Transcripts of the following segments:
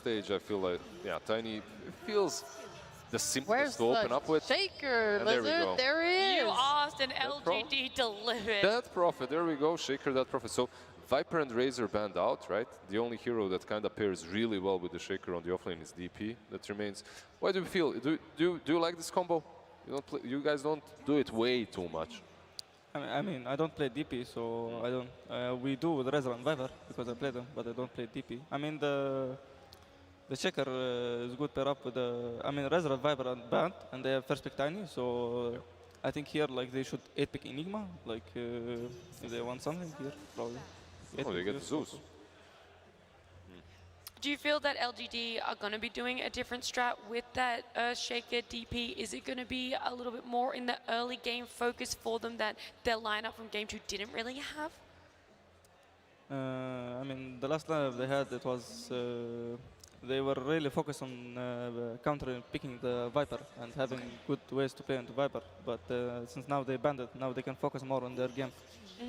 stage, I feel like, yeah, Tiny feels the simplest Where's to open the up with. Shaker, And there we Lizard? go. There he is. You asked and LGD delivered. That Prophet, there we go, Shaker, that Prophet. So Viper and Razor banned out, right? The only hero that kind of pairs really well with the Shaker on the offlane is DP. That remains. Why do you feel? Do you like this combo? You guys don't do it way too much. I mean, I don't play DP, so I don't. We do with Razor and Viper because I play them, but I don't play DP. I mean, the Shaker is good pair up with the. I mean, Razor and Viper are banned, and they have first pick Tiny, so I think here like they should 8 pick Enigma, like if they want something here probably. Oh, they get Zeus. Do you feel that LGD are going to be doing a different strat with that Shaker DP? Is it going to be a little bit more in the early game focus for them that their lineup from game 2 didn't really have? I mean, the last lineup they had, it was they were really focused on counter picking the Viper and having good ways to play into Viper. But since now they banned it, now they can focus more on their game.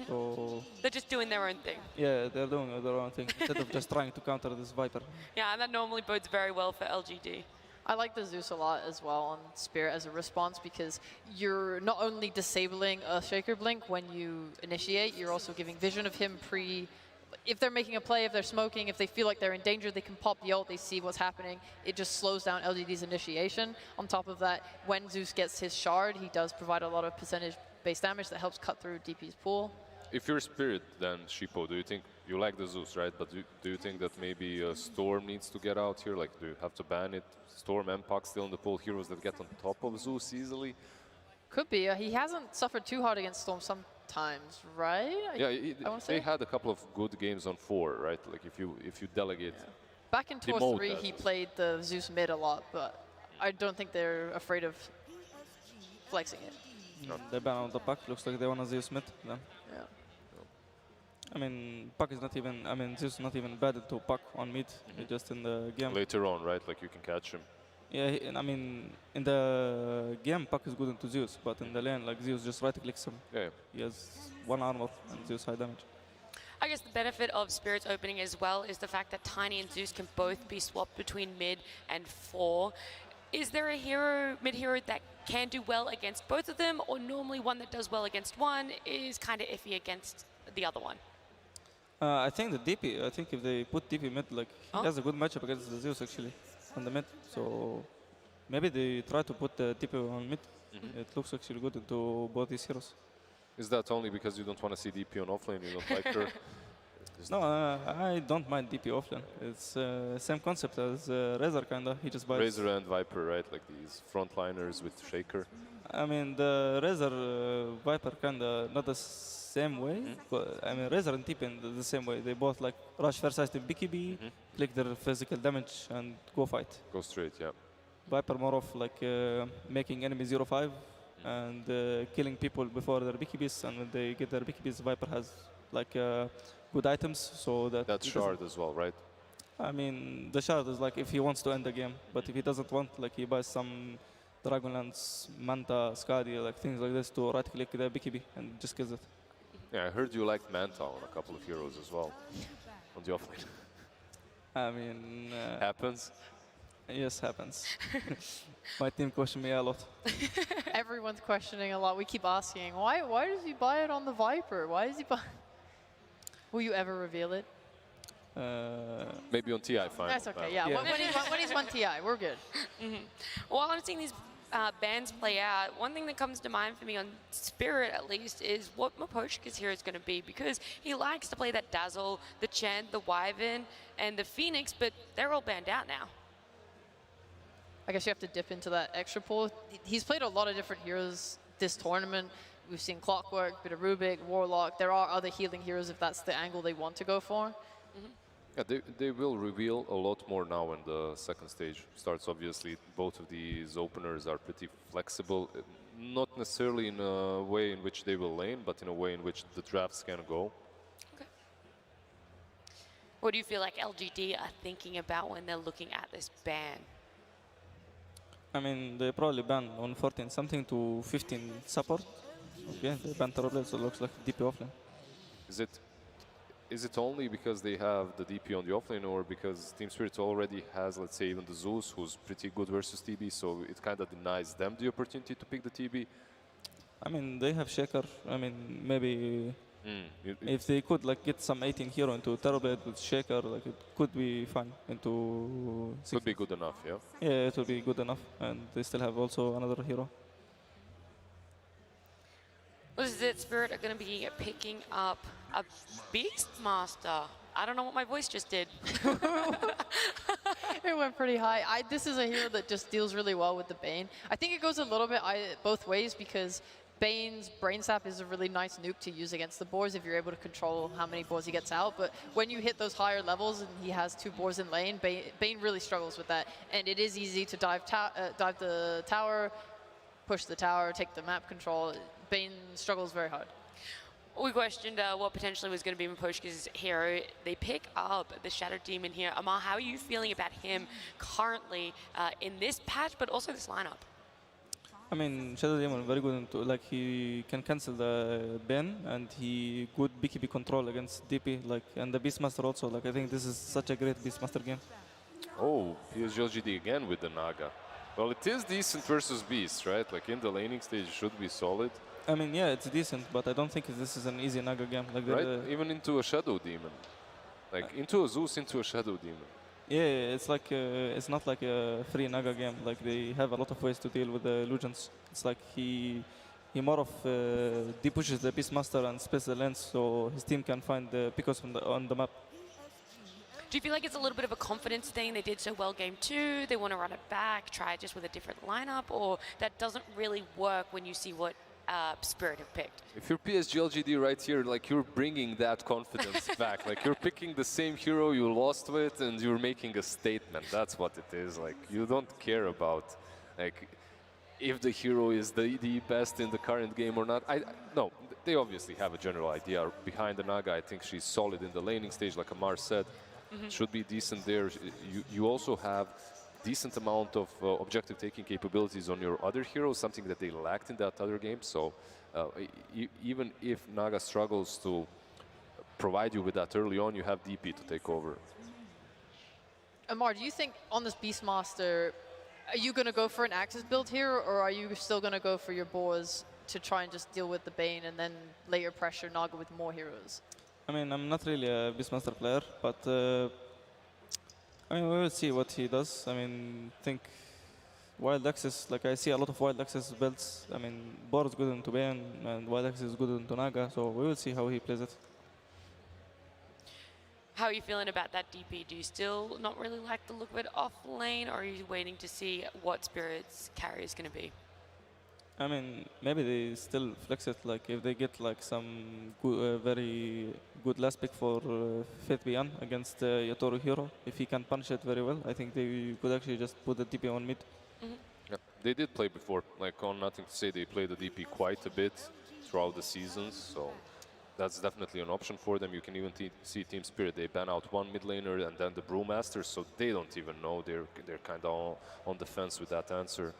So they're just doing their own thing. Yeah, they're doing their own thing instead of just trying to counter this Viper. Yeah, and that normally bodes very well for LGD. I like the Zeus a lot as well on Spirit as a response because you're not only disabling a Shaker Blink when you initiate, you're also giving vision of him pre. If they're making a play, if they're smoking, if they feel like they're in danger, they can pop the ult, they see what's happening. It just slows down LGD's initiation. On top of that, when Zeus gets his shard, he does provide a lot of percentage-based damage that helps cut through DP's pool. If you're Spirit, then Shippo, do you think, you like the Zeus, right? But do you think that maybe Storm needs to get out here? Like, do you have to ban it? Storm and Puck still in the pool, heroes that get on top of Zeus easily? Could be. He hasn't suffered too hard against Storm sometimes, right? Yeah, they had a couple of good games on 4, right? Like, if you delegate. Yeah. Back in Tour 3, he played the Zeus mid a lot, but I don't think they're afraid of flexing it. No. They ban on the Puck. Looks like they want to Zeus mid then. Yeah. I mean, Puck is not even. I mean, Zeus is not even bad to Puck on mid. Just in the game. Later on, right? Like you can catch him. Yeah, I mean, in the game, Puck is good into Zeus, but in the lane, like Zeus just right clicks him. Yeah. He has 1 armor and Zeus high damage. I guess the benefit of Spirit's opening as well is the fact that Tiny and Zeus can both be swapped between mid and 4. Is there a hero, mid hero, that can do well against both of them, or normally one that does well against one is kind of iffy against the other one? I think the DP, I think if they put DP mid, like, he has a good matchup against the Zeus actually, on the mid. So maybe they try to put the DP on mid. It looks actually good into both these heroes. Is that only because you don't want to see DP on offlane, you don't like her? No, I don't mind DP offlane. It's same concept as Razor kinda. He just buys Razor and Viper, right? Like these frontliners with Shaker. I mean, the Razor Viper kinda not the same way. I mean, Razor and TP in the same way. They both like rush first size to BKB, click their physical damage, and go fight. Go straight, yeah. Viper more of like making enemy 0-5 and killing people before their BKBs, and when they get their BKBs, Viper has like good items, so that shard as well, right? I mean, the shard is like if he wants to end the game, but if he doesn't want, like he buys some Dragonlance, Manta, Skadi, like things like this to right-click the BKB and just kills it. Yeah, I heard you liked Manta on a couple of heroes as well, on the offlane. I mean... happens? Yes, happens. My team questioned me a lot. Everyone's questioning a lot. We keep asking, why does he buy it on the Viper? Why does he buy... Will you ever reveal it? Maybe on TI, fine. That's okay, yeah. When he's won TI, we're good. While I'm seeing these bans play out, one thing that comes to mind for me on Spirit at least is what Mapochka's hero is going to be, because he likes to play that Dazzle, the Chant, the Wyvern, and the Phoenix, but they're all banned out now. I guess you have to dip into that extra pool. He's played a lot of different heroes this tournament. We've seen Clockwork, bit of Rubik, Warlock. There are other healing heroes if that's the angle they want to go for. Yeah, they will reveal a lot more now when the second stage starts. Obviously, both of these openers are pretty flexible. Not necessarily in a way in which they will lane, but in a way in which the drafts can go. Okay. What do you feel like LGD are thinking about when they're looking at this ban? I mean, they probably ban on 14 something to 15 support. Okay, they ban Turbo, so it looks like DP offlane. Is it is it only because they have the DP on the offlane, or because Team Spirit already has, let's say, even the Zeus, who's pretty good versus TB, so it kind of denies them the opportunity to pick the TB? I mean, they have Shaker. I mean, maybe Mm. if they could like get some 18 hero into Terrorblade with Shaker, like it could be fun into. Could be good enough, yeah. Yeah, it will be good enough, and they still have also another hero. What is it? Spirit are going to be picking up a Beastmaster. I don't know what my voice just did. It went pretty high. This is a hero that just deals really well with the Bane. I think it goes a little bit both ways, because Bane's Brain Sap is a really nice nuke to use against the boars if you're able to control how many boars he gets out. But when you hit those higher levels and he has 2 boars in lane, Bane really struggles with that. And it is easy to dive the tower, push the tower, take the map control. Bane struggles very hard. We questioned what potentially was going to be Miposhka's hero. They pick up the Shadow Demon here. Amal, how are you feeling about him currently in this patch, but also this lineup? I mean, Shadow Demon very good into, like, he can cancel the ban, and he good BKB control against DP, like, and the Beastmaster also. Like, I think this is such a great Beastmaster game. Oh, PSG.LGD again with the Naga. Well, it is decent versus Beast, right? Like, in the laning stage, it should be solid. I mean, yeah, it's decent, but I don't think this is an easy Naga game. Like, Right? Even into a Shadow Demon. Like, into a Zeus, into a Shadow Demon. yeah, it's like it's not like a free Naga game. Like, they have a lot of ways to deal with the illusions. It's like he more of depushes the Beastmaster and splits the lens, so his team can find the picos on the map. Do you feel like it's a little bit of a confidence thing? They did so well game 2, they want to run it back, try it just with a different lineup, or that doesn't really work when you see what Spirit have picked? If you're PSG.LGD right here, like, you're bringing that confidence back. Like, you're picking the same hero you lost with, and you're making a statement. That's what it is. Like, you don't care about, like, if the hero is the best in the current game or not. No, they obviously have a general idea behind the Naga. I think she's solid in the laning stage, like Amar said. Should be decent there. You also have decent amount of objective taking capabilities on your other heroes, something that they lacked in that other game. So even if Naga struggles to provide you with that early on, you have DP to take over. Amar, do you think on this Beastmaster, are you going to go for an Axis build here, or are you still going to go for your boars to try and just deal with the Bane and then layer pressure Naga with more heroes? I mean, I'm not really a Beastmaster player, but I mean, we will see what he does. I mean, think Wild Access, like, I see a lot of Wild Access builds. I mean, Boar is good into Bane, and Wild Access is good into Naga, so we will see how he plays it. How are you feeling about that DP? Do you still not really like the look of it off lane, or are you waiting to see what Spirit's carry is going to be? I mean, maybe they still flex it, like, if they get like some very good last pick for Fate Beyond against Yatoru hero, if he can punish it very well, I think they could actually just put the DP on mid. Yeah, they did play before. Like, on Nothing to Say, they played the DP quite a bit throughout the seasons, so that's definitely an option for them. You can even see Team Spirit, they ban out one mid laner and then the Brewmaster, so they don't even know. They're kind of on the fence with that answer.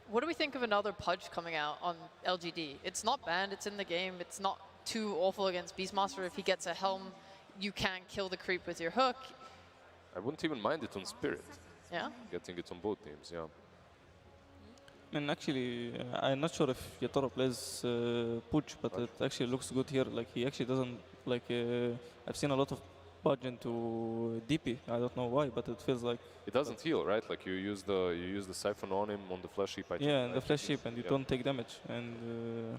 What do we think of another Pudge coming out on LGD? It's not banned, it's in the game, it's not too awful against Beastmaster. If he gets a helm, you can kill the creep with your hook. I wouldn't even mind it on Spirit. Yeah? Getting it on both teams, yeah. I mean, actually, I'm not sure if Yatoro plays Pudge, but it actually looks good here. Like, he actually doesn't, like, I've seen a lot of Pudge into DP. I don't know why, but it feels like... It doesn't heal, right? Like, you use the Siphon on him on the flash heap. Yeah, and the flash heap, and you don't take damage. And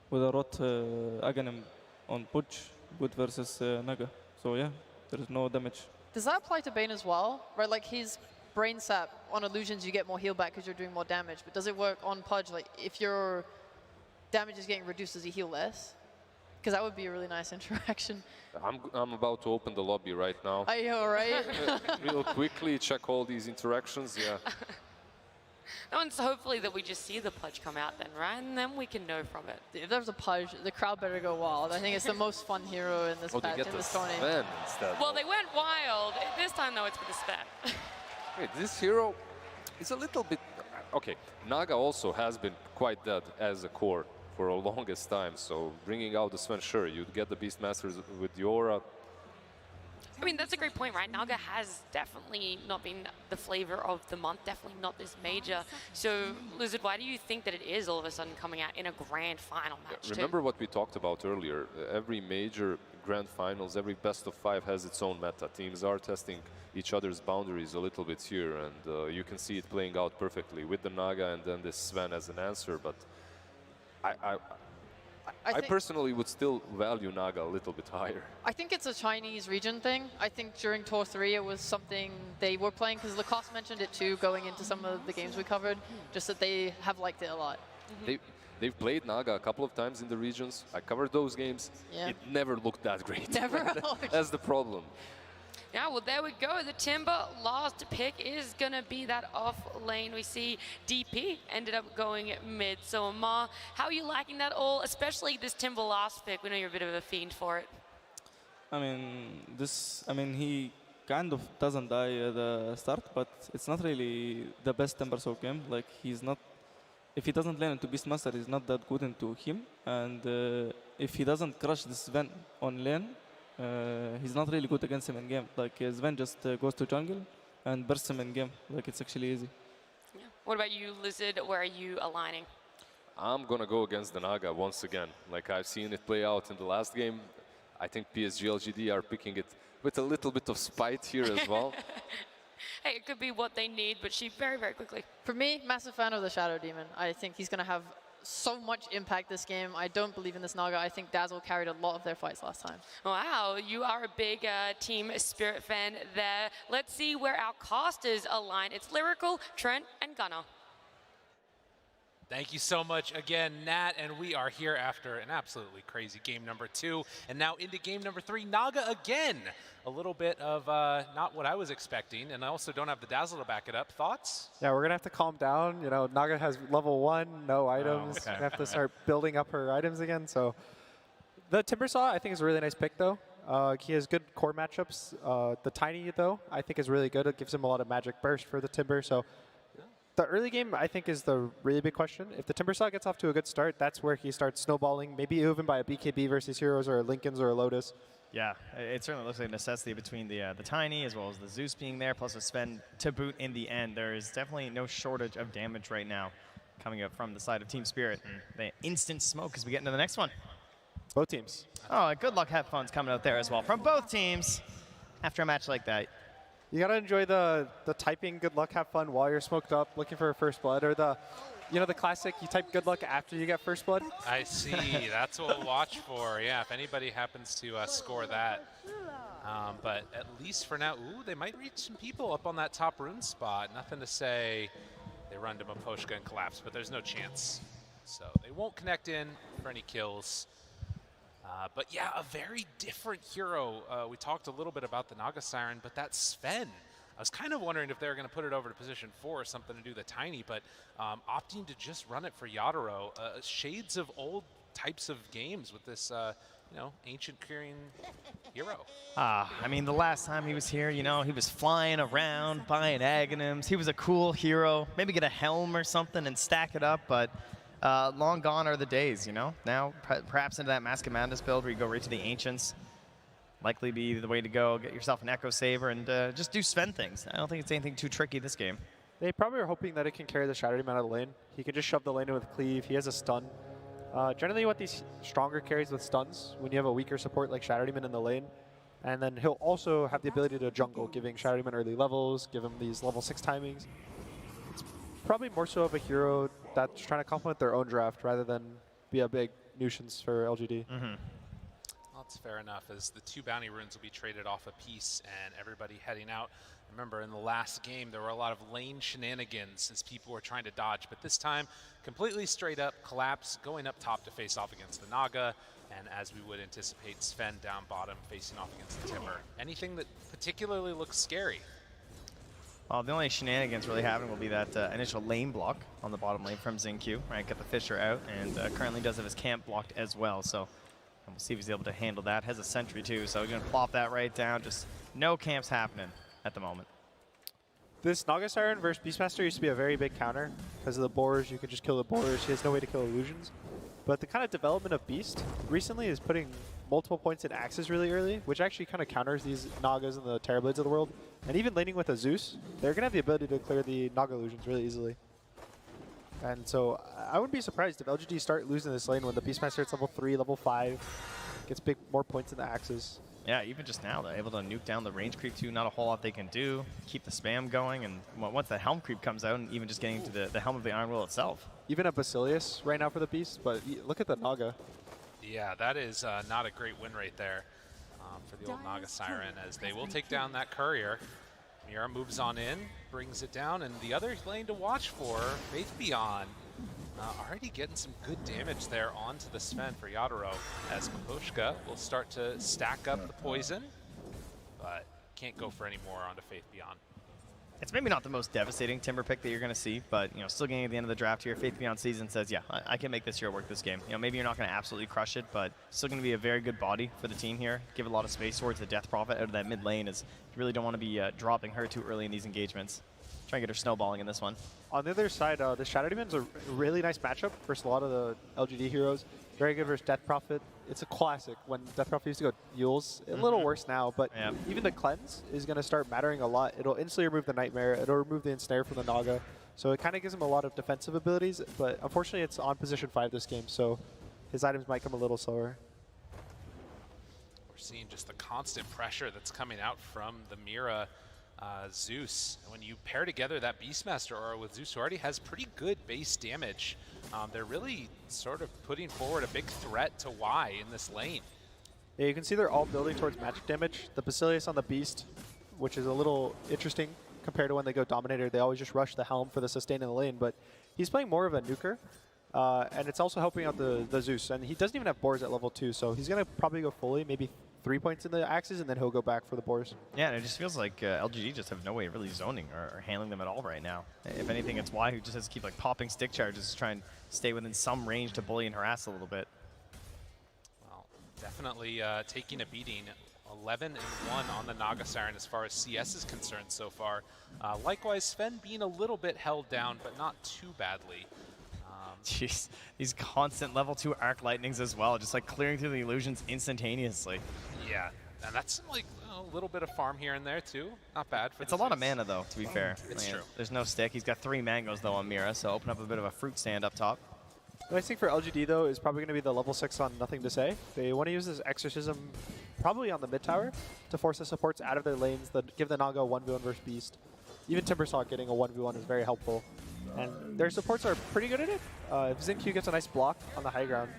with a Rot Aghanim on Pudge, good versus Naga. So yeah, there is no damage. Does that apply to Bane as well? Right, like his Brain Sap on illusions, you get more heal back because you're doing more damage. But does it work on Pudge? Like, if your damage is getting reduced, does he heal less? Because that would be a really nice interaction. I'm about to open the lobby right now. I know, right? Real quickly, check all these interactions, yeah. No, and so hopefully that we just see the Pudge come out then, right? And then we can know from it. If there's a Pudge, the crowd better go wild. I think it's the most fun hero in this patch, in this tournament. Sven instead. Well, they went wild. This time, though, it's with the Sven. Wait, this hero is a little bit... Okay, Naga also has been quite dead as a core for a longest time. So bringing out the Sven, sure, you'd get the Beastmasters with the aura. I mean, that's a great point, right? Naga has definitely not been the flavor of the month, definitely not this major. So, Lizard, why do you think that it is all of a sudden coming out in a grand final match? Remember what we talked about earlier. Every major grand finals, every best of 5 has its own meta. Teams are testing each other's boundaries a little bit here, and you can see it playing out perfectly with the Naga and then this Sven as an answer. But I personally would still value Naga a little bit higher. I think it's a Chinese region thing. I think during Tour 3 it was something they were playing, because Lacoste mentioned it too, going into some of the games we covered, just that they have liked it a lot. They've played Naga a couple of times in the regions. I covered those games. Yeah. It never looked that great. Never. That's the problem. Yeah, well, there we go. The Timber last pick is going to be that off lane. We see DP ended up going mid. So, Amar, how are you liking that all, especially this Timber last pick? We know you're a bit of a fiend for it. I mean, he kind of doesn't die at the start, but it's not really the best Timbersaw game. Like, he's not, if he doesn't lane into Beastmaster, he's not that good into him. And if he doesn't crush this Sven on lane, he's not really good against him in game. Like, Sven just goes to jungle and bursts him in game. Like, it's actually easy. Yeah. What about you, Lizard? Where are you aligning? I'm going to go against the Naga once again. Like, I've seen it play out in the last game. I think PSG.LGD are picking it with a little bit of spite here as well. Hey, it could be what they need, but she very, very quickly. For me, massive fan of the Shadow Demon. I think he's going to have so much impact this game. I don't believe in this Naga. I think Dazzle carried a lot of their fights last time. Wow, you are a big Team Spirit fan there. Let's see where our casters align. It's Lyrical, Trent, and Gunnar. Thank you so much again, Nat, and we are here after an absolutely crazy game number 2, and now into game number 3. Naga again, a little bit of not what I was expecting, and I also don't have the Dazzle to back it up. Thoughts? Yeah, we're gonna have to calm down. You know, Naga has level 1, no items. Okay. We have to start building up her items again. So the Timbersaw, I think, is a really nice pick, though. He has good core matchups. The Tiny, though, I think is really good. It gives him a lot of magic burst for the Timber. So the early game, I think, is the really big question. If the Timbersaw gets off to a good start, that's where he starts snowballing, maybe even by a BKB versus Heroes or a Lincolns or a Lotus. Yeah, it certainly looks like a necessity between the Tiny as well as the Zeus being there, plus a Sven to boot in the end. There is definitely no shortage of damage right now coming up from the side of Team Spirit. And the instant smoke as we get into the next one. Both teams. Oh, good luck, have fun's coming out there as well from both teams after a match like that. You gotta enjoy the typing good luck, have fun while you're smoked up, looking for a first blood, or the, you know, the classic, you type good luck after you get first blood. I see. That's what we'll watch for. Yeah, if anybody happens to score that. But at least for now, ooh, they might reach some people up on that top rune spot. Nothing to say they run to Maposhka and collapse, but there's no chance. So they won't connect in for any kills. But yeah, a very different hero. We talked a little bit about the Naga Siren, but that Sven, I was kind of wondering if they were going to put it over to position 4 or something to do the Tiny, but opting to just run it for Yadaro. Shades of old types of games with this, you know, ancient Korean hero. I mean, the last time he was here, you know, he was flying around, buying Aghanims. He was a cool hero. Maybe get a helm or something and stack it up, but long gone are the days, you know? Now, perhaps into that Mask of Madness build where you go right to the Ancients. Likely be the way to go. Get yourself an Echo Saber and just do Sven things. I don't think it's anything too tricky this game. They probably are hoping that it can carry the Shadow Demon out of the lane. He can just shove the lane in with Cleave. He has a stun. Generally, you want these stronger carries with stuns when you have a weaker support like Shadow Demon in the lane. And then he'll also have the ability to jungle, giving Shadow Demon early levels, give him these level 6 timings. It's probably more so of a hero that's trying to complement their own draft rather than be a big nuisance for LGD. Mm-hmm. That's fair enough, as the 2 bounty runes will be traded off a piece and everybody heading out. Remember, in the last game, there were a lot of lane shenanigans as people were trying to dodge, but this time, completely straight up collapse, going up top to face off against the Naga, and as we would anticipate, Sven down bottom facing off against the Timber. Anything that particularly looks scary? Well, the only shenanigans really happening will be that initial lane block on the bottom lane from Xingqiu, right? Get the Fisher out, and currently does have his camp blocked as well, so we'll see if he's able to handle that. Has a sentry too, so he's gonna plop that right down. Just no camps happening at the moment. This Naga Siren versus Beastmaster used to be a very big counter because of the boars. You could just kill the boars. He has no way to kill illusions. But the kind of development of Beast recently is putting multiple points in Axes really early, which actually kind of counters these Nagas and the Terrorblades of the world. And even laning with a Zeus, they're going to have the ability to clear the Naga illusions really easily. And so I wouldn't be surprised if LGD start losing this lane when the Beastmaster hits level 3, level 5, gets more points in the Axes. Yeah, even just now, they're able to nuke down the range creep too. Not a whole lot they can do. Keep the spam going, and once the helm creep comes out, and even just getting to the helm of the Iron Will itself. Even a Basilius right now for the Beast, but look at the Naga. Yeah, that is not a great win rate there for the old Naga Siren, as they will take down that courier. Mira moves on in, brings it down, and the other lane to watch for, Faith Beyond. Already getting some good damage there onto the Sven for Yadaro, as Kokoschka will start to stack up the poison, but can't go for any more onto Faith Beyond. It's maybe not the most devastating Timber pick that you're going to see, but still getting at the end of the draft here, Faith Beyond season says, yeah, I can make this hero work this game. Maybe you're not going to absolutely crush it, but still going to be a very good body for the team here. Give a lot of space towards the Death Prophet out of that mid lane, as you really don't want to be dropping her too early in these engagements. Try and get her snowballing in this one. On the other side, the Shadow Demon's a really nice matchup versus a lot of the LGD heroes. Very good versus Death Prophet. It's a classic. When Death Prophet used to go Yules, a little worse now, but even the Cleanse is going to start mattering a lot. It'll instantly remove the Nightmare. It'll remove the Ensnare from the Naga. So it kind of gives him a lot of defensive abilities, but unfortunately it's on position 5 this game, so his items might come a little slower. We're seeing just the constant pressure that's coming out from the Mira Zeus. And when you pair together that Beastmaster aura with Zeus, who already has pretty good base damage, they're really sort of putting forward a big threat to Y in this lane. Yeah, you can see they're all building towards magic damage. The Basilius on the Beast, which is a little interesting compared to when they go Dominator. They always just rush the Helm for the sustain in the lane, but he's playing more of a nuker. And it's also helping out the Zeus. And he doesn't even have Boars at level 2, so he's going to probably go fully, maybe 3 points in the Axes, and then he'll go back for the Boars. Yeah, and it just feels like LGD just have no way of really zoning or handling them at all right now. If anything, it's Y who just has to keep popping stick charges to try and stay within some range to bully and harass a little bit. Well, definitely taking a beating. 11-1 on the Naga Siren as far as CS is concerned so far. Likewise, Sven being a little bit held down, but not too badly. Jeez, these constant level 2 arc lightnings as well, just clearing through the illusions instantaneously. Yeah, and that's a little bit of farm here and there too. Not bad for It's a lot of mana though, to be fair. It's true. There's no stick. He's got 3 mangoes though on Mira, so open up a bit of a fruit stand up top. The nice thing for LGD though is probably going to be the level 6 on Nothing to Say. They want to use this Exorcism probably on the mid tower to force the supports out of their lanes, that give the Naga a 1v1 versus Beast. Even Timbersaw getting a 1v1 is very helpful. And their supports are pretty good at it. If ZinQ gets a nice block on the high ground,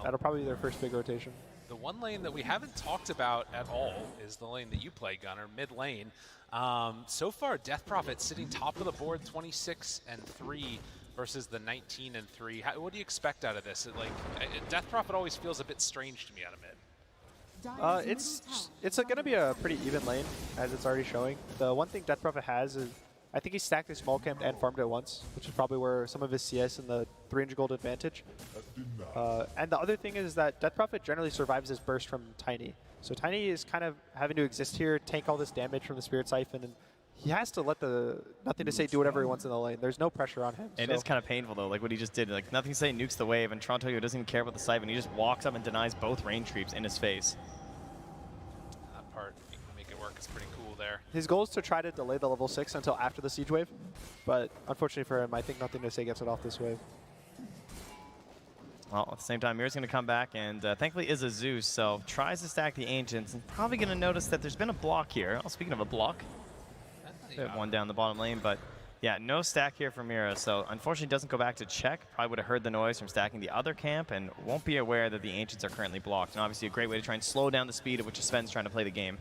that'll probably be their first big rotation. The one lane that we haven't talked about at all is the lane that you play, Gunnar, mid lane. So far, Death Prophet sitting top of the board, 26-3 versus the 19-3. What do you expect out of this? Death Prophet always feels a bit strange to me out of mid. It's going to be a pretty even lane, as it's already showing. The one thing Death Prophet has is, I think he stacked his small camp and farmed it once, which is probably where some of his CS and the 300 gold advantage. And the other thing is that Death Prophet generally survives his burst from Tiny. So Tiny is kind of having to exist here, tank all this damage from the Spirit Siphon, and he has to let the Nothing to Say do whatever he wants in the lane. There's no pressure on him. It is kind of painful though, like what he just did. Nothing to Say nukes the wave, and Toronto doesn't even care about the Siphon. He just walks up and denies both range creeps in his face. That part, you can make it work, is pretty cool there. His goal is to try to delay the level 6 until after the Siege Wave, but unfortunately for him, I think Nothing to Say gets it off this wave. Well, at the same time, Mira's going to come back, and thankfully is a Zeus, so tries to stack the Ancients, and probably going to notice that there's been a block here. Oh, speaking of a block, one down the bottom lane, but yeah, no stack here for Mira, so unfortunately doesn't go back to check. Probably would have heard the noise from stacking the other camp, and won't be aware that the Ancients are currently blocked, and obviously a great way to try and slow down the speed at which Sven's trying to play the game.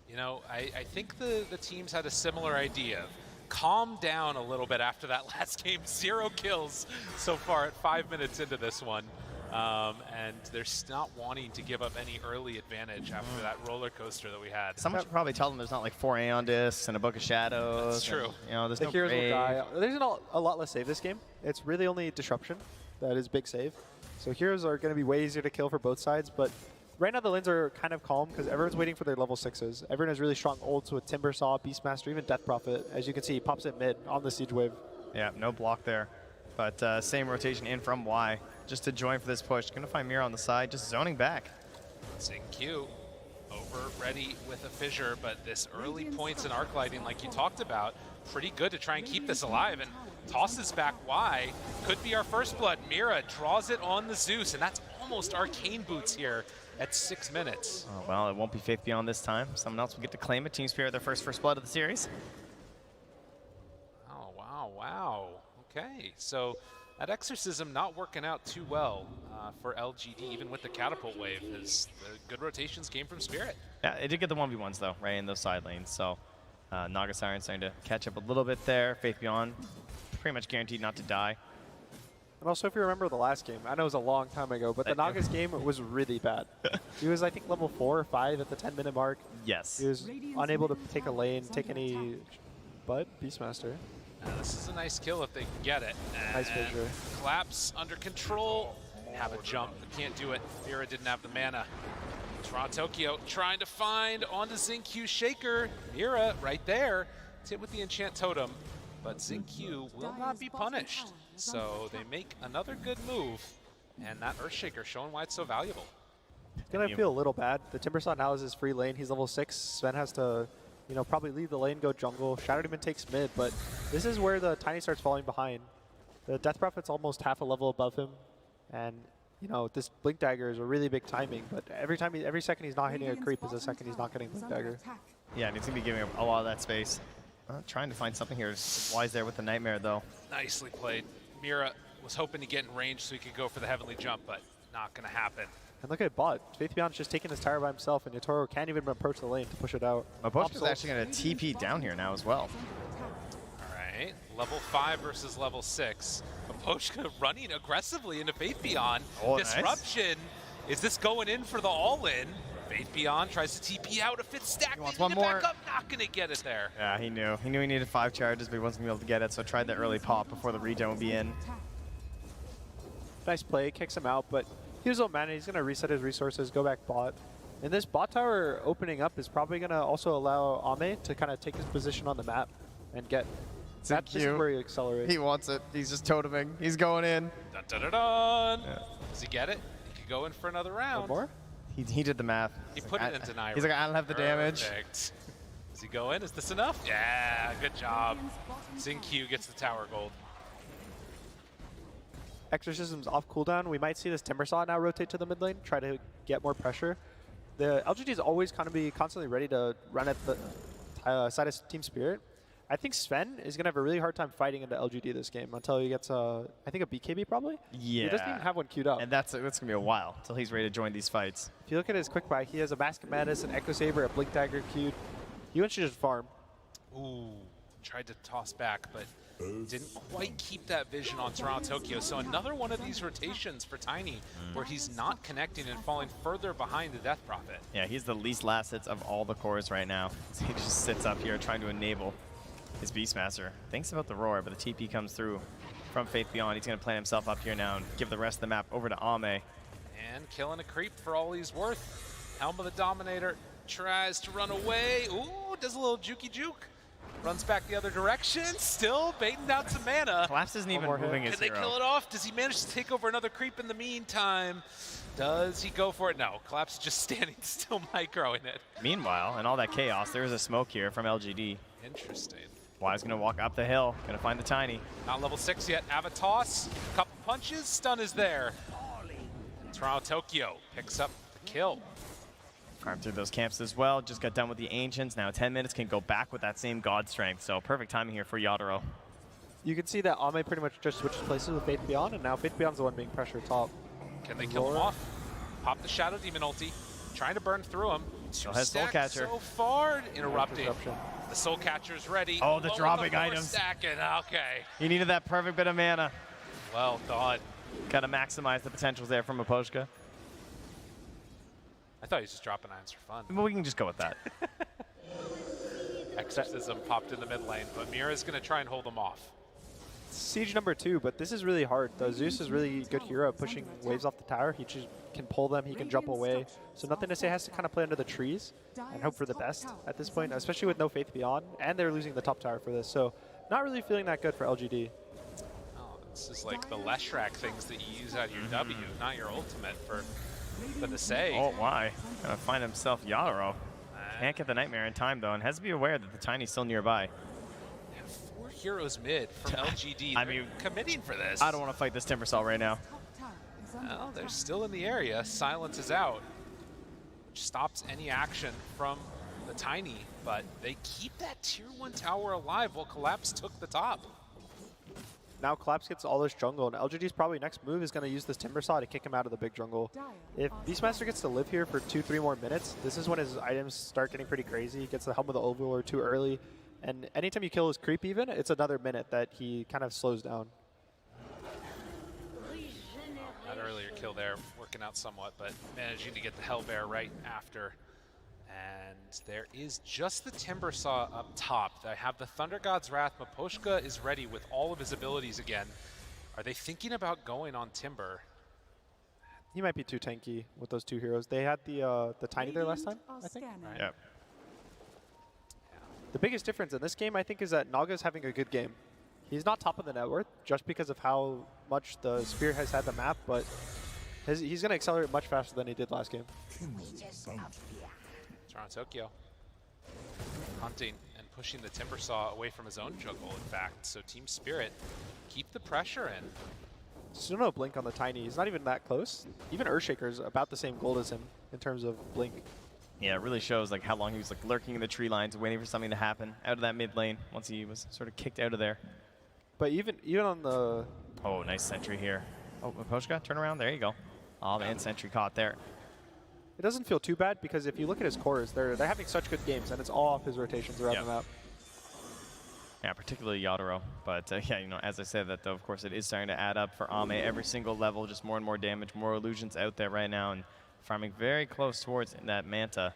You know, I think the teams had a similar idea. Calm down a little bit after that last game. 0 kills so far at 5 minutes into this one. And they're not wanting to give up any early advantage after that roller coaster that we had. Someone should probably tell them there's not 4 Aeon Discs and a Book of Shadows. That's true. And, there's the no heroes will grave. die. There's a lot less save this game. It's really only Disruption that is big save. So heroes are going to be way easier to kill for both sides, but right now the lanes are kind of calm because everyone's waiting for their level 6s. Everyone has really strong ults with Timbersaw, Beastmaster, even Death Prophet. As you can see, he pops it mid on the Siege Wave. Yeah, no block there. But same rotation in from Y, just to join for this push. Gonna find Mira on the side, just zoning back. Q over ready with a fissure, but this early points in arc lighting, like you talked about, pretty good to try and keep this alive, and tosses back Y. Could be our first blood. Mira draws it on the Zeus, and that's almost arcane boots here at 6 minutes. Oh, well, it won't be Faith Beyond this time. Someone else will get to claim it. Team Spirit, their first blood of the series. Oh, wow, wow. Okay, so that Exorcism not working out too well for LGD, even with the Catapult Wave, as the good rotations came from Spirit. Yeah, it did get the 1v1s, though, right, in those side lanes. So Naga Siren starting to catch up a little bit there. Faith Beyond pretty much guaranteed not to die. And also, if you remember the last game, I know it was a long time ago, but the Naga's game was really bad. He was, I think, level 4 or 5 at the 10-minute mark. Yes. He was unable to take a lane, take any... But Beastmaster. This is a nice kill if they can get it. Nice fissure. Collapse under control. Have a jump, but can't do it. Mira didn't have the mana. Tokyo trying to find onto Xingqiu Shaker. Mira right there. It's hit with the Enchant Totem, but Xingqiu will not be punished. So they make another good move, and that Earthshaker showing why it's so valuable. It's going to feel a little bad. The Timbersaw now is his free lane. He's level 6. Sven has to, you know, probably leave the lane, go jungle. Shadow Demon takes mid, but this is where the Tiny starts falling behind. The Death Prophet's almost half a level above him, and you know, this Blink Dagger is a really big timing, but every second he's not hitting a creep is a second he's not getting Blink Dagger. Yeah, and he's going to be giving up a lot of that space. Trying to find something here. Wise there with the Nightmare, though. Nicely played. Mira was hoping to get in range so he could go for the Heavenly Jump, but not going to happen. And look at bot. Faith Beyond's just taking his tower by himself, and Yatoro can't even approach the lane to push it out. Maposhka's actually going to TP down here now as well. All right, level 5 versus level 6. Maposhka running aggressively into Faith Beyond. Oh, Disruption. Nice. Is this going in for the all-in? Faith Beyond tries to TP out. If it's stacked, wants one more. Back up, not going to get it there. Yeah, he knew. He knew he needed 5 charges, but he wasn't going to be able to get it, so tried the early pop before the regen would be in. Nice play, kicks him out, but he was low mana. He's going to reset his resources, go back bot. And this bot tower opening up is probably going to also allow Ame to kind of take his position on the map and get... This is where he accelerates. He wants it. He's just toteming. He's going in. Dun, dun, dun, dun. Yeah. Does he get it? He could go in for another round. One more? He did the math. He put it in denial. He's like, I don't have the damage. Does he go in? Is this enough? Yeah, good job. Xingqiu gets the tower gold. Exorcism's off cooldown. We might see this Timbersaw now rotate to the mid lane, try to get more pressure. The LGD is always kind of be constantly ready to run at the side of Team Spirit. I think Sven is going to have a really hard time fighting into LGD this game until he gets, I think, a BKB probably? Yeah. He doesn't even have one queued up. And that's going to be a while until he's ready to join these fights. If you look at his quick buy, he has a Basket Madness, an Echo Saber, a Blink Dagger queued. He wants to just farm. Ooh, tried to toss back, but didn't quite keep that vision on Tokyo. So another one of these rotations for Tiny where he's not connecting and falling further behind the Death Prophet. Yeah, he's the least last hits of all the cores right now. So he just sits up here trying to enable his Beastmaster. Thinks about the roar, but the TP comes through from Faith Beyond. He's going to plant himself up here now and give the rest of the map over to Ame. And killing a creep for all he's worth. Helm of the Dominator tries to run away. Ooh, does a little jukey juke. Runs back the other direction. Still baiting down some mana. Collapse isn't even moving his hero. Can they kill it off? Does he manage to take over another creep in the meantime? Does he go for it? No. Collapse just standing still, microing it. Meanwhile, in all that chaos, there is a smoke here from LGD. Interesting. Wise going to walk up the hill, going to find the Tiny. Not level 6 yet. Avatos, couple punches, stun is there. Tokyo picks up the kill. Farm through those camps as well. Just got done with the Ancients. Now 10 minutes can go back with that same God Strength. So perfect timing here for Yadoro. You can see that Ame pretty much just switches places with Faith Beyond, and now Faith Beyond's the one being pressured top. Can they kill him off? Pop the Shadow Demon ulti. Trying to burn through him. Still has Soul Catcher. So far, interrupting. The Soul Catcher's ready. Oh, the dropping items. Stacking. Okay. He needed that perfect bit of mana. Well done. Got to maximize the potentials there from Maposhka. I thought he was just dropping irons for fun. Well, we can just go with that. Exorcism popped in the mid lane, but Mira's going to try and hold him off. Siege number 2, but this is really hard. The Zeus is really good hero at pushing waves off the tower. He just can pull them, he can jump away. So nothing to say, has to kind of play under the trees and hope for the best at this point, especially with no Faith Beyond, and they're losing the top tower for this. So not really feeling that good for LGD. Oh, This is like the Leshrac things that you use out of your W, not your ultimate for the save. Oh, why? Gonna find himself Yadro. Can't get the Nightmare in time, though, and has to be aware that the Tiny's still nearby. Yeah, 4 heroes mid from LGD. I They're mean, committing for this. I don't want to fight this Timbersaw right now. Well, they're still in the area. Silence is out, which stops any action from the Tiny, but they keep that tier 1 tower alive while Collapse took the top. Now Collapse gets all this jungle, and LGD's probably next move is going to use this Timbersaw to kick him out of the big jungle. If Beastmaster gets to live here for 2-3 more minutes, this is when his items start getting pretty crazy. He gets the Helm of the Overlord too early, and anytime you kill his creep even, it's another minute that he kind of slows down. That earlier kill there working out somewhat, but managing to get the Hellbear right after. And there is just the Timbersaw up top. I have the Thunder God's Wrath. Maposhka is ready with all of his abilities again. Are they thinking about going on Timber? He might be too tanky with those 2 heroes. They had the Tiny there last time, I think. Right. Yep. The biggest difference in this game, I think, is that Naga's having a good game. He's not top of the net worth just because of how much the Spirit has had the map, but he's going to accelerate much faster than he did last game. Toronto Tokyo hunting and pushing the Timbersaw away from his own jungle, in fact. So Team Spirit keep the pressure in. Still no blink on the Tiny. He's not even that close. Even Earthshaker's about the same gold as him in terms of blink. Yeah, it really shows like how long he was like lurking in the tree lines, waiting for something to happen out of that mid lane once he was sort of kicked out of there. But even on the... Oh, nice sentry here. Oh, Maposhka, turn around. There you go. Oh, man, sentry caught there. It doesn't feel too bad because if you look at his cores, they're having such good games, and it's all off his rotations around the map. Yeah, particularly Yadro. But yeah, you know, as I said, that though, of course, it is starting to add up for Ame. Every single level, just more and more damage, more illusions out there right now, and farming very close towards that Manta.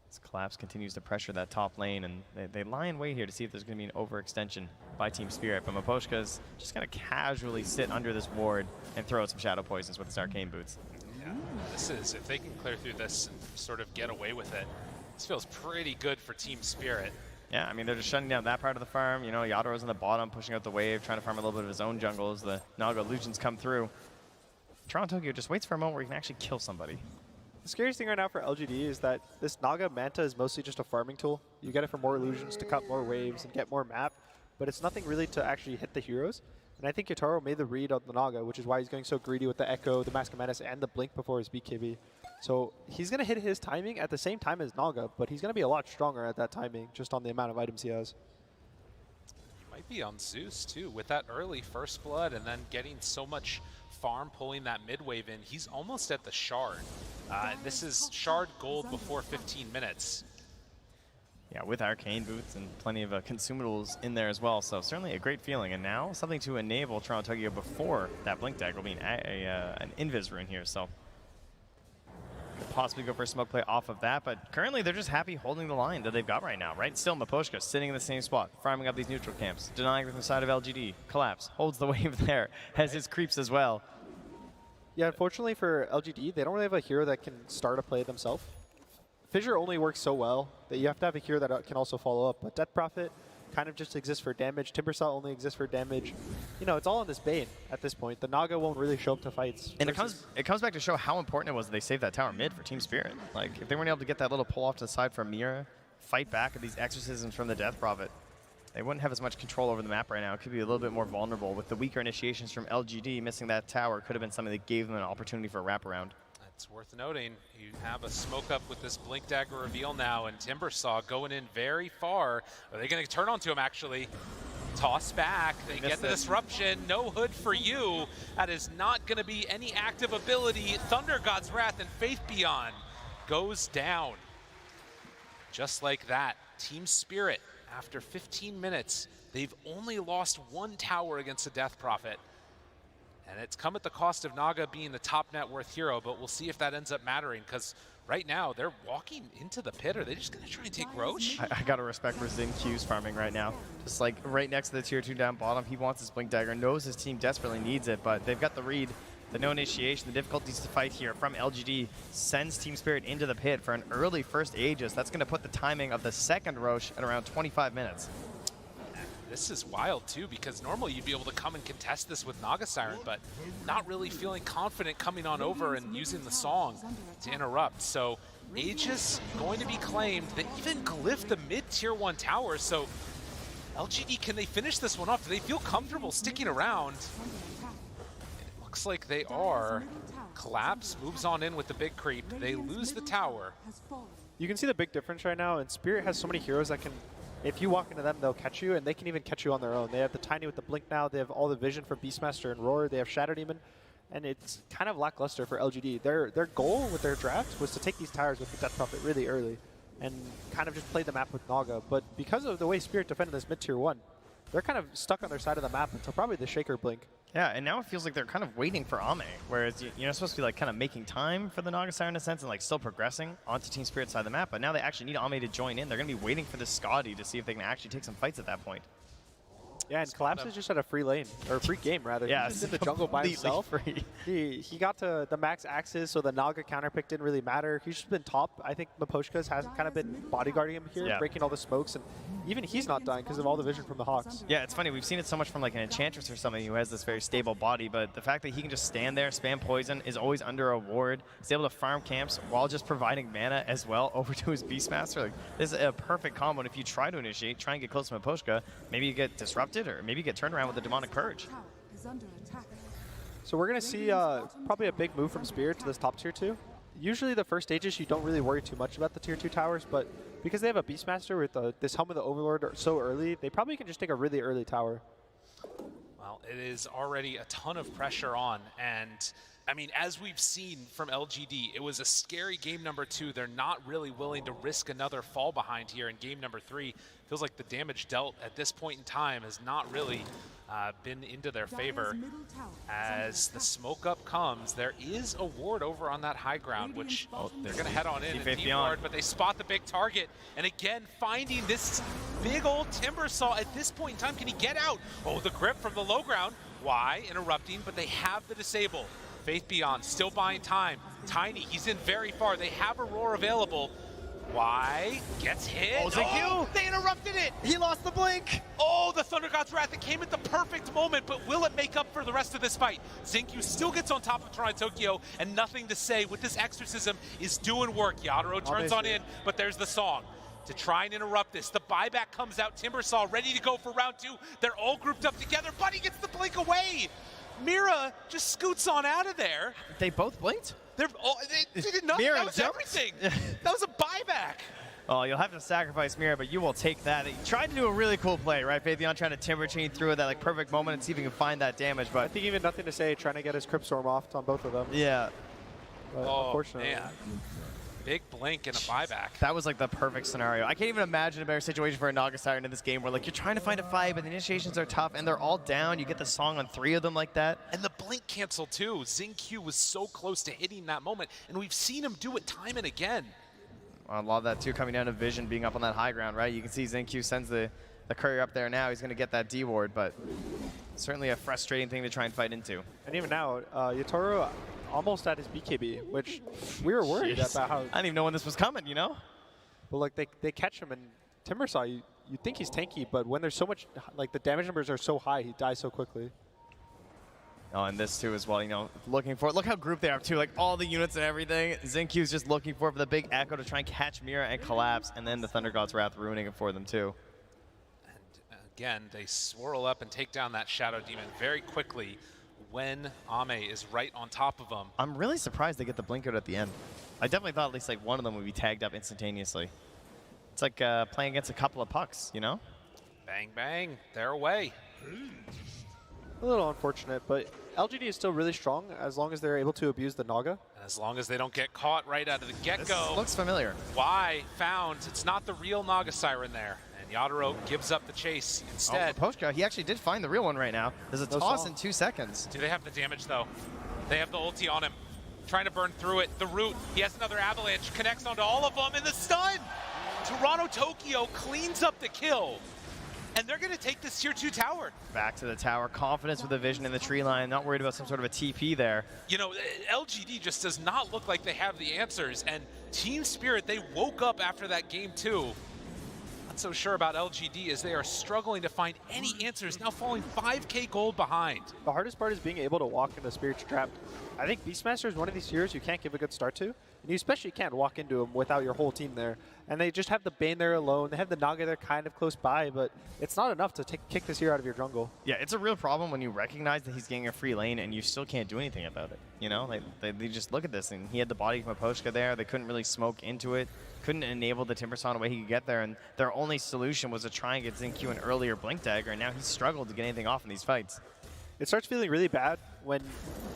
As Collapse continues to pressure that top lane, and they lie in wait here to see if there's going to be an overextension by Team Spirit. But Maposhka's just going to casually sit under this ward and throw out some Shadow Poisons with his Arcane Boots. Yeah, this is, if they can clear through this and sort of get away with it, this feels pretty good for Team Spirit. Yeah, I mean, they're just shutting down that part of the farm. You know, Yadro's on the bottom, pushing out the wave, trying to farm a little bit of his own jungle as the Naga illusions come through. Toronto Tokyo just waits for a moment where he can actually kill somebody. The scariest thing right now for LGD is that this Naga Manta is mostly just a farming tool. You get it for more illusions to cut more waves and get more map, but it's nothing really to actually hit the heroes. And I think Yotaro made the read on the Naga, which is why he's going so greedy with the Echo, the Mask of Menace, and the Blink before his BKB. So he's going to hit his timing at the same time as Naga, but he's going to be a lot stronger at that timing just on the amount of items he has. He might be on Zeus, too, with that early First Blood and then getting so much farm pulling that mid wave in. He's almost at the Shard. This is Shard gold before 15 minutes. Yeah, with Arcane Boots and plenty of consumables in there as well, so certainly a great feeling. And now something to enable Toronto Tokyo before that Blink Dagger being an Invis rune here, so could possibly go for a smoke play off of that, but currently they're just happy holding the line that they've got right now, right? Still Maposhka sitting in the same spot, farming up these neutral camps, denying from the side of LGD. Collapse, holds the wave there, has his creeps as well. Yeah, unfortunately for LGD, they don't really have a hero that can start a play themselves. Fissure only works so well that you have to have a hero that can also follow up. But Death Prophet kind of just exists for damage. Timbersaw only exists for damage. You know, it's all on this Bane at this point. The Naga won't really show up to fights. And it comes back to show how important it was that they saved that tower mid for Team Spirit. Like, if they weren't able to get that little pull off to the side from Mira, fight back with these exorcisms from the Death Prophet, they wouldn't have as much control over the map right now. It could be a little bit more vulnerable. With the weaker initiations from LGD, missing that tower could have been something that gave them an opportunity for a wraparound. It's worth noting, you have a smoke up with this Blink Dagger reveal now, and Timbersaw going in very far. Are they going to turn onto him, actually? Toss back, they get the disruption, no hood for you. That is not going to be any active ability. Thunder God's Wrath and Faith Beyond goes down. Just like that, Team Spirit, after 15 minutes, they've only lost one tower against the Death Prophet. And it's come at the cost of Naga being the top net worth hero, but we'll see if that ends up mattering, because right now they're walking into the pit. Are they just going to try and take Roche? I got to respect where ZinQ's farming right now. Just like right next to the tier 2 down bottom, he wants his Blink Dagger, knows his team desperately needs it, but they've got the read. The no initiation, the difficulties to fight here from LGD sends Team Spirit into the pit for an early first Aegis. That's going to put the timing of the second Roche at around 25 minutes. this is wild too, because normally you'd be able to come and contest this with Naga Siren, but not really feeling confident coming on over and using the song to interrupt. So Aegis going to be claimed. They even glyphed the mid-tier 1 tower, so LGD, can they finish this one off? Do they feel comfortable sticking around? It looks like they are. Collapse moves on in with the big creep. They lose the tower. You can see the big difference right now, and Spirit has so many heroes that can, if you walk into them, they'll catch you, and they can even catch you on their own. They have the Tiny with the Blink now, they have all the vision for Beastmaster and Roar, they have Shadow Demon, and it's kind of lackluster for LGD. Their goal with their draft was to take these towers with the Death Prophet really early, and kind of just play the map with Naga, but because of the way Spirit defended this mid-tier 1, they're kind of stuck on their side of the map until probably the Shaker Blink. Yeah, and now it feels like they're kind of waiting for Ame, whereas you're supposed to be like kind of making time for the Naga Siren in a sense and like still progressing onto Team Spirit's side of the map, but now they actually need Ame to join in. They're going to be waiting for this Scotty to see if they can actually take some fights at that point. Yeah, and Collapse is just at a free lane, or a free game rather. Yeah, he's just in the jungle by himself. Free. He got to the max axes, so the Naga counterpick didn't really matter. He's just been top. I think Miposhka's has kind of been bodyguarding him here, breaking all the smokes, and even he's not dying because of all the vision from the Hawks. Yeah, it's funny. We've seen it so much from like an Enchantress or something who has this very stable body, but the fact that he can just stand there, spam poison, is always under a ward, he's able to farm camps while just providing mana as well over to his Beastmaster. Like, this is a perfect combo, and if you try to initiate, try and get close to Miposhka, maybe you get disrupted, or maybe you get turned around with the Demonic Purge. So we're going to see probably a big move from Spirit to this top tier 2. Usually the first stages you don't really worry too much about the tier 2 towers, but because they have a Beastmaster with this Helm of the Overlord so early, they probably can just take a really early tower. Well, it is already a ton of pressure on, and I mean, as we've seen from LGD, it was a scary game number 2. They're not really willing to risk another fall behind here in game number 3. Feels like the damage dealt at this point in time has not really been into their favor. As the smoke up comes, there is a ward over on that high ground, which they're going to head on in and de-ward, but they spot the big target. And again, finding this big old Timber Saw at this point in time. Can he get out? Oh, the grip from the low ground. Why? Interrupting, but they have the disable. Faith Beyond still buying time. Tiny, he's in very far. They have a roar available. Why? Gets hit. Oh, they interrupted it. He lost the blink. Oh, the Thunder God's Wrath. It came at the perfect moment, but will it make up for the rest of this fight? Zinkyu still gets on top of Toronto Tokyo, and nothing to say with this exorcism is doing work. Yadaro turns on in, but there's the song to try and interrupt this. The buyback comes out. Timbersaw ready to go for round 2. They're all grouped up together. Buddy gets the blink away. Mira just scoots on out of there. They both blinked? They did nothing. Mira that was jumped. everything. That was a buyback. Oh, you'll have to sacrifice Mira, but you will take that. He tried to do a really cool play, right? Faithion trying to Timber Chain through at that like perfect moment and see if he can find that damage. But I think even nothing to say, trying to get his Crypt Storm off on both of them. Yeah. But unfortunately. Man. Big blink and a buyback. That was like the perfect scenario. I can't even imagine a better situation for a Naga Siren in this game where like you're trying to find a fight, but the initiations are tough and they're all down. You get the song on 3 of them like that. And the blink cancel too. Xingqiu was so close to hitting that moment, and we've seen him do it time and again. I love that too, coming down to Vision, being up on that high ground, right? You can see Xingqiu sends the courier up there now. He's going to get that D-ward, but certainly a frustrating thing to try and fight into. And even now, Yatoro almost at his BKB, which we were worried about how... I didn't even know when this was coming, you know? But like they catch him, and Timbersaw, you think he's tanky, but when there's so much, like the damage numbers are so high, he dies so quickly. Oh, and this too as well, you know, looking for it. Look how grouped they are too, like all the units and everything. Xingqiu's just looking for the big echo to try and catch Mira and collapse, and then the Thunder God's Wrath ruining it for them too. And again, they swirl up and take down that Shadow Demon very quickly when Ame is right on top of them. I'm really surprised they get the blink out at the end. I definitely thought at least like one of them would be tagged up instantaneously. It's like playing against a couple of pucks, you know? Bang, bang, they're away. A little unfortunate, but LGD is still really strong as long as they're able to abuse the Naga. As long as they don't get caught right out of the get-go. This looks familiar. Why? Found. It's not the real Naga Siren there. And Yadaro gives up the chase instead. Oh, Miposhka, he actually did find the real one right now. There's a toss in 2 seconds. Do they have the damage, though? They have the ulti on him. Trying to burn through it. The root. He has another avalanche. Connects onto all of them. And the stun! Toronto Tokyo cleans up the kill. And they're going to take this tier 2 tower. Back to the tower. Confidence with the vision in the tree line. Not worried about some sort of a TP there. You know, LGD just does not look like they have the answers. And Team Spirit, they woke up after that game 2. so sure about LGD as they are struggling to find any answers, now falling 5k gold behind. The hardest part is being able to walk into Spirit's Trap. I think Beastmaster is one of these heroes you can't give a good start to. And you especially can't walk into him without your whole team there. And they just have the Bane there alone. They have the Naga there kind of close by, but it's not enough to kick this hero out of your jungle. Yeah, it's a real problem when you recognize that he's getting a free lane and you still can't do anything about it. You know, they just look at this, and he had the body from Aposhka there. They couldn't really smoke into it, couldn't enable the Timbersaw in a way he could get there, and their only solution was to try and get Xingqiu an earlier Blink Dagger, and now he's struggled to get anything off in these fights. It starts feeling really bad when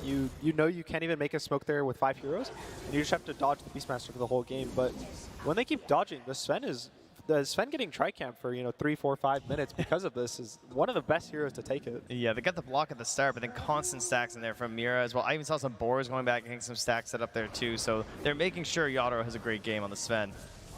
you know you can't even make a smoke there with 5 heroes, and you just have to dodge the Beastmaster for the whole game. But when they keep dodging, the Sven getting tri-camp for 3, 4, 5 minutes because of this is one of the best heroes to take it. Yeah, they got the block at the start, but then constant stacks in there from Mira as well. I even saw some boars going back and getting some stacks set up there too. So they're making sure Yadro has a great game on the Sven.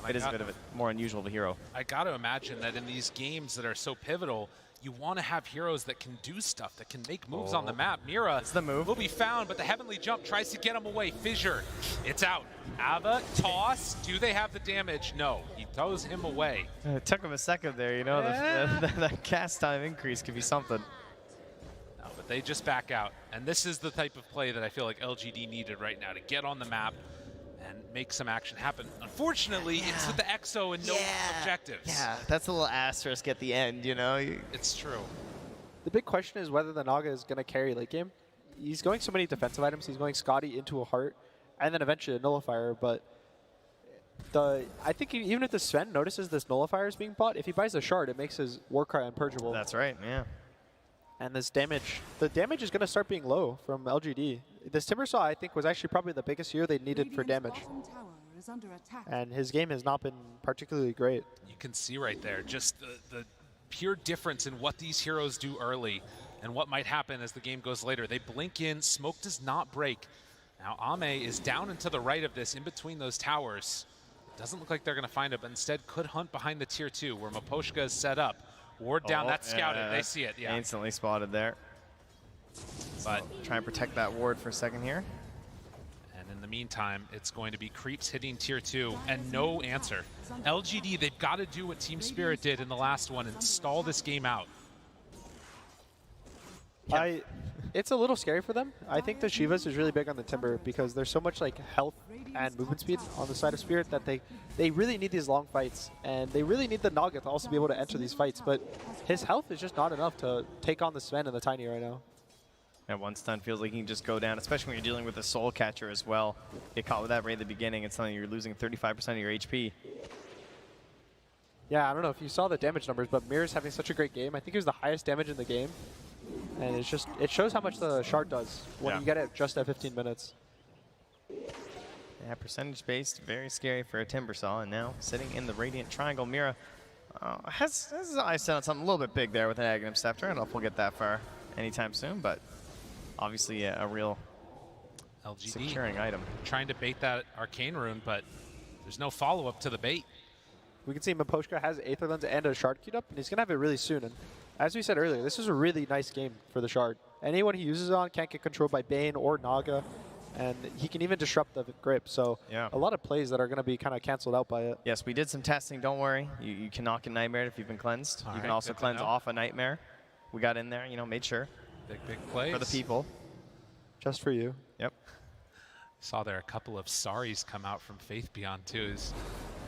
It is a bit of a more unusual of a hero. I got to imagine that in these games that are so pivotal, you want to have heroes that can do stuff, that can make moves on the map. Mira the move. will be found, but the Heavenly Jump tries to get him away. Fissure, it's out. Ava, toss. Do they have the damage? No. He throws him away. It took him a second there, you know. The cast time increase could be something. No, but they just back out. And this is the type of play that I feel like LGD needed right now to get on the map and make some action happen. Unfortunately, it's with the EXO and no objectives. Yeah, that's a little asterisk at the end, you know. It's true. The big question is whether the Naga is going to carry late game. He's going so many defensive items. He's going Scotty into a heart, and then eventually a nullifier. But I think even if the Sven notices this nullifier is being bought, if he buys a shard, it makes his Warcry unpurgeable. That's right, yeah. And this damage, the damage is going to start being low from LGD. This Timbersaw, I think, was actually probably the biggest hero they needed for damage. And his game has not been particularly great. You can see right there just the pure difference in what these heroes do early and what might happen as the game goes later. They blink in, smoke does not break. Now Ame is down and to the right of this, in between those towers. Doesn't look like they're going to find it, but instead could hunt behind the tier 2 where Maposhka is set up. Ward down, that's scouted, they see it, yeah. Instantly spotted there. But try and protect that ward for a second here. And in the meantime, it's going to be creeps hitting tier 2 and no answer. LGD, they've got to do what Team Spirit did in the last one and stall this game out. It's a little scary for them. I think the Shivas is really big on the Timber because there's so much like health and movement speed on the side of Spirit that they really need these long fights, and they really need the Naga to also be able to enter these fights, but his health is just not enough to take on the Sven and the Tiny right now. And one stun feels like he can just go down, especially when you're dealing with a Soul Catcher as well. Get caught with that right at the beginning, it's something you're losing 35% of your HP. Yeah, I don't know if you saw the damage numbers, but Mirror's having such a great game. I think it was the highest damage in the game. And it shows how much the shard does when you get it just at 15 minutes. Yeah, percentage-based, very scary for a Timbersaw. And now sitting in the Radiant Triangle, Mira has his eyes set on something a little bit big there with an Aghanim Scepter. I don't know if we'll get that far anytime soon, but obviously a real LGD securing item. Trying to bait that Arcane Rune, but there's no follow-up to the bait. We can see Maposhka has Aether Lens and a shard queued up, and he's going to have it really soon. And as we said earlier, this is a really nice game for the shard. Anyone he uses it on can't get controlled by Bane or Naga, and he can even disrupt the grip. So a lot of plays that are going to be kind of canceled out by it. Yes, we did some testing, don't worry. You can knock a Nightmare if you've been cleansed. You can also cleanse off a Nightmare. We got in there, you know, made sure. Big plays. For the people. Just for you. Yep. Saw there a couple of sorries come out from Faith Beyond too.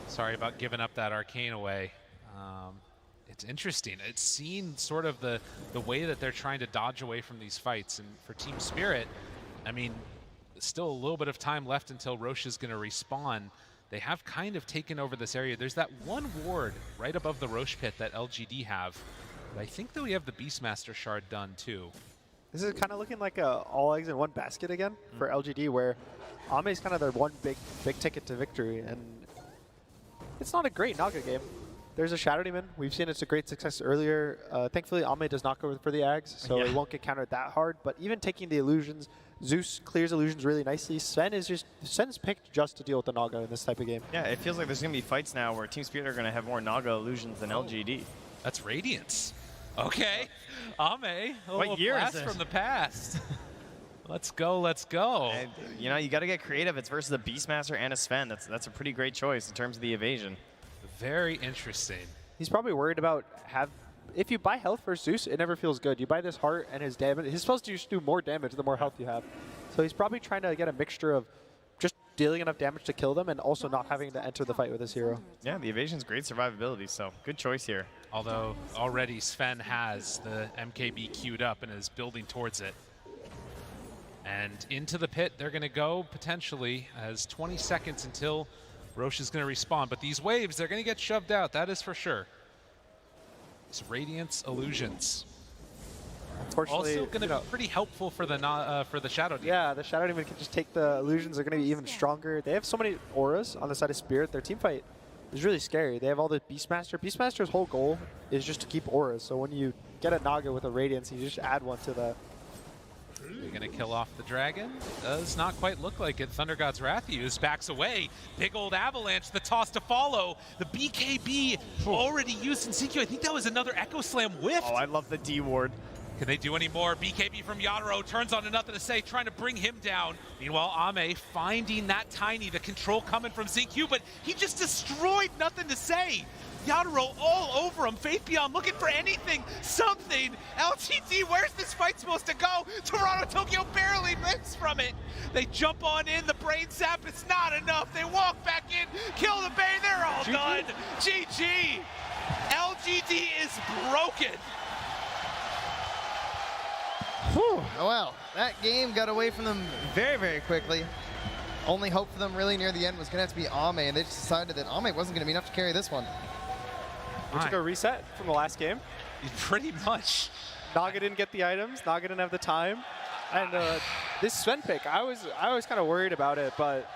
Sorry about giving up that Arcane away. It's interesting. It's seen sort of the way that they're trying to dodge away from these fights. And for Team Spirit, I mean, still a little bit of time left until Roche is going to respawn. They have kind of taken over this area. There's that one ward right above the Roche pit that LGD have. But I think that we have the Beastmaster shard done too. This is kind of looking like a all eggs in one basket again for LGD, where Ame is kind of their one big ticket to victory, and it's not a great Naga game. There's a Shadow Demon. We've seen it's a great success earlier. Thankfully, Ame does not go for the Ags, so it won't get countered that hard. But even taking the illusions, Zeus clears illusions really nicely. Sven's picked just to deal with the Naga in this type of game. Yeah, it feels like there's going to be fights now where Team Spirit are going to have more Naga illusions than LGD. That's Radiance. Okay, Ame, a what little year blast is it? from the past. Let's go, let's go. And, you know, you got to get creative. It's versus a Beastmaster and a Sven. That's a pretty great choice in terms of the evasion. Very interesting. he's probably worried about if you buy health for Zeus, it never feels good. You buy this heart and his damage. He's supposed to just do more damage the more health you have. So he's probably trying to get a mixture of just dealing enough damage to kill them and also not having to enter the fight with his hero. Yeah, the evasion's great survivability, so good choice here. Although already Sven has the MKB queued up and is building towards it. And into the pit they're going to go potentially as 20 seconds until Roche is going to respawn. But these waves, they're going to get shoved out, that is for sure. It's Radiance Illusions. Unfortunately, Also going to be pretty helpful for the Shadow Demon. Yeah, the Shadow Demon can just take the illusions. They're going to be even stronger. They have so many auras on the side of Spirit. Their team fight is really scary. They have all the Beastmaster. Beastmaster's whole goal is just to keep auras. So when you get a Naga with a Radiance, you just add one to that. They're going to kill off the dragon. Does not quite look like it. Thunder God's Wrath used, backs away. Big old avalanche, the toss to follow. The BKB already used in CQ. I think that was another Echo Slam whiff. Oh, I love the D ward. Can they do any more? BKB from Yadaro turns on to Nothing to Say, trying to bring him down. Meanwhile, Ame finding that Tiny, the control coming from ZQ, but he just destroyed Nothing to Say. Yadaro all over him. Faith Beyond looking for anything, something. LGD, where's this fight supposed to go? Toronto Tokyo barely lives from it. They jump on in, the brain sap, it's not enough. They walk back in, kill the Bay, they're all done. GG. LGD is broken. Whew. Well, that game got away from them very, very quickly. Only hope for them really near the end was going to have to be Ame, and they just decided that Ame wasn't going to be enough to carry this one. We took a reset from the last game. Pretty much. Naga didn't get the items. Naga didn't have the time. And this Sven pick, I was kind of worried about it, but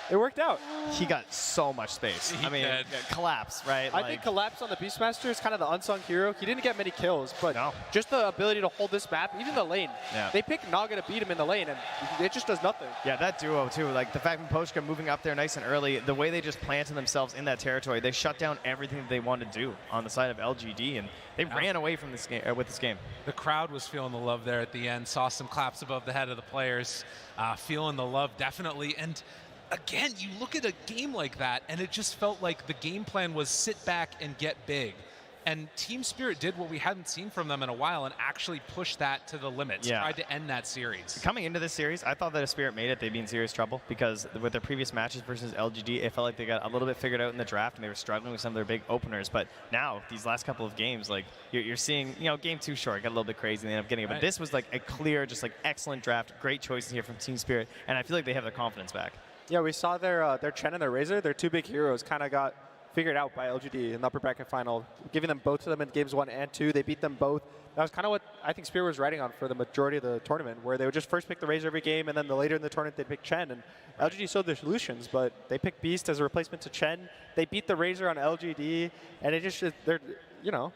it worked out. He got so much space. I mean, collapse, right? I think collapse on the Beastmaster is kind of the unsung hero. He didn't get many kills, but just the ability to hold this map, even the lane. They pick Naga to beat him in the lane, and it just does nothing. Yeah, that duo too. Like the fact Miposhka moving up there nice and early, the way they just planted themselves in that territory, they shut down everything that they wanted to do on the side of LGD, and they ran away from this game with this game. The crowd was feeling the love there at the end. Saw some claps above the head of the players, feeling the love definitely. And again, you look at a game like that, and it just felt like the game plan was sit back and get big. And Team Spirit did what we hadn't seen from them in a while and actually pushed that to the limits, tried to end that series. Coming into this series, I thought that if Spirit made it, they'd be in serious trouble because with their previous matches versus LGD, it felt like they got a little bit figured out in the draft and they were struggling with some of their big openers. But now, these last couple of games, like you're seeing, you know, game 2 short, got a little bit crazy and they ended up getting it. But this was like a clear, just like excellent draft, great choices here from Team Spirit, and I feel like they have their confidence back. Yeah, we saw their Chen and their Razor, their two big heroes, kind of got figured out by LGD in the upper bracket final, giving them both to them in games 1 and 2. They beat them both. That was kind of what I think Spirit was riding on for the majority of the tournament, where they would just first pick the Razor every game, and then later in the tournament they'd pick Chen. And LGD showed their solutions, but they picked Beast as a replacement to Chen. They beat the Razor on LGD, and it just, they're, you know,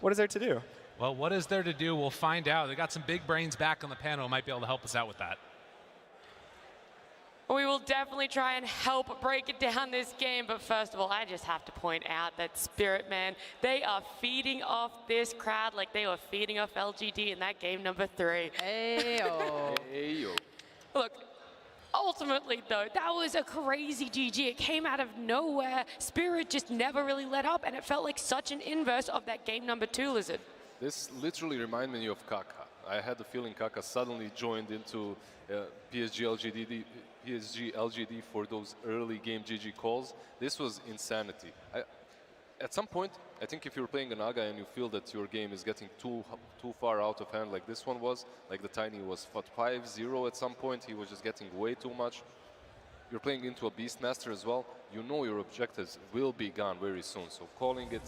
what is there to do? Well, what is there to do? We'll find out. They got some big brains back on the panel, might be able to help us out with that. We will definitely try and help break it down this game, but first of all, I just have to point out that Spirit, man, they are feeding off this crowd like they were feeding off LGD in that game number 3. Ayo. Ayo. Look, ultimately, though, that was a crazy GG. It came out of nowhere. Spirit just never really let up, and it felt like such an inverse of that game number 2, Lizard. This literally reminded me of Kaka. I had the feeling Kaka suddenly joined into PSG.LGD for those early game GG calls. This was insanity. At some point, I think if you're playing a Naga and you feel that your game is getting too far out of hand like this one was, like the Tiny was 5-0 at some point, he was just getting way too much. You're playing into a Beastmaster as well, you know your objectives will be gone very soon, so calling it,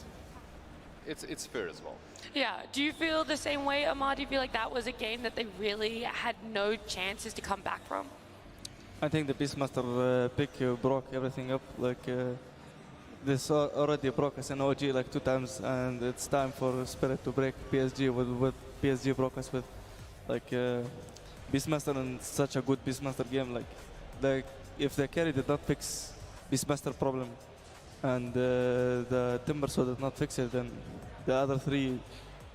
it's fair as well. Yeah, do you feel the same way, Ahmad? Do you feel like that was a game that they really had no chances to come back from? I think the Beastmaster pick broke everything up. Like this already broke us in OG like 2 times, and it's time for Spirit to break PSG with what PSG broke us with. Like Beastmaster in such a good Beastmaster game. Like if the carry did not fix Beastmaster problem, and the Timbersaw did not fix it, then the other 3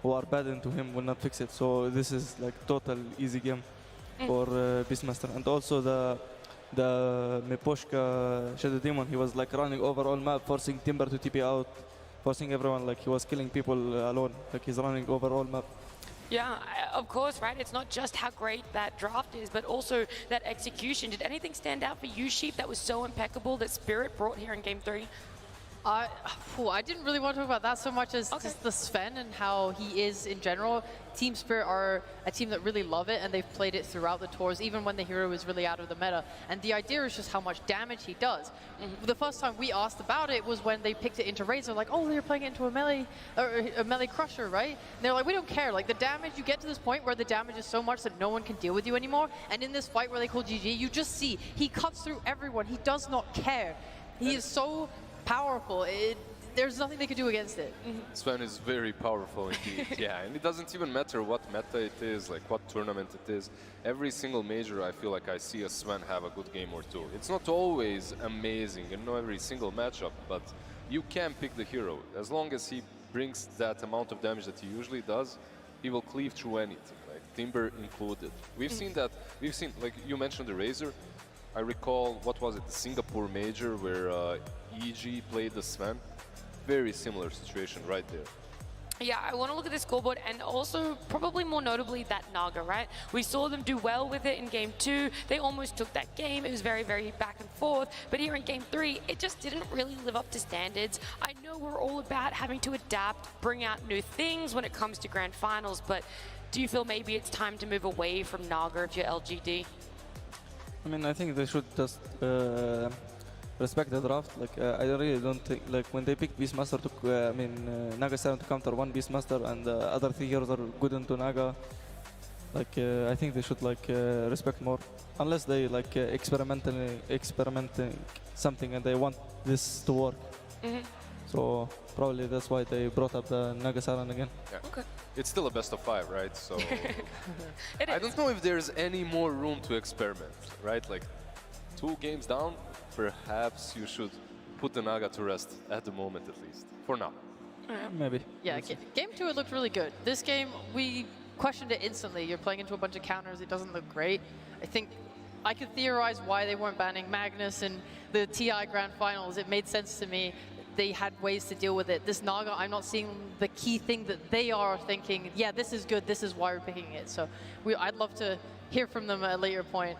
who are bad into him will not fix it. So this is like total easy game for Beastmaster. And also the Miposhka Shadow Demon, he was like running over all map, forcing Timber to TP out, forcing everyone, like he was killing people alone, like he's running over all map. Yeah, of course, right? It's not just how great that draft is, but also that execution. Did anything stand out for you, Sheep, that was so impeccable that Spirit brought here in Game 3? I didn't really want to talk about that so much as just the Sven and how he is in general. Team Spirit are a team that really love it, and they've played it throughout the tours, even when the hero is really out of the meta. And the idea is just how much damage he does. The first time we asked about it was when they picked it into Razor, like, oh, they're playing it into a melee crusher, right? And they're like, we don't care. Like, the damage, you get to this point where the damage is so much that no one can deal with you anymore. And in this fight where they call GG, you just see he cuts through everyone. He does not care. He is so powerful. There's nothing they could do against it. Sven is very powerful indeed. Yeah, and it doesn't even matter what meta it is, like what tournament it is. Every single major, I feel like I see a Sven have a good game or two. It's not always amazing in every single matchup, but you can pick the hero. As long as he brings that amount of damage that he usually does, he will cleave through anything, like Timber included. We've seen that. We've seen, like you mentioned, the Razor. I recall, what was it, the Singapore major where EG played the Sven. Very similar situation right there. Yeah, I want to look at the scoreboard and also probably more notably that Naga, right? We saw them do well with it in Game 2. They almost took that game. It was very, very back and forth. But here in Game 3, it just didn't really live up to standards. I know we're all about having to adapt, bring out new things when it comes to grand finals, but do you feel maybe it's time to move away from Naga if you're LGD? I mean, I think they should just respect the draft. Like, I really don't think, like, when they pick Beastmaster to, Naga Siren to counter one Beastmaster and the other three heroes are good into Naga, like, I think they should, like, respect more. Unless they, like, experimenting something and they want this to work. So, probably that's why they brought up the Naga Siren again. Yeah. Okay. It's still a best of 5, right? So, I don't know if there's any more room to experiment, right? Like, 2 games down, perhaps you should put the Naga to rest at the moment, at least, for now. Maybe. Yeah, Game 2, it looked really good. This game, we questioned it instantly. You're playing into a bunch of counters. It doesn't look great. I think I could theorize why they weren't banning Magnus in the TI Grand Finals. It made sense to me. They had ways to deal with it. This Naga, I'm not seeing the key thing that they are thinking, yeah, this is good, this is why we're picking it. So I'd love to hear from them at a later point.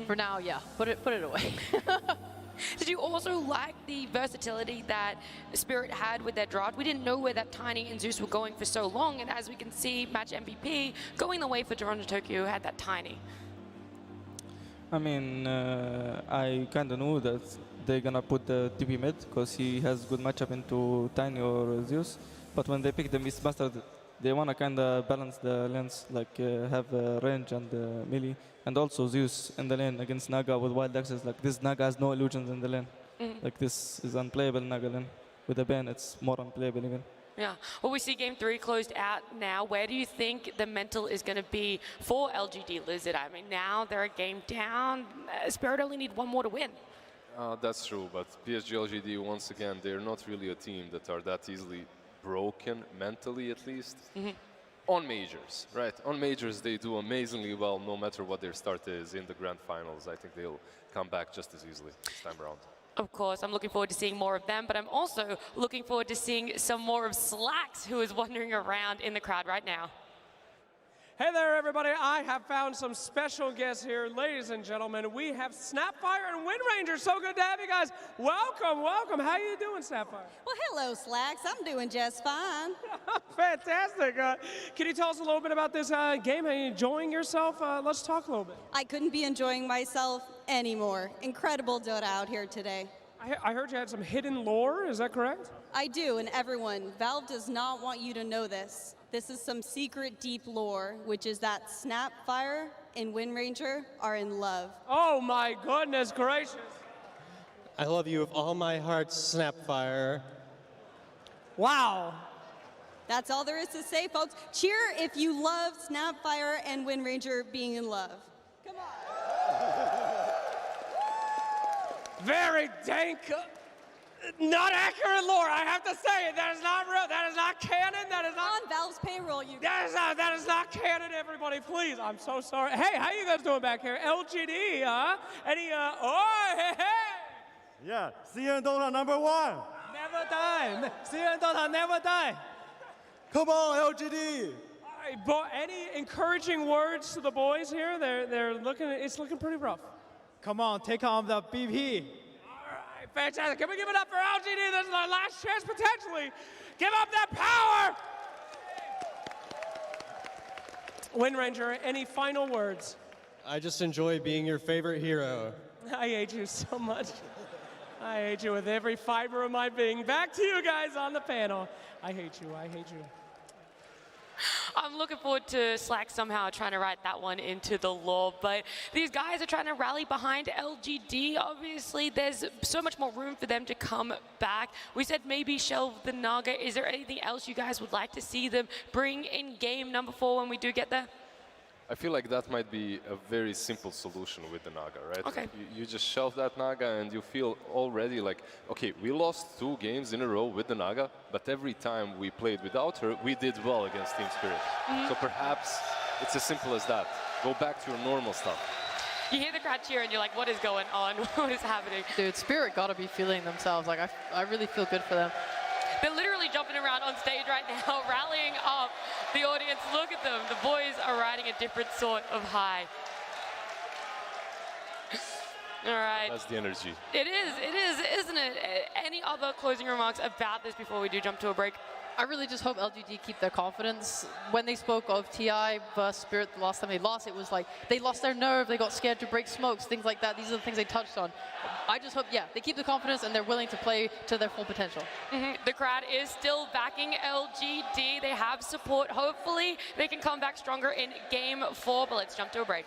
For now, yeah, put it away. Did you also like the versatility that Spirit had with their draft? We didn't know where that Tiny and Zeus were going for so long, and as we can see, match MVP going the way for Toronto Tokyo had that Tiny. I mean, I kind of knew that they're gonna put the TP mid because he has good matchup into Tiny or Zeus. But when they pick the Beastmaster, they wanna kind of balance the lanes, like have range and melee, and also Zeus in the lane against Naga with wild access. Like this Naga has no illusions in the lane. Like this is unplayable Naga lane. With the ban, it's more unplayable even. Yeah. Well, we see Game 3 closed out now. Where do you think the mental is going to be for LGD Lizard? I mean, now they're a game down. Spirit only need one more to win. That's true, but PSG.LGD, once again, they're not really a team that are that easily broken, mentally at least. On majors, right? On majors, they do amazingly well, no matter what their start is in the grand finals. I think they'll come back just as easily this time around. Of course, I'm looking forward to seeing more of them, but I'm also looking forward to seeing some more of Slacks, who is wandering around in the crowd right now. Hey there, everybody. I have found some special guests here. Ladies and gentlemen, we have Snapfire and Wind Ranger. So good to have you guys. Welcome, welcome. How you doing, Snapfire? Well, hello, Slacks. I'm doing just fine. Fantastic. Can you tell us a little bit about this game? Are you enjoying yourself? Let's talk a little bit. I couldn't be enjoying myself anymore. Incredible Dota out here today. I heard you had some hidden lore. Is that correct? I do, and everyone, Valve does not want you to know this. This is some secret deep lore, which is that Snapfire and Wind Ranger are in love. Oh my goodness gracious. I love you with all my heart, Snapfire. Wow. That's all there is to say, folks. Cheer if you love Snapfire and Wind Ranger being in love. Come on. Very dank. Not accurate lore, I have to say it. That is not real. That is not canon. That is not on Valve's payroll. You. That is not canon. Everybody, please. I'm so sorry. Hey, how you guys doing back here? LGD, huh? Any? Oh, hey, hey. Yeah, CN Dota #1. Never die. Siren Dota never die. Come on, LGD. All right, but any encouraging words to the boys here? They're looking. It's looking pretty rough. Come on, take on the BP. All right, fantastic. Can we give it up for LGD? This is our last chance potentially. Give up that power. Wind Ranger, any final words? I just enjoy being your favorite hero. I hate you so much. I hate you with every fiber of my being. Back to you guys on the panel. I hate you. I hate you. I'm looking forward to Slack somehow trying to write that one into the law, but these guys are trying to rally behind LGD. Obviously, there's so much more room for them to come back. We said maybe shelve the Naga. Is there anything else you guys would like to see them bring in game number 4 when we do get there? I feel like that might be a very simple solution with the Naga, right? Okay. You just shelve that Naga and you feel already like, okay, we lost 2 games in a row with the Naga, but every time we played without her, we did well against Team Spirit. So perhaps it's as simple as that. Go back to your normal stuff. You hear the crowd cheer and you're like, what is going on? What is happening? Dude, Spirit gotta be feeling themselves. Like, I really feel good for them. They're literally jumping around on stage right now, rallying up the audience. Look at them. The boys are riding a different sort of high. All right. That's the energy. It is, isn't it? Any other closing remarks about this before we do jump to a break? I really just hope LGD keep their confidence. When they spoke of TI versus Spirit the last time they lost, it was like they lost their nerve, they got scared to break smokes, things like that. These are the things they touched on. I just hope, yeah, they keep the confidence and they're willing to play to their full potential. The crowd is still backing LGD. They have support. Hopefully, they can come back stronger in game 4, but let's jump to a break.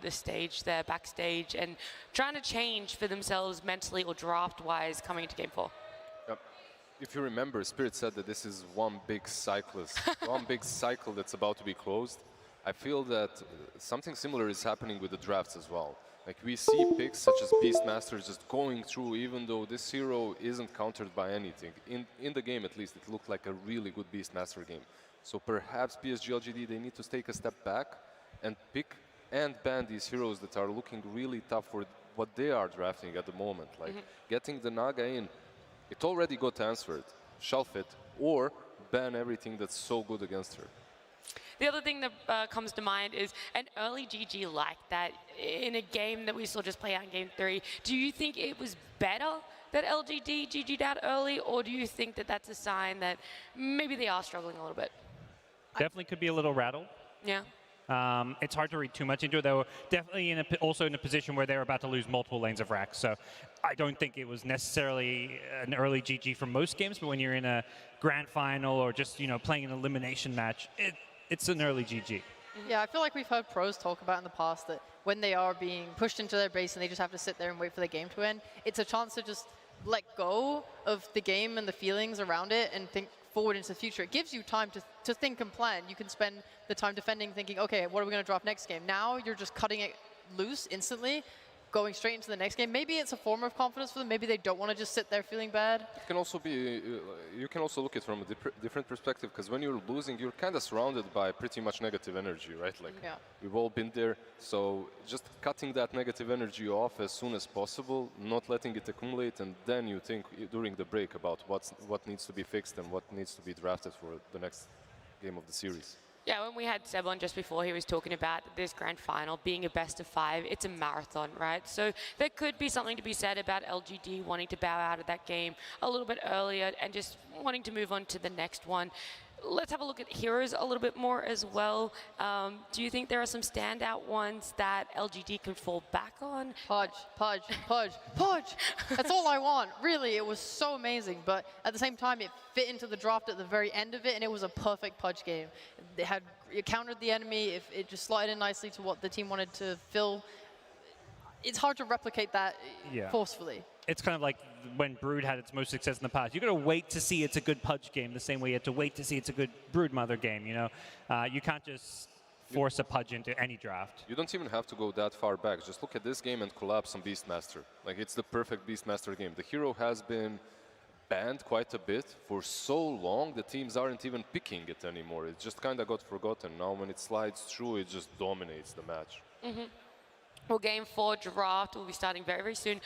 the stage there, backstage, and trying to change for themselves mentally or draft-wise coming into Game 4? Yep. If you remember, Spirit said that this is one big cyclist, one big cycle that's about to be closed. I feel that something similar is happening with the drafts as well. Like we see picks such as Beastmaster just going through, even though this hero isn't countered by anything. In the game, at least, it looked like a really good Beastmaster game. So perhaps PSG.LGD, they need to take a step back and pick and ban these heroes that are looking really tough for what they are drafting at the moment. Like getting the Naga in, it already got answered. Shelf it or ban everything that's so good against her. The other thing that comes to mind is an early GG like that in a game that we saw just play out in Game 3. Do you think it was better that LGD GG'd out early, or do you think that that's a sign that maybe they are struggling a little bit? Definitely could be a little rattled. Yeah. It's hard to read too much into it. They were definitely also in a position where they were about to lose multiple lanes of racks. So I don't think it was necessarily an early GG for most games, but when you're in a grand final or just playing an elimination match, it's an early GG. Yeah, I feel like we've heard pros talk about in the past that when they are being pushed into their base and they just have to sit there and wait for the game to end, it's a chance to just let go of the game and the feelings around it and think forward into the future. It gives you time to think and plan. You can spend the time defending, thinking, okay, what are we going to drop next game? Now you're just cutting it loose instantly, going straight into the next game. Maybe it's a form of confidence for them. Maybe they don't want to just sit there feeling bad. It can also be, you can also look at it from a different perspective, because when you're losing, you're kind of surrounded by pretty much negative energy, right? Like we've all been there. So just cutting that negative energy off as soon as possible, not letting it accumulate, and then you think during the break about what needs to be fixed and what needs to be drafted for the next game of the series. Yeah, when we had Seb on just before, he was talking about this grand final being a best of 5. It's a marathon, right? So there could be something to be said about LGD wanting to bow out of that game a little bit earlier and just wanting to move on to the next one. Let's have a look at heroes a little bit more as well. Do you think there are some standout ones that LGD can fall back on? Pudge. That's all I want. Really, it was so amazing. But at the same time, it fit into the draft at the very end of it, and it was a perfect Pudge game. It countered the enemy. It just slotted in nicely to what the team wanted to fill. It's hard to replicate that forcefully. It's kind of like when Brood had its most success in the past. You got to wait to see it's a good Pudge game the same way you have to wait to see it's a good Broodmother game. You can't just force a Pudge into any draft. You don't even have to go that far back. Just look at this game and collapse on Beastmaster. Like, it's the perfect Beastmaster game. The hero has been banned quite a bit for so long, the teams aren't even picking it anymore. It just kind of got forgotten. Now when it slides through, it just dominates the match. Well, Game 4 draft will be starting very, very soon.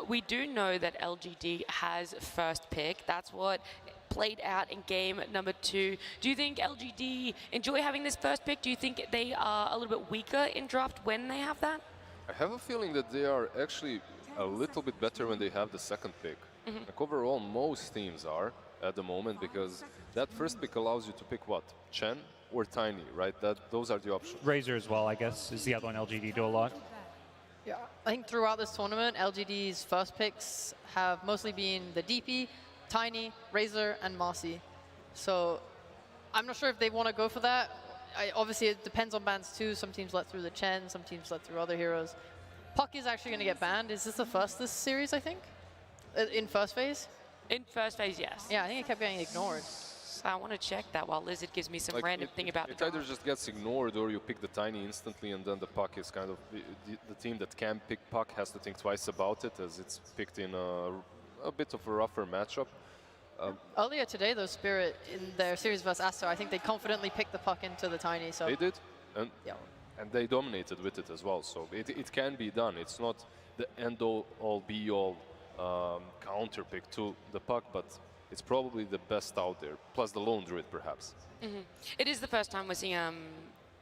We do know that LGD has first pick. That's what played out in game number 2. Do you think LGD enjoy having this first pick? Do you think they are a little bit weaker in draft when they have that? I have a feeling that they are actually a little bit better when they have the second pick. Like overall, most teams are at the moment, because that first pick allows you to pick what? Chen or Tiny, right? Those are the options. Razor as well, I guess, is the other one LGD do a lot. Yeah, I think throughout this tournament, LGD's first picks have mostly been the DP, Tiny, Razor, and Marcy. So I'm not sure if they want to go for that. Obviously, it depends on bans too. Some teams let through the Chen, some teams let through other heroes. Puck is actually going to get banned. Is this the first this series, I think? In first phase? In first phase, yes. Yeah, I think it kept getting ignored. So I want to check that while Lizard gives me some random thing about it. It either just gets ignored or you pick the Tiny instantly, and then the Puck is kind of... The team that can pick Puck has to think twice about it, as it's picked in a bit of a rougher matchup. Earlier today, though, Spirit, in their series versus Aster, I think they confidently picked the Puck into the Tiny. So they did, and they dominated with it as well. So it can be done. It's not the end-all, be-all counter pick to the Puck, but it's probably the best out there, plus the Lone Druid, perhaps. It is the first time we're seeing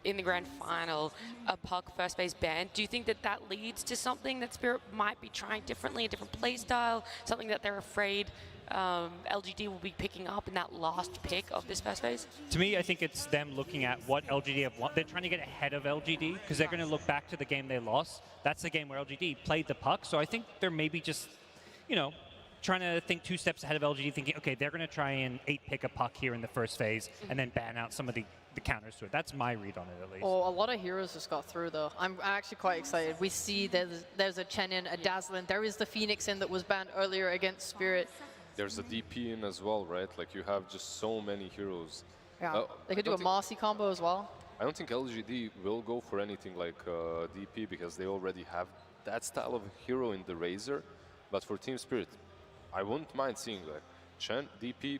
in the grand final a Puck first phase ban. Do you think that that leads to something that Spirit might be trying differently, a different play style, something that they're afraid LGD will be picking up in that last pick of this first phase? To me, I think it's them looking at what LGD have won. They're trying to get ahead of LGD because they're going to look back to the game they lost. That's the game where LGD played the Puck. So I think they're maybe just, trying to think 2 steps ahead of LGD, thinking, okay, they're going to try and 8-pick a puck here in the first phase and then ban out some of the counters to it. That's my read on it, at least. Well, a lot of heroes just got through, though. I'm actually quite excited. We see there's a Chen in, a Dazzlin. There is the Phoenix in that was banned earlier against Spirit. There's a DP in as well, right? Like you have just so many heroes. Yeah, they could do a Marcy combo as well. I don't think LGD will go for anything like DP because they already have that style of hero in the Razor. But for Team Spirit, I wouldn't mind seeing like Chen, DP,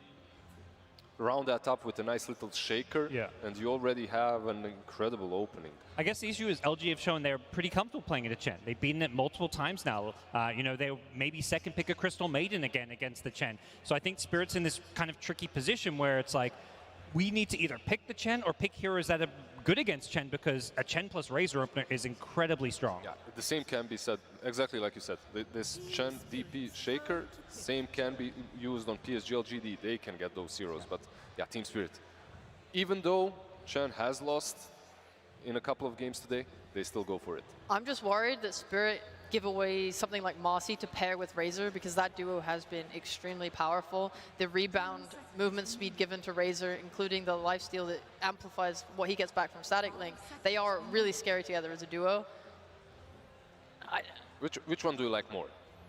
round that up with a nice little shaker, and you already have an incredible opening. I guess the issue is LG have shown they're pretty comfortable playing it at Chen. They've beaten it multiple times now. You know, they maybe second pick a Crystal Maiden again against the Chen. So I think Spirit's in this kind of tricky position where it's like, we need to either pick the Chen or pick heroes that are good against Chen because a Chen plus Razor opener is incredibly strong. Yeah, the same can be said, exactly like you said. This Chen DP Shaker, same can be used on PSG.LGD. They can get those heroes, but yeah, Team Spirit. Even though Chen has lost in a couple of games today, they still go for it. I'm just worried that Spirit give away something like Marcy to pair with Razor because that duo has been extremely powerful. The rebound movement speed given to Razor, including the lifesteal that amplifies what he gets back from Static Link, they are really scary together as a duo. Which one do you like more,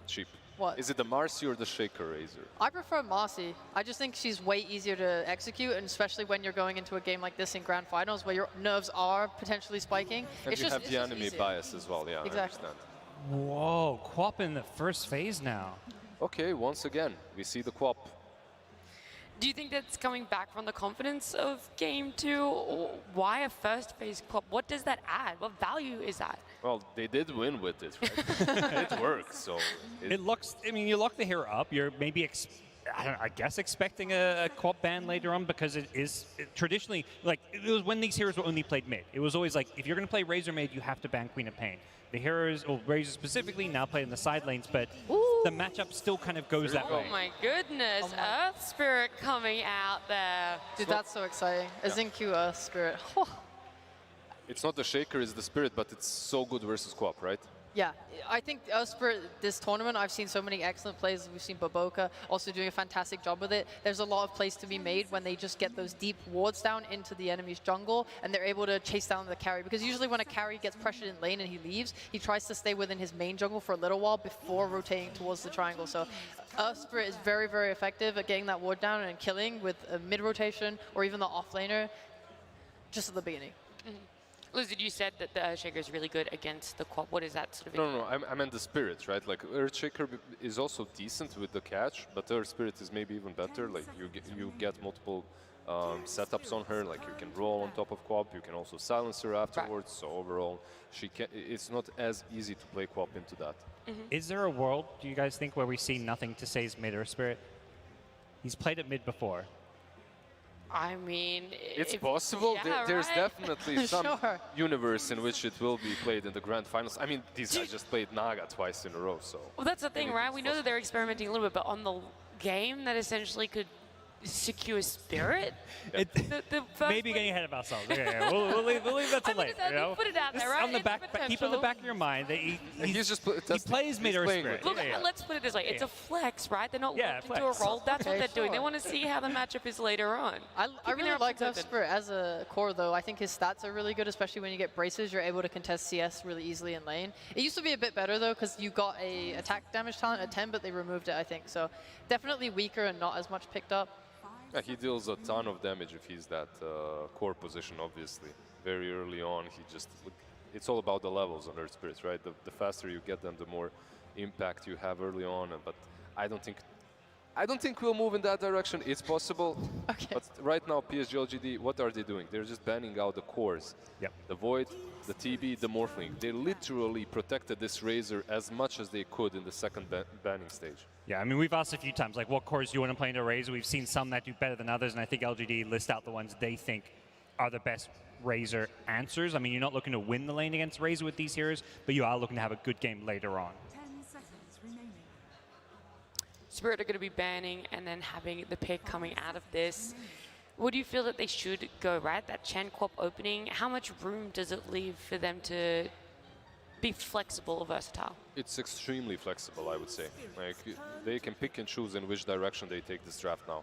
Sheep? What? Is it the Marcy or the Shaker Razor? I prefer Marcy. I just think she's way easier to execute, and especially when you're going into a game like this in Grand Finals where your nerves are potentially spiking. And it's you just, have the enemy bias as well, yeah, exactly. I understand. Whoa, Quap in the first phase now. Okay, once again, we see the Quap. Do you think that's coming back from the confidence of Game 2? Or why a first phase Quap? What does that add? What value is that? Well, they did win with it, right? It works, so... It looks, I mean, you lock the hero up, you're maybe, I guess, expecting a Quap ban later on because it is traditionally, like, it was when these heroes were only played mid. It was always like, if you're going to play Razor mid, you have to ban Queen of Pain. The heroes, or Razor specifically, now play in the side lanes, but the matchup still kind of goes that way. Oh my goodness, Earth Spirit coming out there. Dude, that's so exciting. A Xingqiu Earth Spirit. It's not the Shaker, it's the Spirit, but it's so good versus Quap, right? Yeah, I think Earth Spirit, this tournament, I've seen so many excellent plays. We've seen Boboka also doing a fantastic job with it. There's a lot of plays to be made when they just get those deep wards down into the enemy's jungle and they're able to chase down the carry. Because usually when a carry gets pressured in lane and he leaves, he tries to stay within his main jungle for a little while before rotating towards the triangle. So Earth Spirit is very, very effective at getting that ward down and killing with a mid-rotation or even the off-laner just at the beginning. Lizard, you said that the Earthshaker is really good against the Quap. What is that sort of? No, I meant the Spirit, right? Like Earthshaker is also decent with the catch, but Earth Spirit is maybe even better. Like you get multiple setups on her. Like you can roll on top of Quap, you can also silence her afterwards. So overall, it's not as easy to play Quap into that. Is there a world, do you guys think, where we see nothing to say is mid or Spirit? He's played at mid before. I mean, it's possible. Yeah, there's right? definitely some universe in which it will be played in the Grand Finals. I mean, these guys just played Naga twice in a row, so... Well, that's the thing, right? We know that they're experimenting a little bit, but on the game that essentially could secure Spirit? Maybe getting ahead of ourselves. Okay, we'll leave that to later. You know? Put it out there, right? On the back, keep in the back of your mind that he plays mid or Spirit. Look, let's put it this way. It's a flex, right? They're not locked into a role. That's what they're doing. They want to see how the matchup is later on. I really like Earth Spirit as a core, though. I think his stats are really good, especially when you get braces. You're able to contest CS really easily in lane. It used to be a bit better, though, because you got a attack damage talent at 10, but they removed it, I think. So definitely weaker and not as much picked up. Yeah, he deals a ton of damage if he's that core position, obviously. Very early on, it's all about the levels on Earth Spirits, right? The faster you get them, the more impact you have early on. But I don't think we'll move in that direction. It's possible. Okay. But right now, PSG.LGD, what are they doing? They're just banning out the cores. Yep. The Void, the TB, the Morphling. They literally protected this Razor as much as they could in the second banning stage. Yeah, I mean, we've asked a few times, like, what cores do you want to play into Razor? We've seen some that do better than others, and I think LGD list out the ones they think are the best Razor answers. I mean, you're not looking to win the lane against Razor with these heroes, but you are looking to have a good game later on. 10 seconds remaining. Spirit are going to be banning and then having the pick coming out of this. What do you feel that they should go, right? That Chen Quap opening, how much room does it leave for them to be flexible or versatile? It's extremely flexible, I would say. Like they can pick and choose in which direction they take this draft now.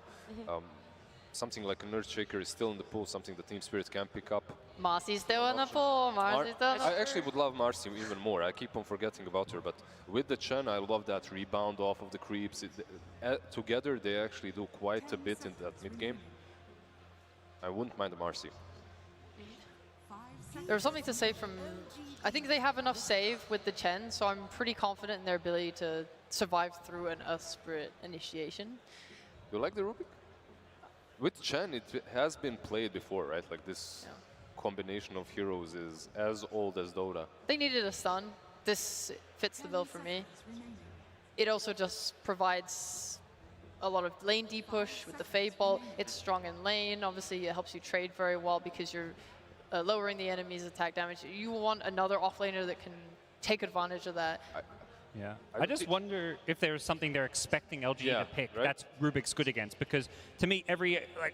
Something like a Nerd Shaker is still in the pool, something the Team Spirit can pick up. Marcy's still in the pool. Marcy's still in the I actually would love Marcy even more. I keep on forgetting about her, but with the Chen, I love that rebound off of the creeps. Together, they actually do quite a bit in that mid game. I wouldn't mind Marcy. There's something to say from... I think they have enough save with the Chen, so I'm pretty confident in their ability to survive through an Earth Spirit initiation. You like the Rubik? With Chen, it has been played before, right? Like this combination of heroes is as old as Dota. They needed a stun. This fits the bill for me. It also just provides a lot of lane D-push with the Fade Bolt. It's strong in lane. Obviously, it helps you trade very well because you're lowering the enemy's attack damage. You want another offlaner that can take advantage of that. Yeah, I just wonder if there's something they're expecting LG to pick that's Rubik's good against, because to me,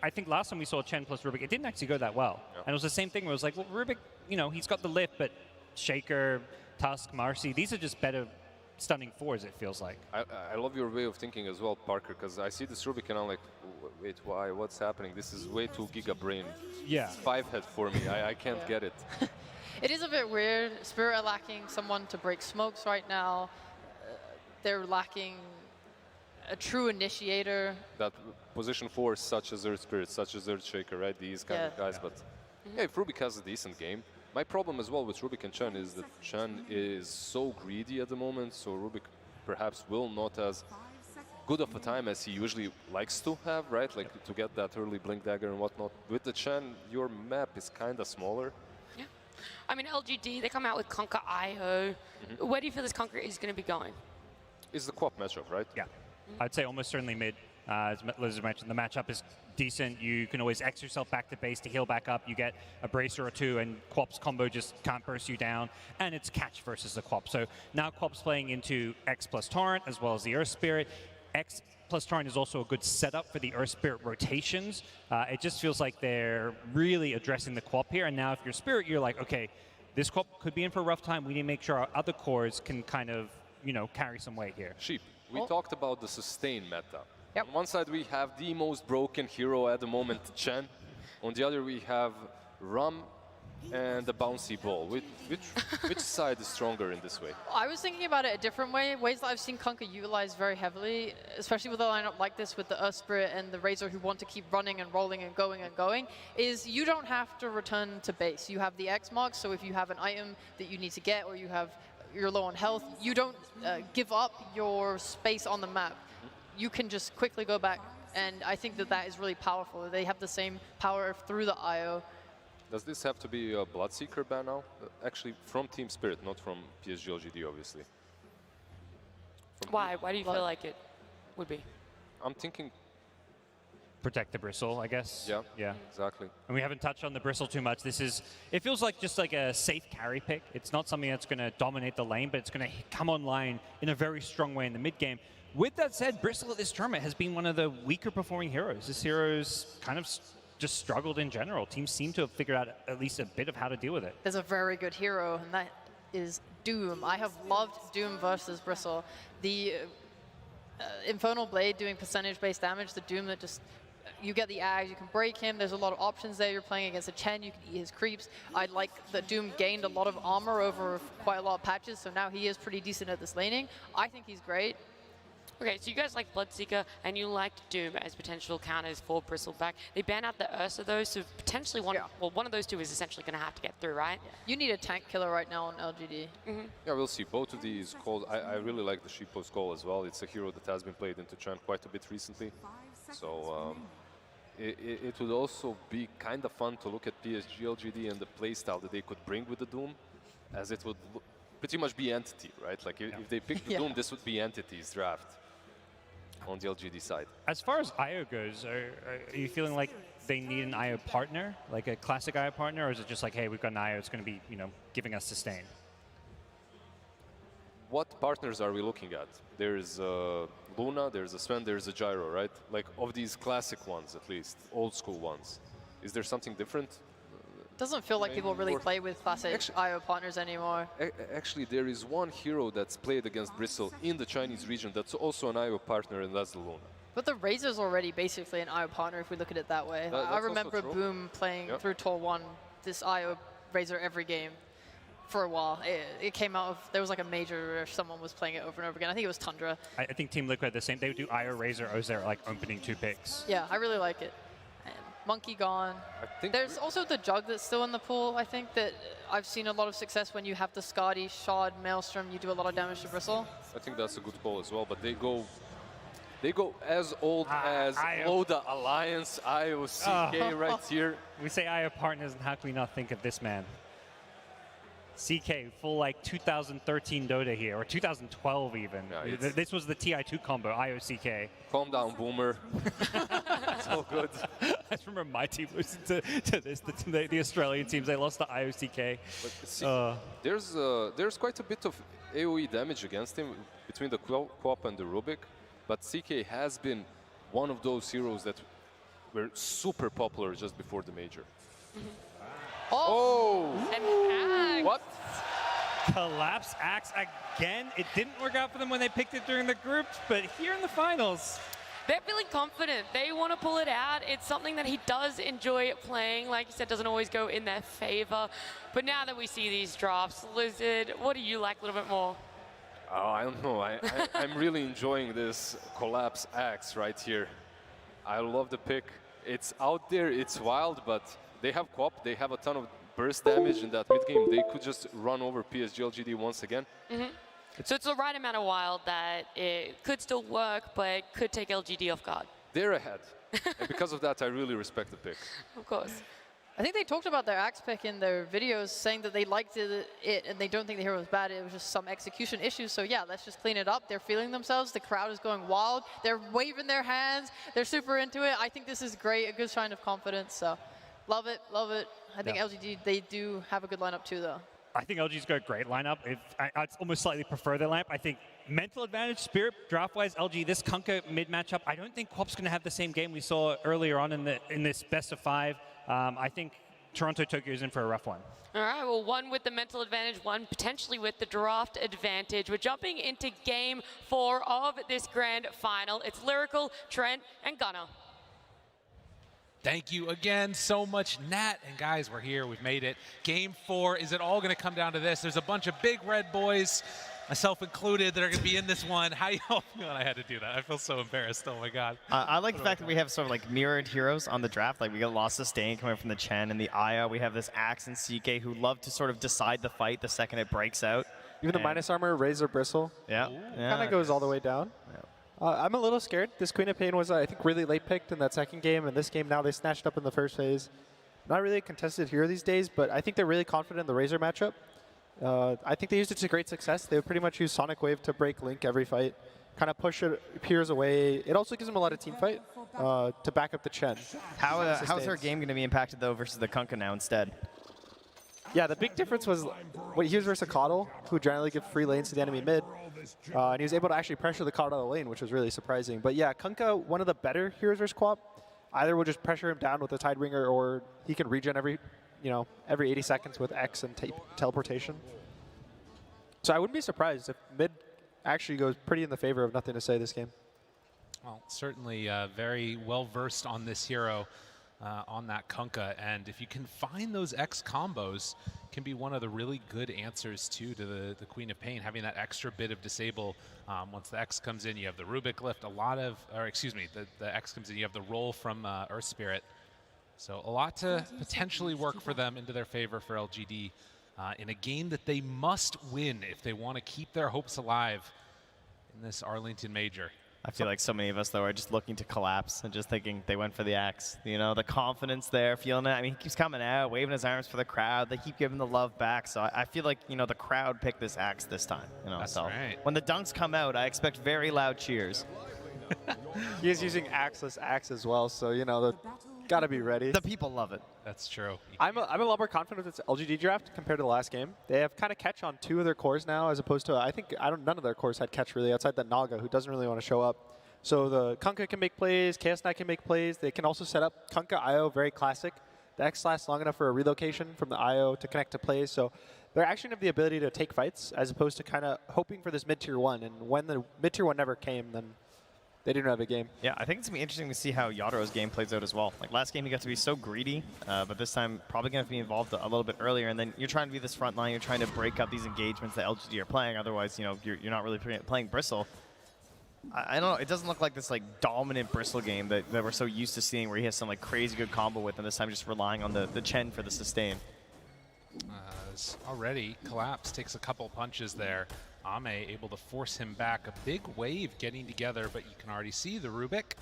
I think last time we saw Chen plus Rubik, it didn't actually go that well. And it was the same thing where it was like, well, Rubik, you know, he's got the lift, but Shaker, Tusk, Marcy, these are just better stunning fours, it feels like. I love your way of thinking as well, Parker, because I see this Rubik and I'm like, wait, why? What's happening? This is way too giga brain. Yeah. It's 5-head for me. I can't get it. It is a bit weird. Spirit are lacking someone to break smokes right now. They're lacking a true initiator. That position 4, such as Earth Spirit, such as Earth Shaker, right? These kind of guys. But yeah, if Rubik has a decent game. My problem as well with Rubik and Chen is that Chen is so greedy at the moment, so Rubik perhaps will not as good of a time as he usually likes to have, right? Like to get that early Blink Dagger and whatnot. With the Chen, your map is kind of smaller. Yeah. I mean, LGD, they come out with Conquer IO. Where do you feel this Conquer is going to be going? It's the Quap matchup, right? Yeah. I'd say almost certainly mid. As Liz mentioned, the matchup is decent. You can always X yourself back to base to heal back up. You get a bracer or two, and Quap's combo just can't burst you down. And it's catch versus the Quap. So now Quap's playing into X plus Torrent as well as the Earth Spirit. X plus Torrent is also a good setup for the Earth Spirit rotations. It just feels like they're really addressing the Quap here. And now if you're Spirit, you're like, okay, this Quap could be in for a rough time. We need to make sure our other cores can kind of, you know, carry some weight here. Sheep, we talked about the sustain meta. Yep. On one side, we have the most broken hero at the moment, Chen. On the other, we have Rum and the bouncy ball. Which side is stronger in this way? I was thinking about it a different way. Ways that I've seen Kunkka utilize very heavily, especially with a lineup like this with the Earth Spirit and the Razor who want to keep running and rolling and going, is you don't have to return to base. You have the X mark, so if you have an item that you need to get or you're low on health, you don't give up your space on the map. You can just quickly go back, and I think that is really powerful. They have the same power through the IO. Does this have to be a Bloodseeker ban now? Actually, from Team Spirit, not from PSG.LGD, obviously. Why? Why do you feel like it would be? I'm thinking... Protect the Bristle, I guess. Yeah, yeah, exactly. And we haven't touched on the Bristle too much. It feels like just like a safe carry pick. It's not something that's going to dominate the lane, but it's going to come online in a very strong way in the mid game. With that said, Bristle at this tournament has been one of the weaker performing heroes. This hero's kind of just struggled in general. Teams seem to have figured out at least a bit of how to deal with it. There's a very good hero, and that is Doom. I have loved Doom versus Bristle. The Infernal Blade doing percentage-based damage, the Doom that just... You get the Ags, you can break him, there's a lot of options there. You're playing against a Chen, you can eat his creeps. I like that Doom gained a lot of armor over quite a lot of patches, so now he is pretty decent at this laning. I think he's great. Okay, so you guys like Bloodseeker, and you liked Doom as potential counters for Bristleback. They ban out the Ursa, though, so potentially one of those two is essentially going to have to get through, right? Yeah. You need a tank killer right now on LGD. Yeah, we'll see. Both of these calls, I really like the Sheepo's call as well. It's a hero that has been played into Chen quite a bit recently. So it would also be kind of fun to look at PSG.LGD and the playstyle that they could bring with the Doom, as it would pretty much be Entity, right? Like if they pick the Doom, this would be Entity's draft on the LGD side. As far as IO goes, are you feeling like they need an IO partner, like a classic IO partner, or is it just like, hey, we've got an IO, it's going to be, you know, giving us sustain? What partners are we looking at? There's Luna, there's a Sven, there's a Gyro, right? Like of these classic ones, at least, old school ones. Is there something different? Doesn't feel like people really play with classic IO partners anymore. Actually, there is one hero that's played against Bristle in the Chinese region that's also an IO partner, and that's the Luna. But the Razor's already basically an IO partner if we look at it that way. That's I remember also true. Boom playing through Tour 1 this IO Razor every game for a while. It came out of, there was like a major where someone was playing it over and over again. I think it was Tundra. I think Team Liquid had the same. They would do IO Razor as their like opening 2 picks. Yeah, I really like it. And Monkey gone. There's also the Jug that's still in the pool. I think that I've seen a lot of success when you have the Skadi, Shard, Maelstrom, you do a lot of damage to Bristle. I think that's a good call as well, but they go as old as Loda Alliance, IOCK right here. We say IO partners, and how can we not think of this man? CK, full like 2013 Dota here, or 2012 even. Yeah, this was the TI2 combo, IOCK. Calm down, Boomer. It's all good. I just remember my team losing to this, the Australian teams. They lost to IOCK. But see, there's quite a bit of AoE damage against him between the Co-op and the Rubik. But CK has been one of those heroes that were super popular just before the major. Oh! And Axe! What? Collapse Axe again. It didn't work out for them when they picked it during the groups, but here in the finals. They're feeling confident. They want to pull it out. It's something that he does enjoy playing. Like you said, doesn't always go in their favor. But now that we see these drafts, Lizard, what do you like a little bit more? Oh, I don't know. I'm really enjoying this Collapse Axe right here. I love the pick. It's out there, it's wild, but they have co-op, they have a ton of burst damage in that mid game. They could just run over PSG.LGD once again. So it's the right amount of wild that it could still work, but could take LGD off guard. They're ahead. And because of that, I really respect the pick. Of course. I think they talked about their Axe pick in their videos, saying that they liked it and they don't think the hero was bad. It was just some execution issues. So yeah, let's just clean it up. They're feeling themselves. The crowd is going wild. They're waving their hands. They're super into it. I think this is great, a good sign of confidence. So love it, love it. I think LGD, they do have a good lineup too, though. I think LG's got a great lineup. I'd almost slightly prefer their lineup. I think mental advantage, Spirit, draft-wise, LG, this Kunkka mid matchup, I don't think Quop's going to have the same game we saw earlier on in this best of 5. I think Toronto Tokyo is in for a rough one. All right, well, one with the mental advantage, one potentially with the draft advantage. We're jumping into game 4 of this grand final. It's Lyrical, Trent, and Gunnar. Thank you again so much, Nat. And guys, we're here. We've made it. Game 4. Is it all going to come down to this? There's a bunch of big red boys, myself included, that are going to be in this one. How y'all feeling? I had to do that. I feel so embarrassed. Oh, my God. I like the fact that we have sort of like mirrored heroes on the draft. Like we got Lost Sustain coming from the Chen and the Aya. We have this Axe and CK who love to sort of decide the fight the second it breaks out. Even the minus armor, Razor Bristle. Yeah. Kind of goes all the way down. Yeah. I'm a little scared. This Queen of Pain was, I think, really late picked in that second game, and this game now they snatched up in the first phase. Not really a contested hero these days, but I think they're really confident in the Razor matchup. I think they used it to great success. They would pretty much use Sonic Wave to break Link every fight, kind of push it peers away. It also gives them a lot of team fight to back up the Chen. How's her game going to be impacted, though, versus the Kunkka now instead? Yeah, the big difference was when he was versus Coddle, who generally give free lanes to the enemy mid. And he was able to actually pressure the Coddle out of the lane, which was really surprising. But yeah, Kunkka, one of the better heroes versus Quop. Either will just pressure him down with the Tidebringer, or he can regen every 80 seconds with X and teleportation. So I wouldn't be surprised if mid actually goes pretty in the favor of Nothing to Say this game. Well, certainly very well versed on this hero. On that Kunkka, and if you can find those X combos, can be one of the really good answers too to the Queen of Pain, having that extra bit of disable. Once the X comes in, you have the Rubik lift, the X comes in, you have the roll from Earth Spirit. So a lot to potentially work for them into their favor for LGD in a game that they must win if they want to keep their hopes alive in this Arlington Major. I feel like so many of us, though, are just looking to collapse and just thinking they went for the Axe. You know, the confidence there, feeling it. I mean, he keeps coming out, waving his arms for the crowd. They keep giving the love back. So I feel like, the crowd picked this Axe this time. That's right. When the dunks come out, I expect very loud cheers. He is using Axeless Axe as well, so, gotta be ready. The people love it. That's true. I'm a lot more confident with this LGD draft compared to the last game. They have kind of catch on 2 of their cores now, as opposed to none of their cores had catch really outside the Naga, who doesn't really want to show up. So the Kunkka can make plays, Chaos Knight can make plays. They can also set up Kunkka IO, very classic. The X lasts long enough for a relocation from the IO to connect to plays, so they're actually have the ability to take fights as opposed to kind of hoping for this mid-tier 1, and when the mid-tier 1 never came, then they didn't have a game. Yeah, I think it's going to be interesting to see how Yataro's game plays out as well. Like last game, he got to be so greedy, but this time probably going to be involved a little bit earlier. And then you're trying to be this front line. You're trying to break up these engagements that LGD are playing. Otherwise, you know, you're not really playing Bristle. I don't know. It doesn't look like this like dominant Bristle game that we're so used to seeing, where he has some like crazy good combo with, and this time just relying on the Chen for the sustain. Already, Collapse takes a couple punches there. Ame able to force him back. A big wave getting together, but you can already see the Rubik.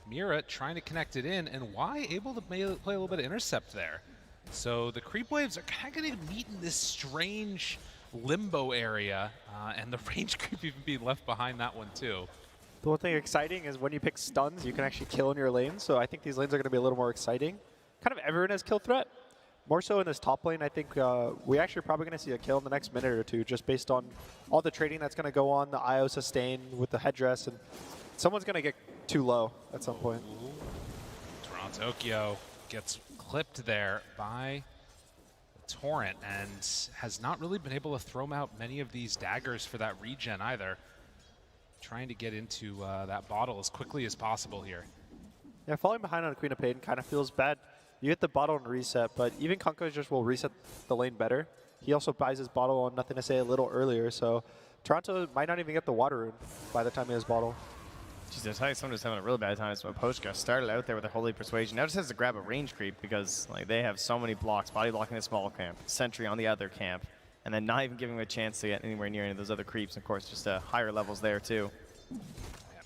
Mira trying to connect it in, and Y able to play a little bit of intercept there. So the creep waves are kind of going to meet in this strange limbo area, and the range creep even being left behind that one too. The one thing exciting is when you pick stuns, you can actually kill in your lane, so I think these lanes are going to be a little more exciting. Kind of everyone has kill threat. More so in this top lane, I think we actually are probably going to see a kill in the next minute or two, just based on all the trading that's going to go on, the IO sustain with the headdress, and someone's going to get too low at some point. Tokyo gets clipped there by the Torrent and has not really been able to throw out many of these daggers for that regen either. Trying to get into that bottle as quickly as possible here. Yeah, falling behind on a Queen of Pain kind of feels bad. You hit the bottle and reset, but even Kunkka just will reset the lane better. He also buys his bottle on Nothing to Say a little earlier, so Toronto might not even get the water rune by the time he has bottle. Jeez, I tell you, someone was having a really bad time. So Poshka started out there with a Holy Persuasion. Now just has to grab a range creep because like they have so many blocks, body blocking the small camp, sentry on the other camp, and then not even giving him a chance to get anywhere near any of those other creeps. Of course, just higher levels there too.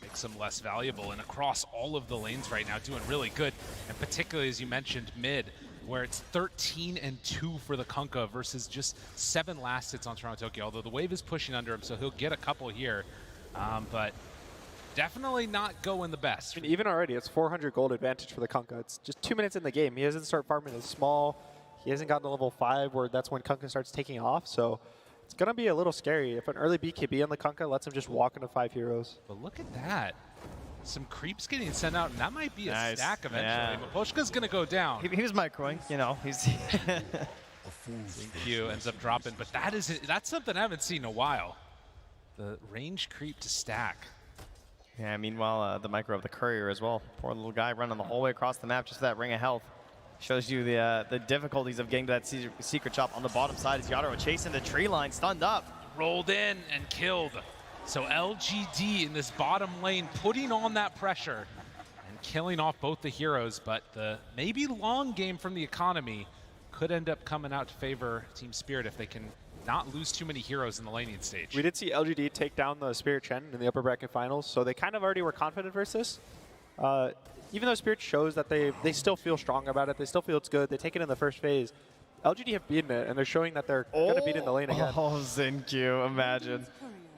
Makes them less valuable, and across all of the lanes right now doing really good, and particularly as you mentioned mid, where it's 13-2 for the Kunkka versus just 7 last hits on Toronto Tokyo, although the wave is pushing under him, so he'll get a couple here, but definitely not going the best. I mean, even already, it's 400 gold advantage for the Kunkka. It's just 2 minutes in the game. He hasn't started farming his small. He hasn't gotten to level 5, where that's when Kunkka starts taking off, so it's going to be a little scary. If an early BKB on the Kunkka lets him just walk into 5 heroes. But look at that. Some creeps getting sent out, and that might be a stack eventually. Yeah. But Poshka's going to go down. He was microing, you know. He's Q ends up dropping, but that's something I haven't seen in a while. The range creep to stack. Yeah, meanwhile, the micro of the courier as well. Poor little guy running the whole way across the map just for that ring of health. Shows you the difficulties of getting to that secret shop on the bottom side as Yatoro chasing the tree line, stunned up. Rolled in and killed. So LGD in this bottom lane putting on that pressure and killing off both the heroes, but the maybe long game from the economy could end up coming out to favor Team Spirit if they can not lose too many heroes in the laning stage. We did see LGD take down the Spirit Chen in the upper bracket finals, so they kind of already were confident versus this. Even though Spirit shows that they still feel strong about it, they still feel it's good, they take it in the first phase, LGD have beaten it, and they're showing that they're going to beat in the lane again. Oh, Zinq, imagine.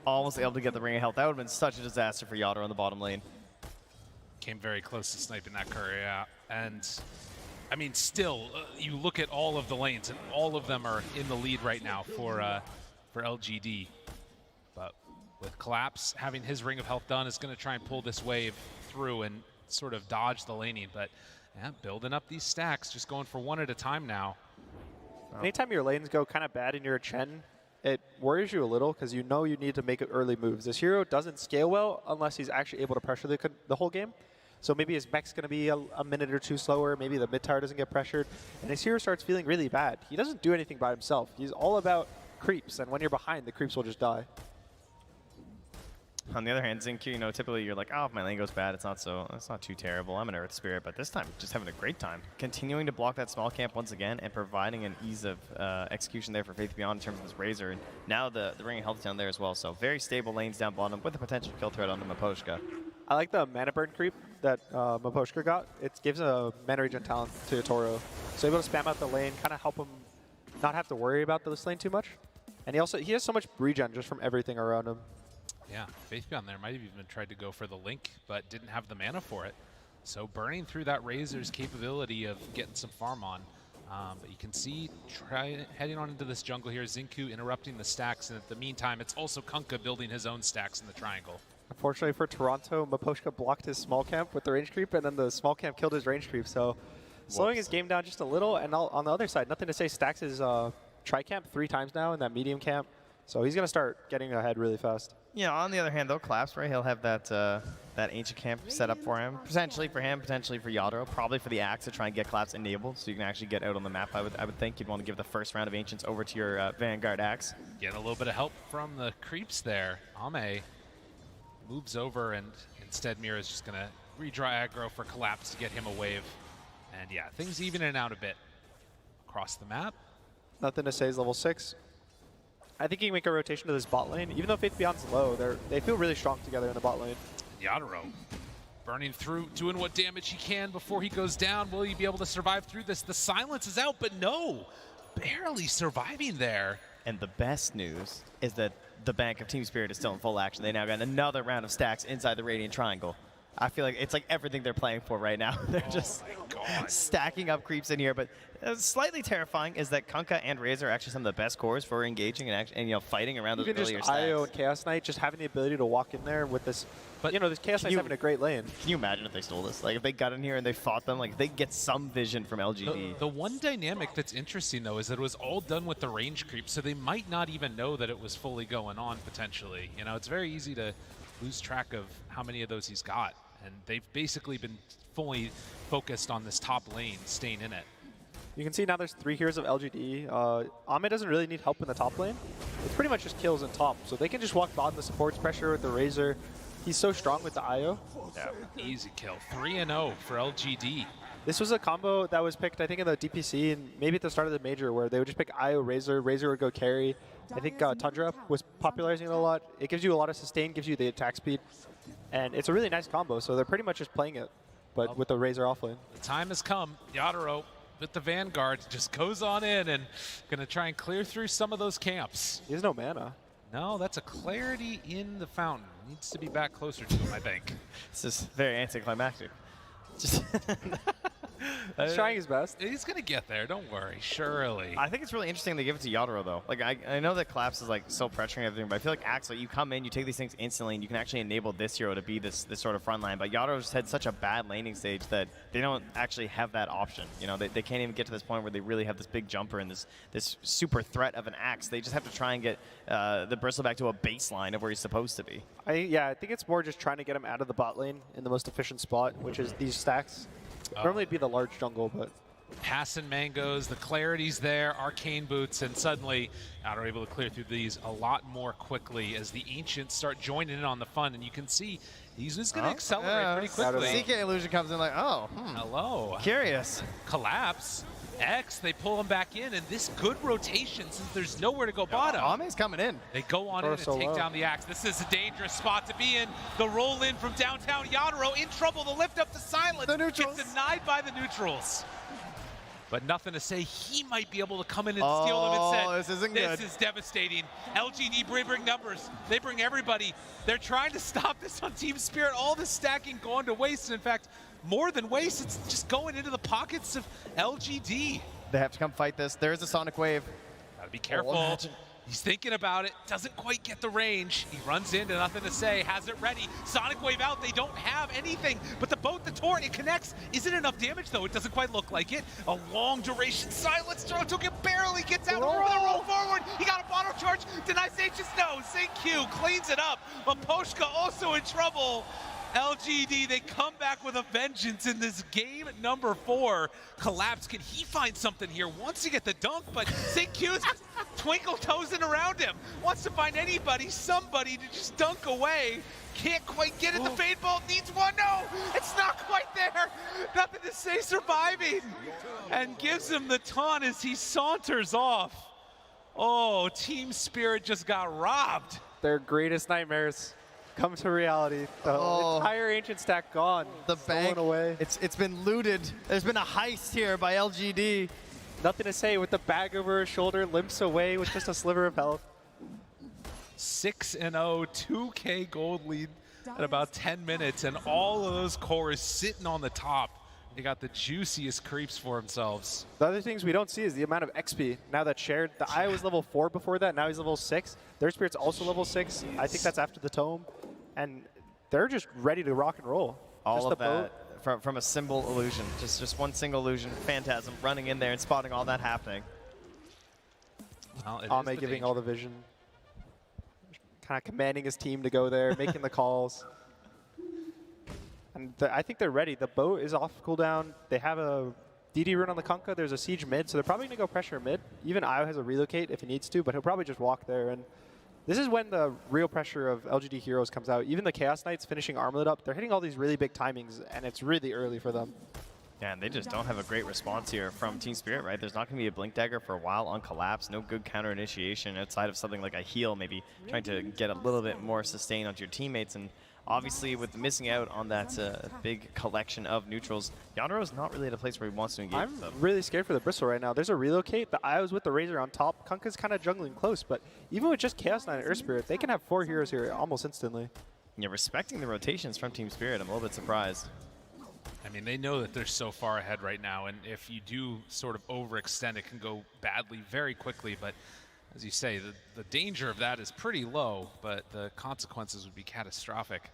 Almost able to get the ring of health. That would have been such a disaster for Yatoro in the bottom lane. Came very close to sniping that courier out. And, I mean, still, you look at all of the lanes, and all of them are in the lead right now for LGD. But with Collapse having his ring of health done, is going to try and pull this wave through and sort of dodge the laning, but yeah, building up these stacks, just going for one at a time now. Anytime your lanes go kind of bad and you're a Chen, it worries you a little because you know you need to make early moves. This hero doesn't scale well unless he's actually able to pressure the whole game. So maybe his mech's going to be a minute or two slower, maybe the mid tower doesn't get pressured, and his hero starts feeling really bad. He doesn't do anything by himself. He's all about creeps, and when you're behind, the creeps will just die. On the other hand, Zinq, you know, typically you're like, oh, if my lane goes bad, it's not too terrible. I'm an Earth Spirit, but this time, just having a great time. Continuing to block that small camp once again and providing an ease of execution there for Faith Beyond in terms of this Razor. And now the ring of health down there as well. So very stable lanes down bottom with a potential kill threat on the Maposhka. I like the mana burn creep that Maposhka got. It gives a mana regen talent to Toro. So able to spam out the lane, kind of help him not have to worry about this lane too much. And he has so much regen just from everything around him. Yeah, Faith Beyond there might have even tried to go for the Link, but didn't have the mana for it. So burning through that Razor's capability of getting some farm on. But you can see heading on into this jungle here, Zinq interrupting the stacks, and at the meantime, it's also Kunkka building his own stacks in the triangle. Unfortunately for Toronto, Maposhka blocked his small camp with the range creep, and then the small camp killed his range creep. So slowing his game down just a little. And on the other side, nothing to say, stacks his tri-camp 3 times now in that medium camp. So he's going to start getting ahead really fast. Yeah, on the other hand, though, Collapse, right? He'll have that that ancient camp set up for him. Potentially for him, potentially for Yadro. Probably for the Axe to try and get Collapse enabled so you can actually get out on the map. I would think you'd want to give the first round of Ancients over to your Vanguard Axe. Getting a little bit of help from the creeps there. Ame moves over, and instead Mira's just going to redraw aggro for Collapse to get him a wave. And yeah, things evening out a bit across the map. Nothing to say is level 6. I think he can make a rotation to this bot lane. Even though Faith Beyond's low, they feel really strong together in the bot lane. Yadro burning through, doing what damage he can before he goes down. Will he be able to survive through this? The silence is out, but no, barely surviving there. And the best news is that the Bank of Team Spirit is still in full action. They now got another round of stacks inside the Radiant Triangle. I feel like it's like everything they're playing for right now. They're just stacking up creeps in here. But slightly terrifying is that Kunkka and Razor are actually some of the best cores for engaging and fighting around those earlier stacks. IO and Chaos Knight just having the ability to walk in there with this. But this Chaos Knight's having a great lane. Can you imagine if they stole this? Like if they got in here and they fought them, like if they get some vision from LGD. The one dynamic that's interesting though is that it was all done with the range creep, so they might not even know that it was fully going on potentially. It's very easy to lose track of how many of those he's got. And they've basically been fully focused on this top lane, staying in it. You can see now there's 3 heroes of LGD. Ame doesn't really need help in the top lane. It's pretty much just kills in top. So they can just walk bottom the supports pressure with the Razor. He's so strong with the IO. Yeah, easy kill. 3-0 for LGD. This was a combo that was picked, I think, in the DPC and maybe at the start of the major where they would just pick IO Razor. Razor would go carry. I think Tundra was popularizing it a lot. It gives you a lot of sustain, gives you the attack speed. And it's a really nice combo, so they're pretty much just playing it, but with the Razor offlane. The time has come. Yadro with the Vanguard just goes on in and going to try and clear through some of those camps. He has no mana. No, that's a clarity in the fountain. Needs to be back closer to him, I think. This is very anticlimactic. Just He's trying his best. He's going to get there, don't worry, surely. I think it's really interesting they give it to Yadro, though. Like, I know that Collapse is, like, so pressuring everything, but I feel like Axel, you come in, you take these things instantly, and you can actually enable this hero to be this sort of front line. But Yadro just had such a bad laning stage that they don't actually have that option. They can't even get to this point where they really have this big jumper and this super threat of an Axe. They just have to try and get the Bristle back to a baseline of where he's supposed to be. I think it's more just trying to get him out of the bot lane in the most efficient spot, which is these stacks. Normally it'd be the large jungle, but... Passing mangoes, the clarity's there, arcane boots, and suddenly are able to clear through these a lot more quickly as the Ancients start joining in on the fun, and you can see he's just going to accelerate pretty quickly. CK Illusion comes in like, hello. Curious. Collapse. X, they pull him back in, and this good rotation since there's nowhere to go bottom. Ame's coming in. They go on in and take down the Axe. This is a dangerous spot to be in. The roll in from downtown Yadro in trouble. The lift up to silence. The neutrals. Gets denied by the neutrals. But nothing to say. He might be able to come in and steal them instead. This isn't good. This is devastating. LGD bring numbers. They bring everybody. They're trying to stop this on Team Spirit. All the stacking going to waste. And in fact, more than waste, it's just going into the pockets of LGD. They have to come fight this. There's a Sonic Wave. Gotta be careful. He's thinking about it, doesn't quite get the range. He runs into nothing to say, has it ready. Sonic Wave out, they don't have anything. But the boat, the torrent, it connects. Isn't enough damage though, it doesn't quite look like it. A long duration silence, Took it barely gets out over the roll forward. He got a bottle charge, denies H's, no. Q cleans it up, but Poshka also in trouble. LGD, they come back with a vengeance in this game at number 4. Collapse, can he find something here? Wants to get the dunk, but Q's twinkle toesing around him. Wants to find anybody, somebody to just dunk away. Can't quite get it. The fade bolt needs one. No, it's not quite there. Nothing to say, surviving. And gives him the taunt as he saunters off. Oh, Team Spirit just got robbed. Their greatest nightmares come to reality. The entire ancient stack gone. The bank away. It's been looted. There's been a heist here by LGD. Nothing to say with the bag over his shoulder, limps away with just a sliver of health. 6-0, 2K gold lead at about 10 minutes, and all of those cores sitting on the top. They got the juiciest creeps for themselves. The other things we don't see is the amount of XP now that's shared. The Eye was level 4 before that, now he's level 6. Their Spirit's also level 6. I think that's after the Tome. And they're just ready to rock and roll. All of that from a symbol illusion. Just one single illusion, Phantasm, running in there and spotting all that happening. Well, Ame giving all the vision. Kind of commanding his team to go there, making the calls. And I think they're ready. The boat is off cooldown. They have a DD rune on the Kunkka. There's a siege mid, so they're probably going to go pressure mid. Even Io has a relocate if he needs to, but he'll probably just walk there. And this is when the real pressure of LGD heroes comes out. Even the Chaos Knights finishing Armlet up, they're hitting all these really big timings, and it's really early for them. Yeah, and they just don't have a great response here from Team Spirit, right? There's not going to be a Blink Dagger for a while on Collapse. No good counter initiation outside of something like a heal, maybe trying to get a little bit more sustain onto your teammates. And obviously, with missing out on that big collection of neutrals, Yandoro's not really at a place where he wants to engage I'm them. really scared for the Bristle right now. There's a relocate. The Io's with the Razor on top. Kunkka's kind of jungling close, but even with just Chaos Knight and Earth Spirit, they can have 4 heroes here almost instantly. Yeah, respecting the rotations from Team Spirit, I'm a little bit surprised. I mean, they know that they're so far ahead right now, and if you do sort of overextend, it can go badly very quickly. But as you say, the danger of that is pretty low, but the consequences would be catastrophic.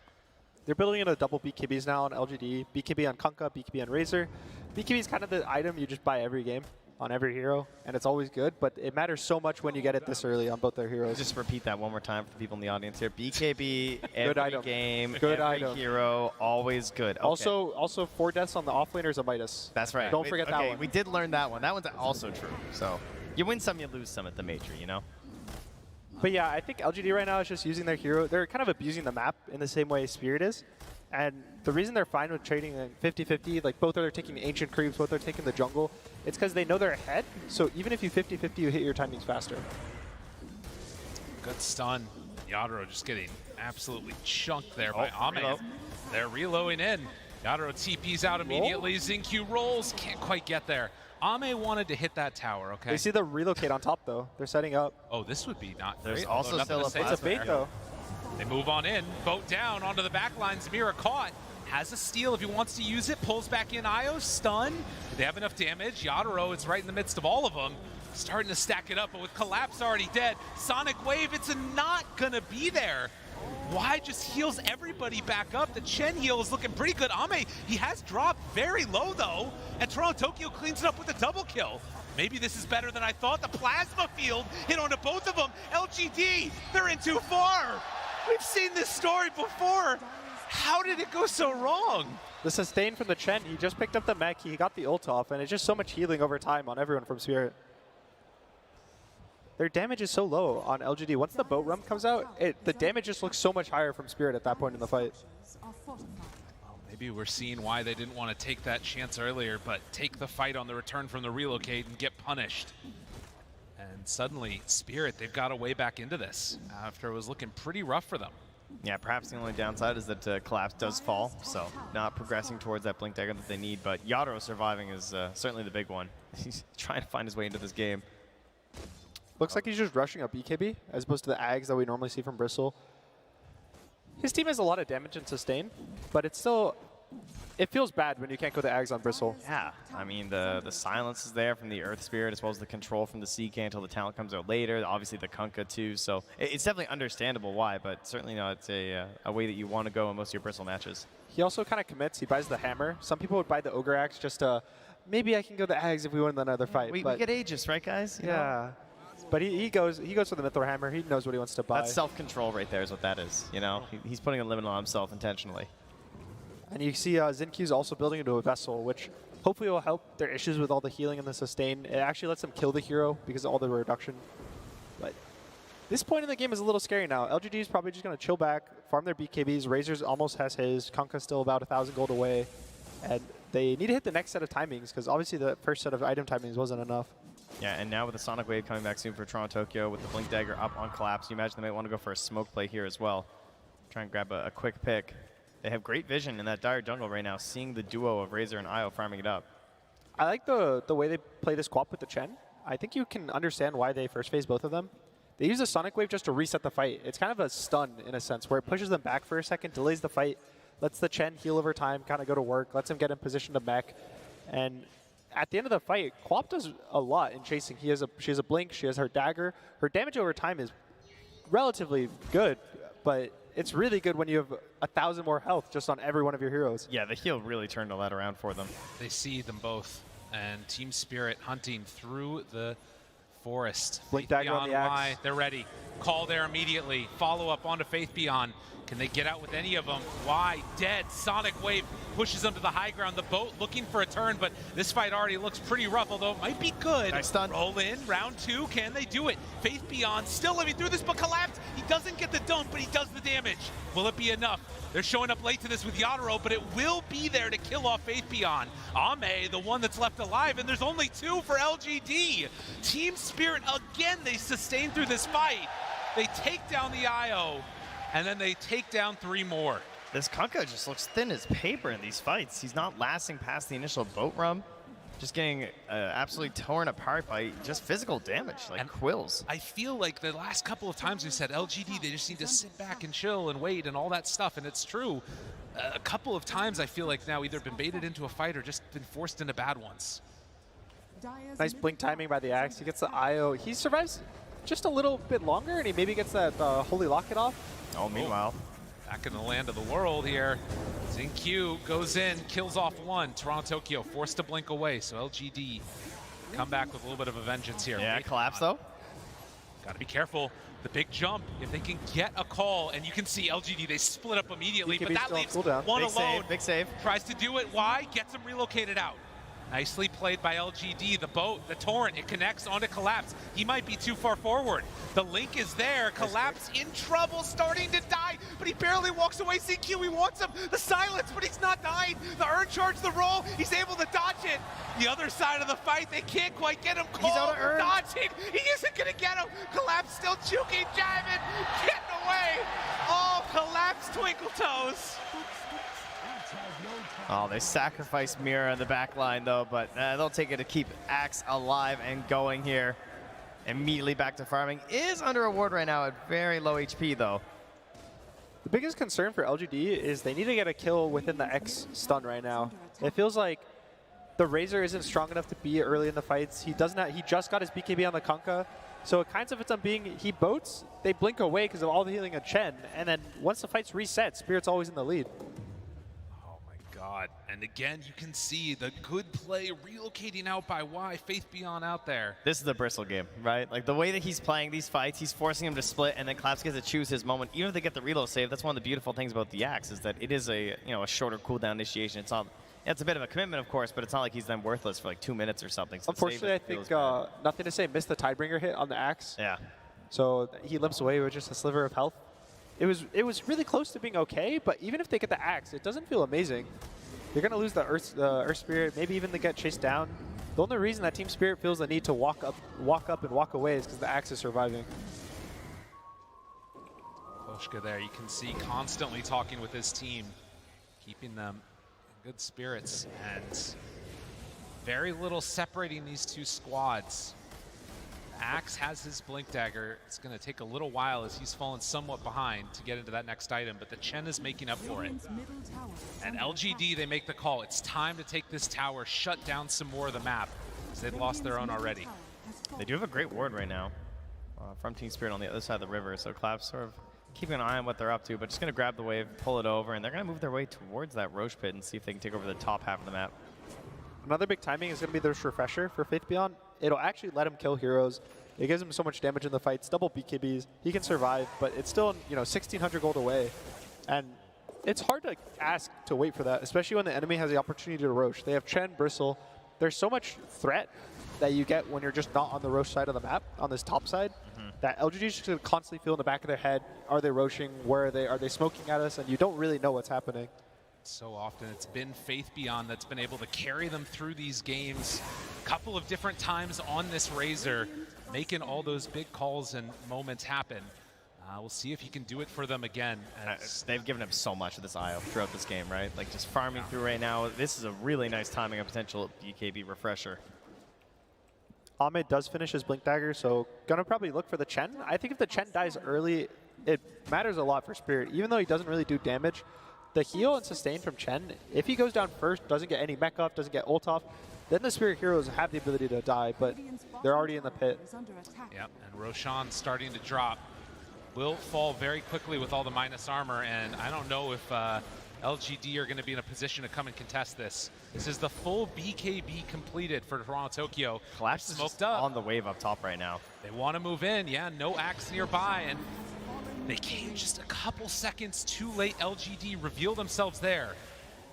They're building in a double BKBs now on LGD. BKB on Kunkka, BKB on Razor. BKB is kind of the item you just buy every game on every hero, and it's always good, but it matters so much when you get it this early on both their heroes. Just repeat that one more time for the people in the audience here. BKB, Good every item. game, Good every item. hero, always good. Okay. Also 4 deaths on the offlaners of Midas. That's right. Don't forget that one. We did learn that one. That one's also true. So you win some, you lose some at the major, you know? But yeah, I think LGD right now is just using their hero. They're kind of abusing the map in the same way Spirit is. And the reason they're fine with trading 50-50, like both are taking ancient creeps, both are taking the jungle, it's because they know they're ahead. So even if you 50-50, you hit your timings faster. Good stun. Yadro just getting absolutely chunked there by Ame. Reload. They're reloading in. Yadro TP's out immediately. Xingqiu rolls, can't quite get there. Ame wanted to hit that tower, okay? They see the relocate on top though. They're setting up. Oh, this would be not There's great. also although still nothing a to say It's a bait there. though. They move on in, boat down onto the back line. Zamira caught, has a steal if he wants to use it, pulls back in Io, stun. They have enough damage. Yadaro is right in the midst of all of them. Starting to stack it up, but with Collapse already dead, Sonic Wave, it's not gonna be there. Why just heals everybody back up? The Chen heal is looking pretty good. Ame, he has dropped very low though, and Toronto Tokyo cleans it up with a double kill. Maybe this is better than I thought. The plasma field hit onto both of them. LGD, they're in too far. We've seen this story before. How did it go so wrong? The sustain from the Chen, he just picked up the mech, he got the ult off, and it's just so much healing over time on everyone from Spirit. Their damage is so low on LGD. Once the boat run comes out, the damage just looks so much higher from Spirit at that point in the fight. Maybe we're seeing why they didn't want to take that chance earlier, but take the fight on the return from the relocate and get punished. And suddenly, Spirit, they've got a way back into this after it was looking pretty rough for them. Yeah, perhaps the only downside is that Collapse does fall, so not progressing towards that Blink Dagger that they need, but Yadro surviving is certainly the big one. He's trying to find his way into this game. Looks like he's just rushing a BKB as opposed to the Ags that we normally see from Bristle. His team has a lot of damage and sustain, but it's still, it feels bad when you can't go to Ags on Bristle. Yeah, I mean, the silence is there from the Earth Spirit as well as the control from the CK until the talent comes out later. Obviously the Kunkka too, so it's definitely understandable why, but certainly not a way that you want to go in most of your Bristle matches. He also kind of commits. He buys the hammer. Some people would buy the Ogre Axe just to, maybe I can go to Ags if we win another fight. We get Aegis, right guys? You yeah. know? But he goes for the Mythor Hammer. He knows what he wants to buy. That's self-control right there is what that is, you know? He's putting a limit on himself intentionally. And you see Xingqiu's also building into a vessel, which hopefully will help their issues with all the healing and the sustain. It actually lets them kill the hero because of all the reduction. But this point in the game is a little scary now. LGD is probably just going to chill back, farm their BKBs. Razor's almost has his. Kunkka's still about 1,000 gold away. And they need to hit the next set of timings because obviously the first set of item timings wasn't enough. Yeah, and now with the Sonic Wave coming back soon for Toronto Tokyo with the Blink Dagger up on Collapse, you imagine they might want to go for a smoke play here as well. Try and grab a quick pick. They have great vision in that dire jungle right now, seeing the duo of Razor and Io farming it up. I like the way they play this co-op with the Chen. I think you can understand why they first phase both of them. They use a Sonic Wave just to reset the fight. It's kind of a stun in a sense, where it pushes them back for a second, delays the fight, lets the Chen heal over time, kind of go to work, lets him get in position to mech. And at the end of the fight, Quap does a lot in chasing. She has a blink, she has her dagger. Her damage over time is relatively good, but it's really good when you have 1,000 more health just on every one of your heroes. Yeah, the heal really turned all that around for them. They see them both, and Team Spirit hunting through the forest. Blink Faith dagger on Beyond the axe. Y, they're ready. Call there immediately. Follow up onto Faith Beyond. Can they get out with any of them? Y dead. Sonic Wave pushes them to the high ground. The boat looking for a turn, but this fight already looks pretty rough, although it might be good. Nice stun. Roll in, round 2. Can they do it? Faith Beyond still living through this, but collapsed. He doesn't get the dunk, but he does the damage. Will it be enough? They're showing up late to this with Yatoro, but it will be there to kill off Faith Beyond. Ame, the one that's left alive, and there's only 2 for LGD. Team Spirit, again, they sustain through this fight. They take down the IO, and then they take down 3 more. This Kunkka just looks thin as paper in these fights. He's not lasting past the initial boat run. Just getting absolutely torn apart by just physical damage, like quills. I feel like the last couple of times we said LGD, they just need to sit back and chill and wait and all that stuff, and it's true. A couple of times I feel like now either been baited into a fight or just been forced into bad ones. Nice blink timing by the axe. He gets the IO. He survives just a little bit longer, and he maybe gets that Holy Locket off. Oh, meanwhile. Back in the land of the world here. Zinq goes in, kills off 1. Toronto Tokyo forced to blink away, so LGD come back with a little bit of a vengeance here. Yeah, collapse though. Got to be careful. The big jump, if they can get a call, and you can see LGD, they split up immediately, but that leaves one alone. Big save. Tries to do it. Why? Gets him relocated out. Nicely played by LGD. The boat, the torrent, it connects onto Collapse. He might be too far forward. The link is there. Collapse in trouble, starting to die, but he barely walks away. Zinq, he wants him. The silence, but he's not dying. The urn charge, the roll, he's able to dodge it. The other side of the fight, they can't quite get him. Cole He's out of urn. Dodging. He isn't going to get him. Collapse still juking, jiving, getting away. Oh, Collapse Twinkle Toes. Oh, they sacrificed Mira in the back line, though, but they'll take it to keep Axe alive and going here. Immediately back to farming. Is under a ward right now at very low HP, though. The biggest concern for LGD is they need to get a kill within the X stun right now. It feels like the Razor isn't strong enough to be early in the fights. He just got his BKB on the Kunkka. So it kind of ends up being, he boats, they blink away because of all the healing of Chen, and then once the fight's reset, Spirit's always in the lead. God. And again, you can see the good play relocating out by Y, Faith Beyond out there. This is the Bristle game, right? Like the way that he's playing these fights, he's forcing him to split, and then Collapse gets to choose his moment. Even if they get the reload save, that's one of the beautiful things about the Axe, is that it is a a shorter cooldown initiation. It's a bit of a commitment, of course, but it's not like he's then worthless for like 2 minutes or something. So unfortunately, I think nothing to say, missed the Tidebringer hit on the Axe. Yeah. So he limps away with just a sliver of health. It was really close to being okay, but even if they get the Axe, it doesn't feel amazing. You're going to lose the Earth Spirit, maybe even they get chased down. The only reason that Team Spirit feels the need to walk up and walk away is because the Axe is surviving. Koshka there, you can see constantly talking with his team, keeping them in good spirits, and very little separating these two squads. Axe has his Blink Dagger. It's going to take a little while as he's fallen somewhat behind to get into that next item, but the Chen is making up for it. And LGD, they make the call. It's time to take this tower, shut down some more of the map, because they've lost their own already. They do have a great ward right now from Team Spirit on the other side of the river, so Collapse sort of keeping an eye on what they're up to, but just going to grab the wave, pull it over, and they're going to move their way towards that Roche pit and see if they can take over the top half of the map. Another big timing is going to be this Refresher for Faith Beyond. It'll actually let him kill heroes. It gives him so much damage in the fights, double BKBs. He can survive, but it's still 1,600 gold away. And it's hard to ask to wait for that, especially when the enemy has the opportunity to Roche. They have Chen, Bristle. There's so much threat that you get when you're just not on the Roche side of the map, on this top side, that LGD is just going to constantly feel in the back of their head, are they Roching, where are they? Are they smoking at us? And you don't really know what's happening. So often it's been Faith Beyond that's been able to carry them through these games a couple of different times on this Razor, making all those big calls and moments happen. We'll see if he can do it for them again. They've given him so much of this IO throughout this game, right? Like just farming through right now. This is a really nice timing of potential BKB Refresher. Ahmed does finish his Blink Dagger, so gonna probably look for the Chen. I think if the Chen dies early, it matters a lot for Spirit. Even though he doesn't really do damage, the heal and sustain from Chen, if he goes down first, doesn't get any mech off, doesn't get ult off, then the Spirit heroes have the ability to die, but they're already in the pit. Yep, and Roshan starting to drop. will fall very quickly with all the minus armor, and I don't know if LGD are going to be in a position to come and contest this. This is the full BKB completed for Toronto Tokyo. Collapse is smoked just up on the wave up top right now. They want to move in. Yeah, no axe nearby, and they came just a couple seconds too late. LGD reveal themselves there.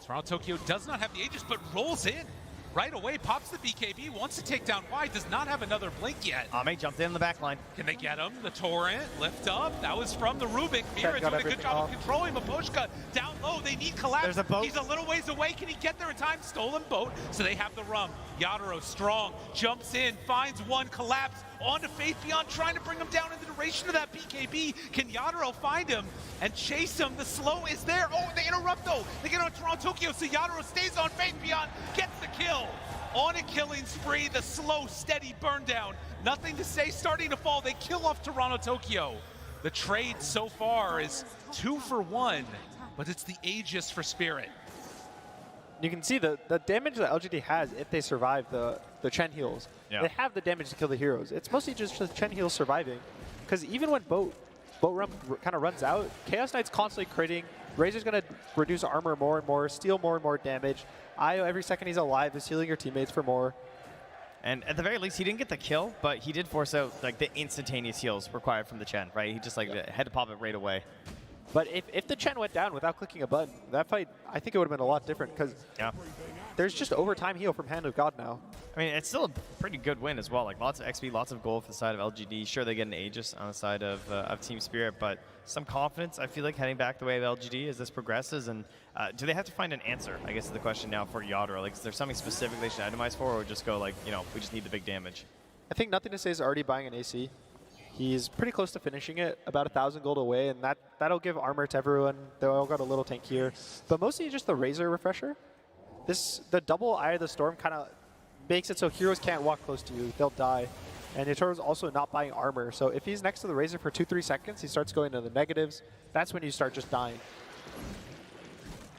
Toronto Tokyo does not have the Aegis, but rolls in right away, pops the BKB, wants to take down Y, does not have another blink yet. Ame jumped in the back line. Can they get him? The Torrent, lift up. That was from the Rubik. Mira doing a good job of controlling Maposhka down low. They need collapse. There's a boat. He's a little ways away. Can he get there in time? Stolen boat. So they have the rum. Yadaro strong, jumps in, finds one, collapse. On to Faith Beyond, trying to bring him down in the duration of that BKB. Can Yadaro find him and chase him? The slow is there. Oh, they interrupt though. They get on Toronto Tokyo, so Yadaro stays on Faith Beyond, gets the kill. On a killing spree, the slow, steady burn down. Nothing to say, starting to fall. They kill off Toronto Tokyo. The trade so far is 2 for 1, but it's the Aegis for Spirit. You can see the damage that LGD has if they survive the Chen heals. Yeah. They have the damage to kill the heroes. It's mostly just the Chen heals surviving. Because even when Boat Rum kind of runs out, Chaos Knight's constantly critting. Razor's going to reduce armor more and more, steal more and more damage. Io, every second he's alive, is healing your teammates for more. And at the very least, he didn't get the kill, but he did force out like the instantaneous heals required from the Chen, right? He just like had to pop it right away. But if the Chen went down without clicking a button, that fight, I think it would have been a lot different because there's just overtime heal from Hand of God now. I mean, it's still a pretty good win as well. Like lots of XP, lots of gold for the side of LGD. Sure, they get an Aegis on the side of Team Spirit, but some confidence, I feel like, heading back the way of LGD as this progresses. And do they have to find an answer, I guess is the question now for Yadro? Like, is there something specific they should itemize for, or just go like, you know, we just need the big damage? I think Nothing to Say is already buying an AC. He's pretty close to finishing it, about 1,000 gold away, and that'll give armor to everyone. They all got a little tank here. But mostly just the Razor refresher. The double Eye of the Storm kind of makes it so heroes can't walk close to you. They'll die. And Yatoro's also not buying armor. So if he's next to the Razor for 2-3 seconds, he starts going to the negatives. That's when you start just dying.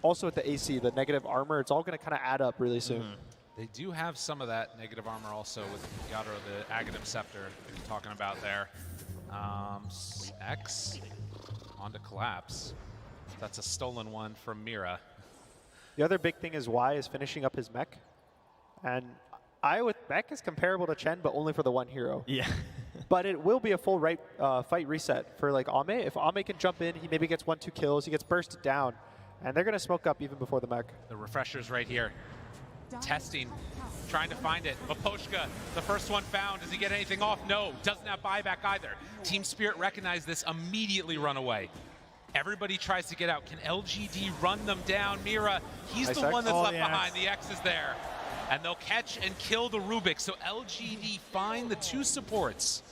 Also with the AC, the negative armor, it's all going to kind of add up really soon. They do have some of that negative armor also with Yadro, the Aghanim Scepter that you're talking about there. X onto Collapse. That's a stolen one from Mira. The other big thing is Y is finishing up his mech. And I with mech is comparable to Chen, but only for the one hero. Yeah. But it will be a full fight reset for like Ame. If Ame can jump in, he maybe gets 1-2 kills, he gets bursted down. And they're going to smoke up even before the mech. The refresher's right here. Testing, trying to find it. Maposhka, the first one found. Does he get anything off? No, doesn't have buyback either. Team Spirit recognized this, immediately run away. Everybody tries to get out. Can LGD run them down? Mira, he's the one that's left behind. The X is there. And they'll catch and kill the Rubik. So LGD find the 2 supports.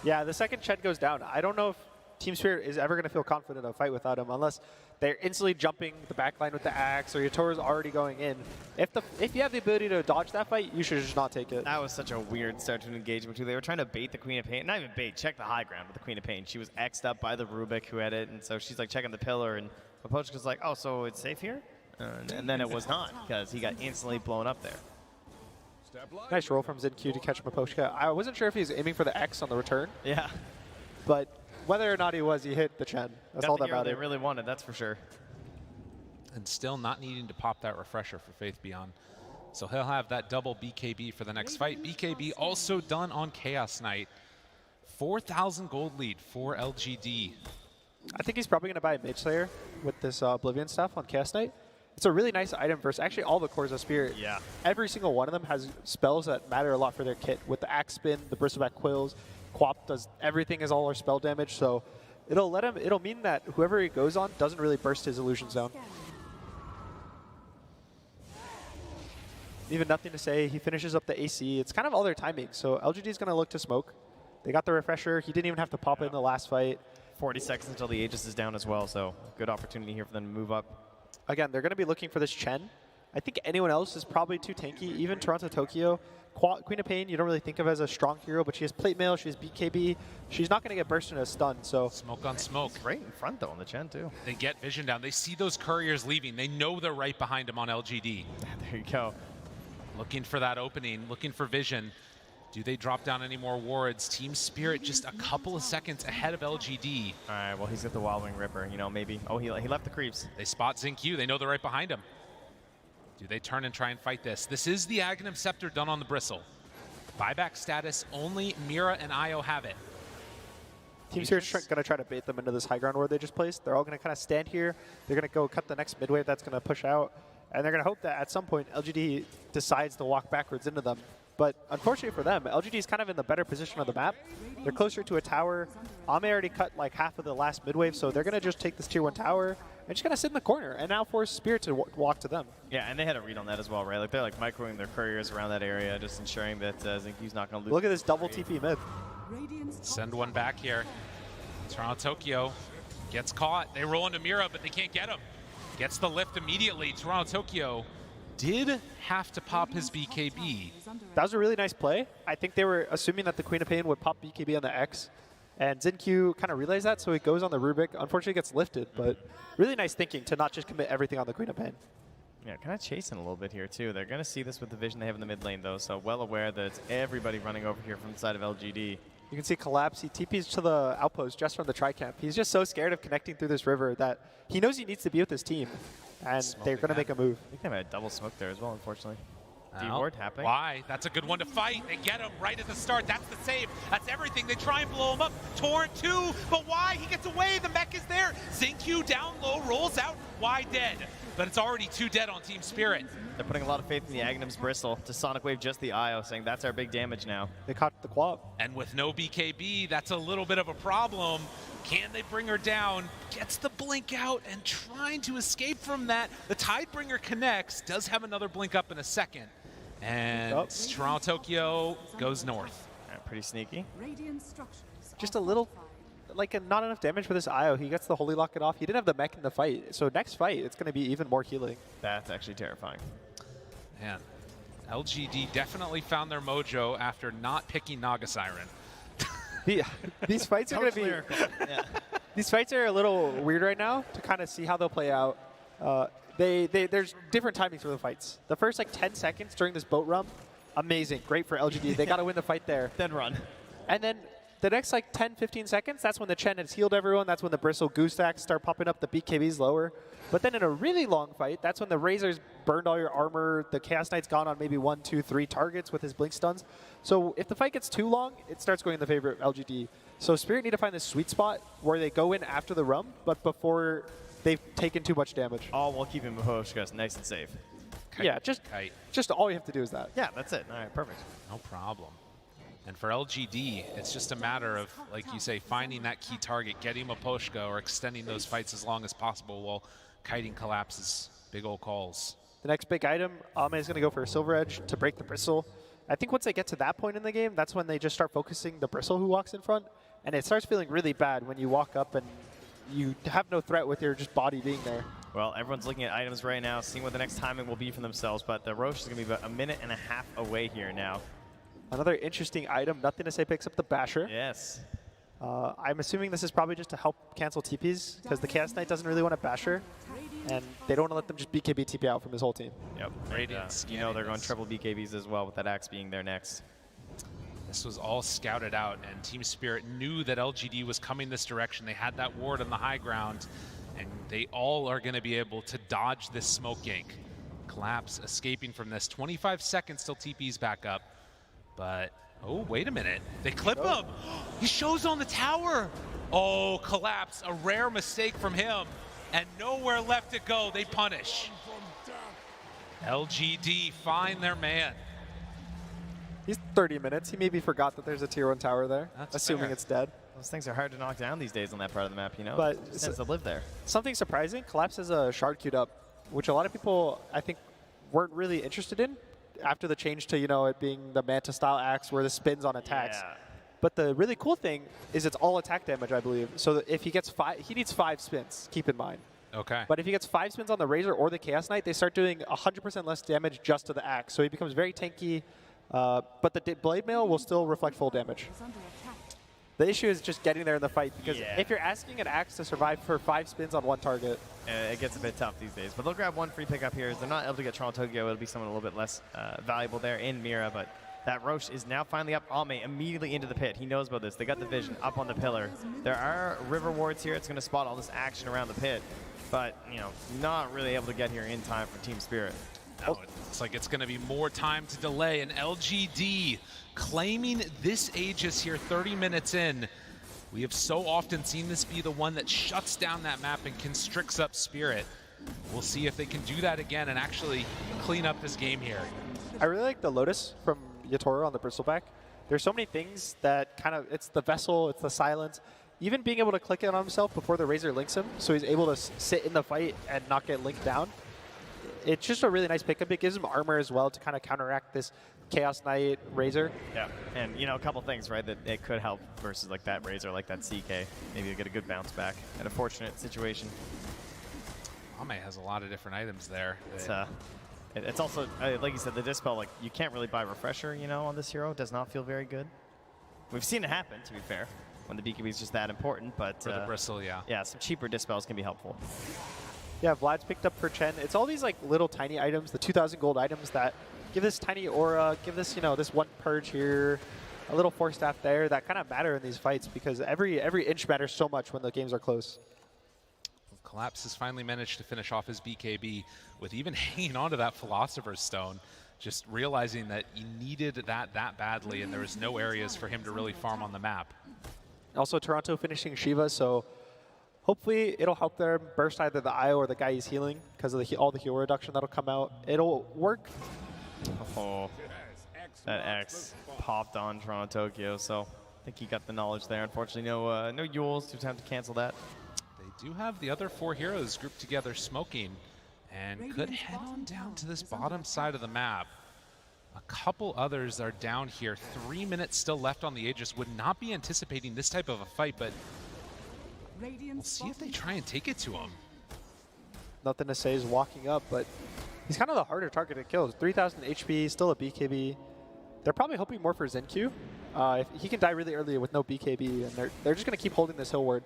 Yeah, the second Chen goes down, I don't know if Team Spirit is ever going to feel confident in a fight without him unless they're instantly jumping the backline with the axe or Yatoro's already going in. If you have the ability to dodge that fight, you should just not take it. That was such a weird start to an engagement too. They were trying to bait the Queen of Pain. Not even bait, check the high ground with the Queen of Pain. She was X'd up by the Rubik who had it, and so she's like checking the pillar, and Mapochka's like, oh, so it's safe here? And then it was not, because he got instantly blown up there. Nice roll from ZenQ to catch Maposhka. I wasn't sure if he was aiming for the X on the return. Yeah. But whether or not he was, he hit the Chen. That's all that mattered. They mattered. really wanted, that's for sure. And still not needing to pop that refresher for Faith Beyond. So he'll have that double BKB for the next fight. BKB also done on Chaos Knight. 4,000 gold lead for LGD. I think he's probably going to buy a Mage Slayer with this Oblivion stuff on Chaos Knight. It's a really nice item versus actually all the cores of Spirit. Yeah. Every single one of them has spells that matter a lot for their kit. With the Axe Spin, the Bristleback Quills, Quap does everything as all our spell damage, so it'll mean that whoever he goes on doesn't really burst his illusions down. Even Nothing to Say, he finishes up the AC. It's kind of all their timing, so LGD is going to look to smoke. They got the refresher. He didn't even have to pop it in the last fight. 40 seconds until the Aegis is down as well, so good opportunity here for them to move up. Again, they're going to be looking for this Chen. I think anyone else is probably too tanky. Even Toronto Tokyo. Queen of Pain, you don't really think of as a strong hero, but she has Plate Mail, she has BKB. She's not going to get burst in a stun, so... Smoke on smoke. Right in front, though, on the Chen, too. They get vision down. They see those couriers leaving. They know they're right behind him on LGD. There you go. Looking for that opening, looking for vision. Do they drop down any more wards? Team Spirit just a couple of seconds ahead of LGD. All right, well, he's got the Wild Wing Ripper, you know, maybe. Oh, he left the creeps. They spot XinQ. They know they're right behind him. Do they turn and try and fight this? This is the Aghanim Scepter done on the Bristle. Buyback status, only Mira and Io have it. Team Spirit's going to try to bait them into this high ground ward they just placed. They're all going to kind of stand here. They're going to go cut the next mid wave that's going to push out. And they're going to hope that at some point LGD decides to walk backwards into them. But unfortunately for them, LGD is kind of in the better position of the map. They're closer to a tower. Ame already cut like half of the last mid wave, so they're going to just take this tier 1 tower and just going to sit in the corner and now force Spirit to walk to them. Yeah, and they had a read on that as well, right? Like they're like microing their couriers around that area, just ensuring that XinQ's not going to lose. Look at this double TP mid. Send one back here. Toronto Tokyo gets caught. They roll into Mira, but they can't get him. Gets the lift immediately. Toronto Tokyo did have to pop his BKB. That was a really nice play. I think they were assuming that the Queen of Pain would pop BKB on the X. And XinQ kind of realized that, so he goes on the Rubik. Unfortunately, gets lifted, but really nice thinking to not just commit everything on the Queen of Pain. Yeah, kind of chasing a little bit here, too. They're going to see this with the vision they have in the mid lane, though, so well aware that it's everybody running over here from the side of LGD. You can see Collapse. He TPs to the outpost just from the tri-camp. He's just so scared of connecting through this river that he knows he needs to be with his team. And they're going to make a move. I think they might have double smoke there as well, unfortunately. D-ward happening. Why? That's a good one to fight. They get him right at the start. That's the save. That's everything. They try and blow him up. Torrent too, but why? He gets away. The mech is there. XinQ down low, rolls out. Why dead? But it's already 2 dead on Team Spirit. They're putting a lot of faith in the Aghanim's Bristle to Sonic Wave just the IO, saying that's our big damage now. They caught the quad. And with no BKB, that's a little bit of a problem. Can they bring her down? Gets the blink out and trying to escape from that. The Tidebringer connects, does have another blink up in a second. And Toronto Tokyo goes north. Pretty sneaky. Just a little, like not enough damage for this IO. He gets the Holy Locket off. He didn't have the mech in the fight. So next fight, it's going to be even more healing. That's actually terrifying. Man, LGD definitely found their mojo after not picking Naga Siren. These fights are going to be... Yeah. These fights are a little weird right now to kind of see how they'll play out. There's different timings for the fights. The first like 10 seconds during this boat run, amazing, great for LGD. They got to win the fight there. Then run. And then the next like 10, 15 seconds, that's when the Chen has healed everyone. That's when the Bristle Goose stacks start popping up, the BKBs lower. But then in a really long fight, that's when the Razor's burned all your armor, the Chaos Knight's gone on maybe 1, 2, 3 targets with his blink stuns. So if the fight gets too long, it starts going in the favor of LGD. So Spirit need to find this sweet spot where they go in after the rum, but before they've taken too much damage. All while keeping Mahoshkas nice and safe. Kite, yeah, just all you have to do is that. Yeah, that's it. All right, perfect. No problem. And for LGD, it's just a matter of, like you say, finding that key target, getting Maposhka, or extending those fights as long as possible while kiting collapses. Big old calls. The next big item, Ame is going to go for a Silver Edge to break the Bristle. I think once they get to that point in the game, that's when they just start focusing the Bristle who walks in front. And it starts feeling really bad when you walk up and you have no threat with your just body being there. Well, everyone's looking at items right now, seeing what the next timing will be for themselves, but the Roche is going to be about 1.5 minutes away here now. Another interesting item, Nothing to Say picks up the Basher. Yes. I'm assuming this is probably just to help cancel TPs, because the Chaos Knight doesn't really want a Basher, and they don't want to let them just BKB TP out from his whole team. Yep. Radiance. You know they're going triple BKBs as well, with that Axe being there next. This was all scouted out, and Team Spirit knew that LGD was coming this direction. They had that ward on the high ground, and they all are going to be able to dodge this smoke gank. Collapse escaping from this. 25 seconds till TP's back up. But, oh, wait a minute. They clip him. He shows on the tower. Oh, Collapse. A rare mistake from him. And nowhere left to go. They punish. LGD find their man. He's 30 minutes. He maybe forgot that there's a tier 1 tower there, That's assuming fair. it's dead. Those things are hard to knock down these days on that part of the map, you know? But it tends to live there. Something surprising, Collapse has a shard queued up, which a lot of people, I think, weren't really interested in after the change to, you know, it being the Manta-style axe where the spins on attacks. Yeah. But the really cool thing is it's all attack damage, I believe. So that if he gets 5, he needs 5 spins, keep in mind. Okay. But if he gets 5 spins on the Razor or the Chaos Knight, they start doing 100% less damage just to the axe. So he becomes very tanky, but the Blade Mail will still reflect full damage. The issue is just getting there in the fight, because if you're asking an axe to survive for 5 spins on one target, it gets a bit tough these days. But they'll grab one free pickup here. If they're not able to get Toronto Tokyo, it'll be someone a little bit less valuable there in Mira. But That Roche is now finally up. Ame immediately into the pit. He knows about this. They got the vision up on the pillar. There are river wards here. It's going to spot all this action around the pit. But, you know, not really able to get here in time for Team Spirit. No, it looks like it's going to be more time to delay. And LGD claiming this Aegis here 30 minutes in. We have so often seen this be the one that shuts down that map and constricts up Spirit. We'll see if they can do that again and actually clean up this game here. I really like the Lotus from Yatoro on the Bristleback. There's so many things that kind of, it's the Vessel, it's the silence. Even being able to click in on himself before the Razor links him, so he's able to sit in the fight and not get linked down. It's just a really nice pickup. It gives him armor as well to kind of counteract this Chaos Knight Razor. Yeah, and you know, a couple things, right, that it could help versus like that Razor, like that CK. Maybe you get a good bounce back in a fortunate situation. Ame has a lot of different items there. It's also, like you said, the Dispel, like, you can't really buy Refresher, you know, on this hero. It does not feel very good. We've seen it happen, to be fair, when the BKB is just that important, but... For the Bristle, yeah. Yeah, some cheaper Dispels can be helpful. Yeah, Vlad's picked up per Chen. It's all these, like, little tiny items, the 2,000 gold items that give this tiny aura, give this, you know, this one purge here, a little force staff there, that kind of matter in these fights because every inch matters so much when the games are close. Collapse has finally managed to finish off his BKB with even hanging on to that Philosopher's Stone, just realizing that he needed that badly and there was no areas for him to really farm on the map. Also, Toronto finishing Shiva, so hopefully it'll help them burst either the IO or the guy he's healing because of all the heal reduction that'll come out. It'll work. Oh, that X popped on Toronto Tokyo, so I think he got the knowledge there. Unfortunately, no Yules to attempt to cancel that. They do have the other 4 heroes grouped together smoking and could head on down to this bottom side of the map. A couple others are down here. 3 minutes still left on the Aegis. Would not be anticipating this type of a fight, but we'll see if they try and take it to him. Nothing to say is walking up, but he's kind of the harder target to kill. 3,000 HP, still a BKB. They're probably hoping more for ZenQ. If he can die really early with no BKB, and they're just going to keep holding this hill ward.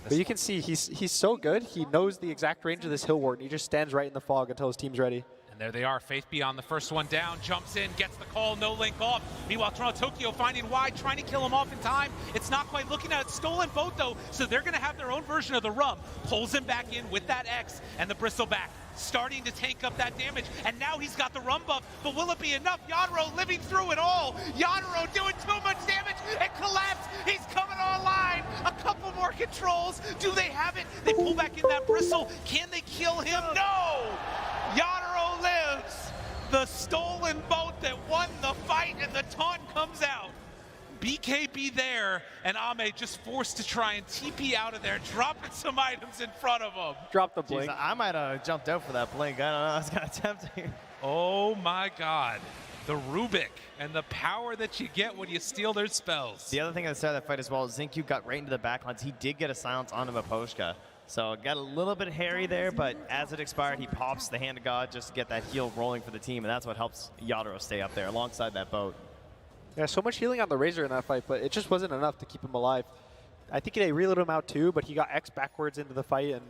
But you can see he's so good. He knows the exact range of this hill ward, and he just stands right in the fog until his team's ready. And there they are, Faith Beyond, the first one down, jumps in, gets the call, no link off. Meanwhile, Toronto Tokyo finding wide, trying to kill him off in time. It's not quite looking at it, stolen boat though, so they're gonna have their own version of the rum. Pulls him back in with that X and the Bristleback, starting to tank up that damage. And now he's got the rum buff, but will it be enough? Yadro living through it all. Yadro doing too much damage and Collapse. He's coming online. A couple more controls. Do they have it? They pull back in that Bristle. Can they kill him? No! Yadro lives. The stolen boat that won the fight, and the taunt comes out. BKB there, and Ame just forced to try and TP out of there, dropping some items in front of him. Drop the blink. Jeez, I might have jumped out for that blink. I don't know. I was kind of tempting. Oh my God. The Rubik and the power that you get when you steal their spells. The other thing at the start of that fight as well, ZenQ got right into the backlines. He did get a silence on Maposhka. So it got a little bit hairy there, but as it expired, he pops the Hand of God just to get that heal rolling for the team, and that's what helps Yadro stay up there alongside that boat. Yeah, so much healing on the Razor in that fight, but it just wasn't enough to keep him alive. I think they reeled him out too, but he got X backwards into the fight and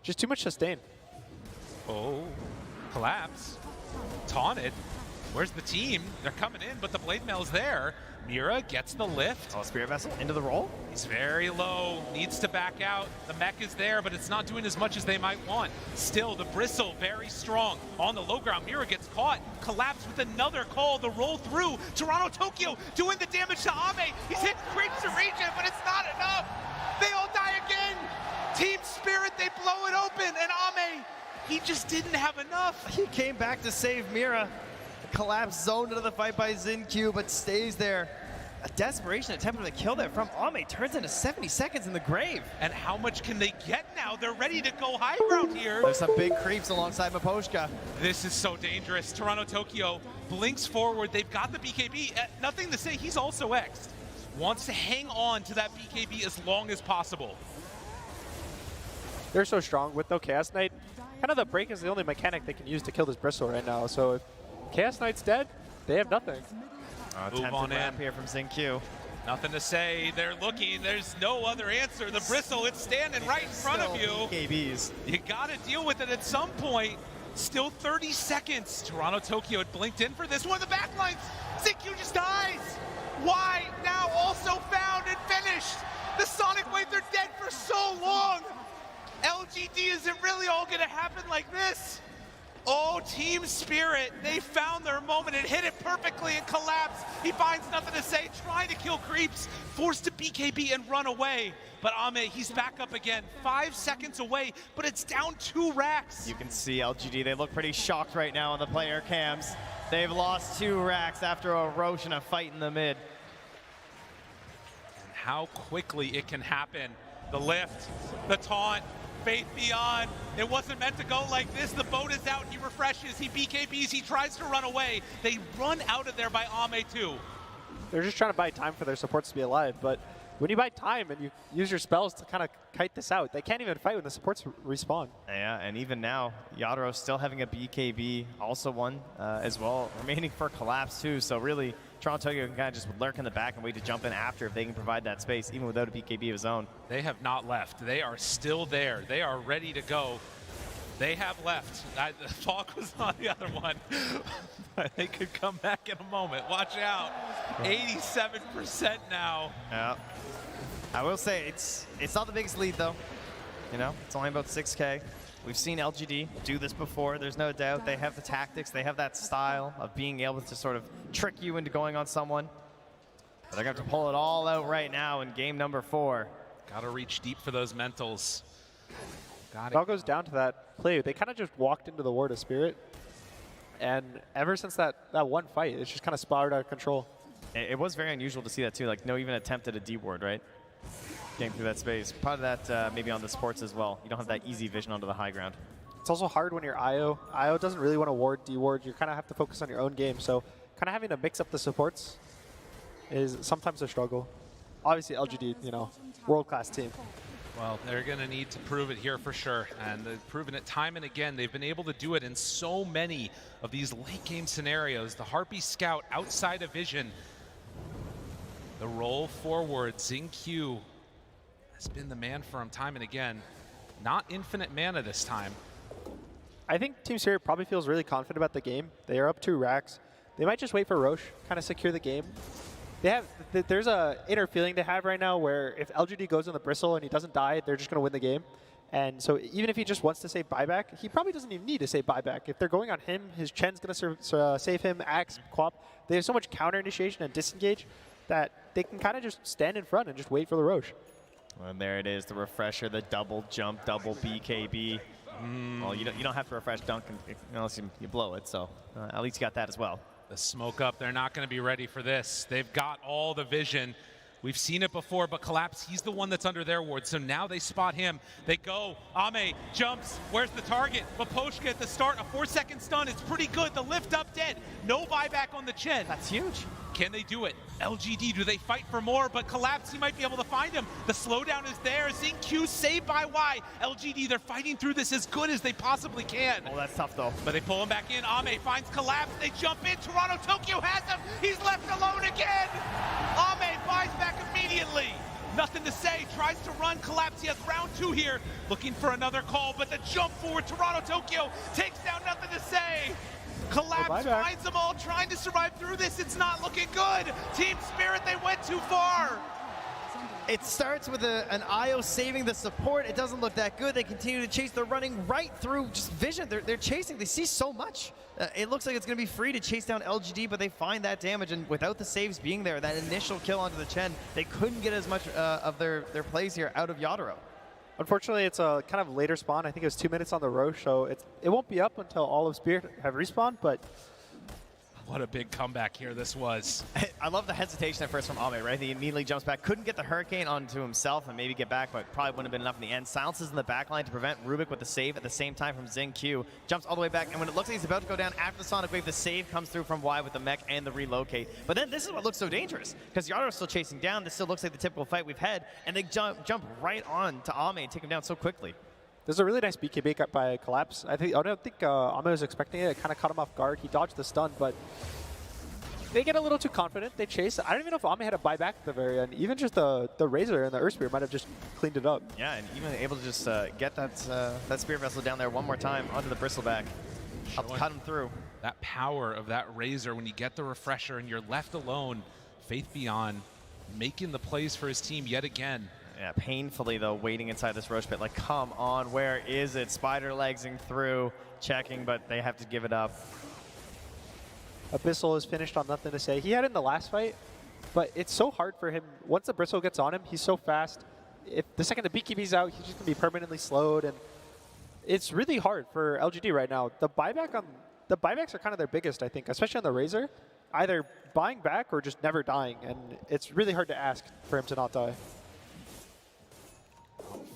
just too much sustain. Oh, Collapse. Taunted. Where's the team? They're coming in, but the Blade Mail's there. Mira gets the lift. Oh, Spirit Vessel into the roll. He's very low, needs to back out. The mech is there, but it's not doing as much as they might want. Still, the Bristle very strong. On the low ground, Mira gets caught. Collapse with another call, the roll through. Toronto Tokyo doing the damage to Ame. He's hit creeps to region, but it's not enough. They all die again. Team Spirit, they blow it open, and Ame, he just didn't have enough. He came back to save Mira. Collapse zoned into the fight by ZenQ, but stays there. A desperation attempt to kill there from Ame turns into 70 seconds in the grave. And how much can they get now? They're ready to go high ground here. There's some big creeps alongside Maposhka. This is so dangerous. Toronto Tokyo blinks forward. They've got the BKB. Nothing to say. He's also X'd. Wants to hang on to that BKB as long as possible. They're so strong with no Chaos Knight. Kind of the break is the only mechanic they can use to kill this Bristle right now. So if Chaos Knight's dead, they have nothing. Move on in here from ZenQ. Nothing to say. They're looking. There's no other answer. The Bristle, it's standing right in front of you. BKBs. You got to deal with it at some point. Still 30 seconds. Toronto Tokyo had blinked in for this one of the backlines. ZQ just dies. Why now also found and finished? The Sonic Wave, they're dead for so long. LGD, is it really all gonna happen like this? Oh, Team Spirit, they found their moment and hit it perfectly and collapsed. He finds nothing to say, trying to kill creeps, forced to BKB and run away. But Ame, he's back up again, 5 seconds away, but it's down 2 racks. You can see LGD, they look pretty shocked right now on the player cams. They've lost 2 racks after a Roche and a fight in the mid. And how quickly it can happen. The lift, the taunt, Faith Beyond. It wasn't meant to go like this. The boat is out, he refreshes, he BKBs, he tries to run away. They run out of there by Ame too. They're just trying to buy time for their supports to be alive, but when you buy time and you use your spells to kind of kite this out, they can't even fight when the supports respawn. Yeah, and even now, Yadro still having a BKB, also one as well, remaining for Collapse too, so really, Toronto Tokyo can kind of just lurk in the back and wait to jump in after if they can provide that space, even without a BKB of his own. They have not left. They are still there. They are ready to go. They have left. Falk was on the other one. They could come back in a moment. Watch out. 87% now. Yeah. I will say, it's not the biggest lead, though. You know, it's only about 6K. We've seen LGD do this before. There's no doubt they have the tactics. They have that style of being able to sort of trick you into going on someone. But they're going to have to pull it all out right now in game number 4. Got to reach deep for those mentals. It all goes down to that play. They kind of just walked into the ward of Spirit. And ever since that one fight, it's just kind of spiraled out of control. It was very unusual to see that too. Like, no even attempt at a D ward, right? Getting through that space. Part of that maybe on the sports as well. You don't have that easy vision onto the high ground. It's also hard when you're IO. IO doesn't really want to ward, D-ward. You kind of have to focus on your own game. So kind of having to mix up the supports is sometimes a struggle. Obviously, LGD, you know, world-class team. Well, they're going to need to prove it here for sure, and they've proven it time and again. They've been able to do it in so many of these late-game scenarios. The Harpy Scout outside of vision. The roll forward, XingQ has been the man for him time and again. Not infinite mana this time. I think Team Spirit probably feels really confident about the game. They are up 2 racks. They might just wait for Roche, kind of secure the game. There's a inner feeling they have right now where if LGD goes on the bristle and he doesn't die, they're just going to win the game. And so even if he just wants to say buyback, he probably doesn't even need to say buyback. If they're going on him, his Chen's going to save him, Axe, Quap. They have so much counter initiation and disengage that they can kind of just stand in front and just wait for the Roche. And there it is, the refresher, the double jump, double BKB. Well, you don't have to refresh dunk unless you blow it, so at least you got that as well. The smoke up, they're not going to be ready for this. They've got all the vision. We've seen it before, but Collapse, he's the one that's under their ward, so now they spot him. They go, Ame jumps, where's the target? Maposhka at the start, a 4-second stun, it's pretty good. The lift up dead, no buyback on the Chen. That's huge. Can they do it? LGD, do they fight for more? But Collapse, he might be able to find him. The slowdown is there. XingQ saved by Y. LGD, they're fighting through this as good as they possibly can. Oh, that's tough though. But they pull him back in. Ame finds Collapse. They jump in. Toronto Tokyo has him. He's left alone again. Ame buys back immediately. Nothing to say. Tries to run. Collapse. He has round 2 here. Looking for another call, but the jump forward. Toronto Tokyo takes down. Nothing to say. Collapse finds them all, trying to survive through this. It's not looking good. Team Spirit, they went too far. It starts with an IO saving the support. It doesn't look that good. They continue to chase. They're running right through just vision. They're chasing. They see so much. It looks like it's going to be free to chase down LGD, but they find that damage, and without the saves being there, that initial kill onto the Chen, they couldn't get as much of their plays here out of Yadro. Unfortunately, it's a kind of later spawn. I think it was 2 minutes on the Roche, so it won't be up until all of Spirit have respawned, but... What a big comeback here this was. I love the hesitation at first from Ame, right? He immediately jumps back. Couldn't get the Hurricane onto himself and maybe get back, but probably wouldn't have been enough in the end. Silences in the back line to prevent Rubik with the save at the same time from XingQ. Jumps all the way back, and when it looks like he's about to go down after the Sonic Wave, the save comes through from Y with the mech and the relocate. But then this is what looks so dangerous, because Yadro's still chasing down. This still looks like the typical fight we've had, and they jump right on to Ame and take him down so quickly. There's a really nice BKB cut by Collapse. I don't think Ame was expecting it. It kind of caught him off guard. He dodged the stun, but they get a little too confident. They chase. I don't even know if Ame had a buyback at the very end. Even just the Razor and the Earth Spear might have just cleaned it up. Yeah, and even able to just get that Spear Vessel down there one more time onto the Bristleback. Helped cut him through. That power of that Razor when you get the refresher and you're left alone. Faith Beyond making the plays for his team yet again. Yeah, painfully though, waiting inside this Roche pit. Like, come on, where is it? Spider legsing through, checking, but they have to give it up. Abyssal is finished on nothing to say. He had it in the last fight, but it's so hard for him. Once the Bristle gets on him, he's so fast. If the second the BKB's out, he's just going to be permanently slowed, and it's really hard for LGD right now. The buybacks are kind of their biggest, I think, especially on the Razor. Either buying back or just never dying, and it's really hard to ask for him to not die.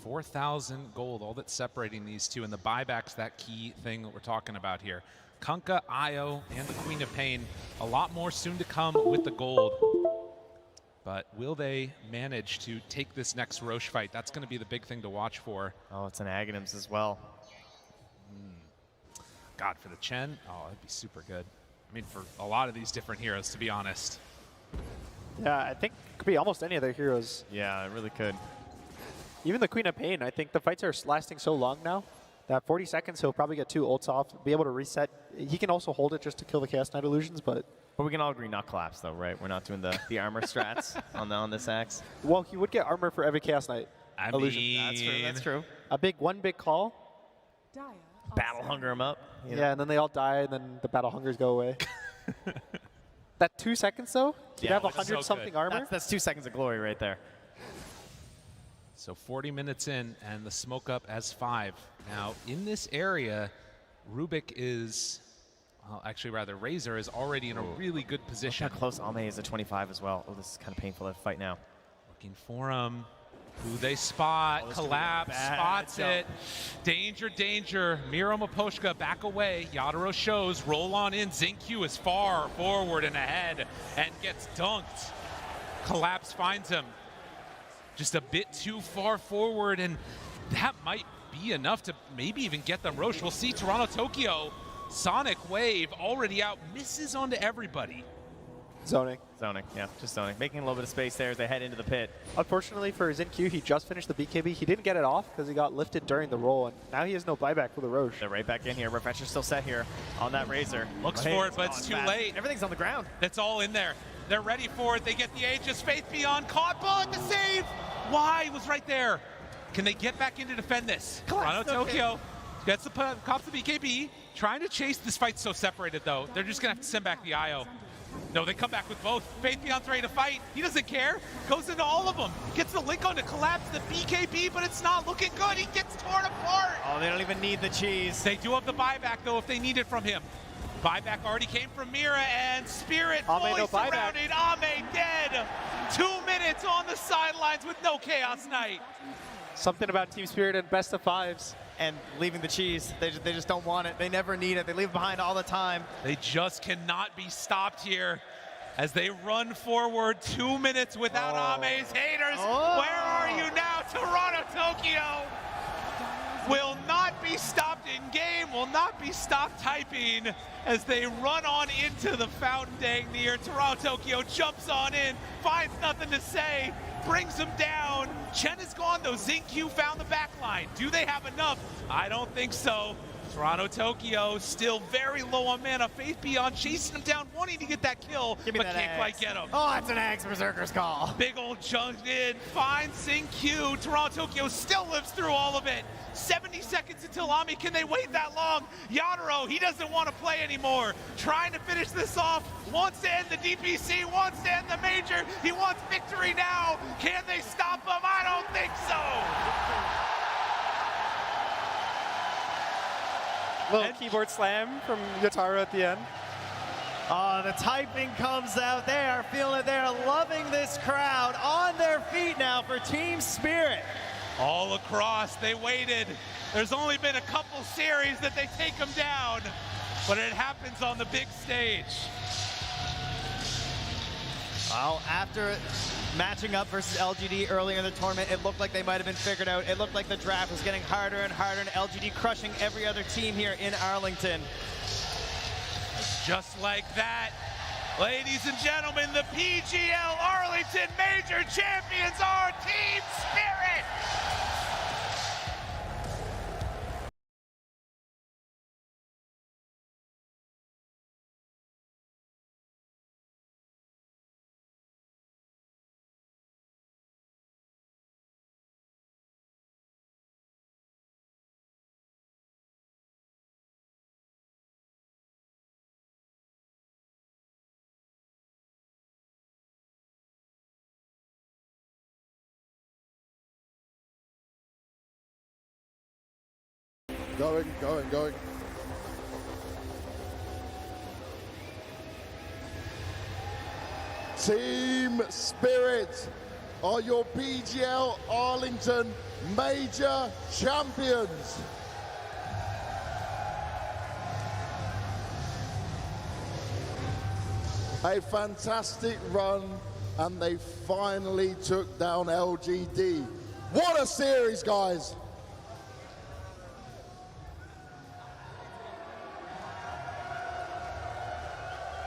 4,000 gold, all that's separating these two, and the buyback's that key thing that we're talking about here. Kunkka, Io, and the Queen of Pain, a lot more soon to come with the gold. But will they manage to take this next Roche fight? That's going to be the big thing to watch for. Oh, it's an Aghanims as well. God, for the Chen, oh, that'd be super good. I mean, for a lot of these different heroes, to be honest. Yeah, I think it could be almost any of their heroes. Yeah, it really could. Even the Queen of Pain, I think the fights are lasting so long now that 40 seconds, he'll probably get 2 ults off, be able to reset. He can also hold it just to kill the Chaos Knight illusions, but we can all agree not collapse though, right? We're not doing the armor strats on this axe. Well, he would get armor for every Chaos Knight illusion. Mean, That's true. One big call. Battle hunger him up. You know? Yeah, and then they all die, and then the battle hungers go away. That 2 seconds though, he'd have 100-something armor. That's 2 seconds of glory right there. So 40 minutes in, and the smoke up as 5. Now, in this area, Rubik is, well, actually rather, Razor is already in a really good position. Look how close Ame is at 25 as well. Oh, this is kind of painful to fight now. Looking for him. Who they spot, collapse, spots it. Danger, danger. Miro Maposhka back away. Yadaro shows, roll on in. Zinq is far forward and ahead and gets dunked. Collapse finds him. Just a bit too far forward, and that might be enough to maybe even get them Roche. We'll see. Toronto Tokyo, Sonic Wave already out, misses onto everybody. Zoning. Zoning, yeah, just zoning. Making a little bit of space there as they head into the pit. Unfortunately for Zinq, he just finished the BKB. He didn't get it off because he got lifted during the roll, and now he has no buyback for the Roche. They're right back in here. Refresher's still set here on that Razor. Looks for it, but it's too late. Everything's on the ground. That's all in there. They're ready for it. They get the Aegis. Faith Beyond caught. Bullet to save. Why was right there. Can they get back in to defend this? Toronto Tokyo gets the cops the BKB. Trying to chase this fight so separated though. They're just gonna have to send back the IO. No, they come back with both. Faith Beyond's ready to fight. He doesn't care. Goes into all of them. Gets the link on to collapse the BKB, but it's not looking good. He gets torn apart. Oh, they don't even need the cheese. They do have the buyback though if they need it from him. Buyback already came from Mira, and Spirit fully surrounded. Ame dead. 2 minutes on the sidelines with no Chaos Knight. Something about Team Spirit and best of 5s. And leaving the cheese. They just don't want it. They never need it. They leave it behind all the time. They just cannot be stopped here as they run forward. 2 minutes without Ame's haters. Where are you now, Toronto Tokyo? Will not be stopped in game, will not be stopped typing as they run on into the Fountain Dang near. Toronto Tokyo jumps on in, finds nothing to say, brings him down. Chen is gone though. Zinq found the back line. Do they have enough? I don't think so. Toronto Tokyo still very low on mana. Faith Beyond chasing him down, wanting to get that kill, but can't quite get him. Oh, that's an Axe Berserker's call. Big old chunk in, finds Zinq. Toronto Tokyo still lives through all of it. 70 seconds until Ami. Can they wait that long? Yadaro, he doesn't want to play anymore. Trying to finish this off. Wants to end the DPC, wants to end the major. He wants victory now. Can they stop him? I don't think so. Little keyboard slam from Yotaro at the end. Oh, the typing comes out. They are feeling it. They are loving this crowd. On their feet now for Team Spirit. All across, they waited. There's only been a couple series that they take them down, but it happens on the big stage. Well, after matching up versus LGD earlier in the tournament, it looked like they might have been figured out. It looked like the draft was getting harder and harder, and LGD crushing every other team here in Arlington. Just like that, ladies and gentlemen, the PGL Arlington Major Champions are Team Spirit! Going. Team Spirit are your PGL Arlington Major Champions. A fantastic run, and they finally took down LGD. What a series, guys!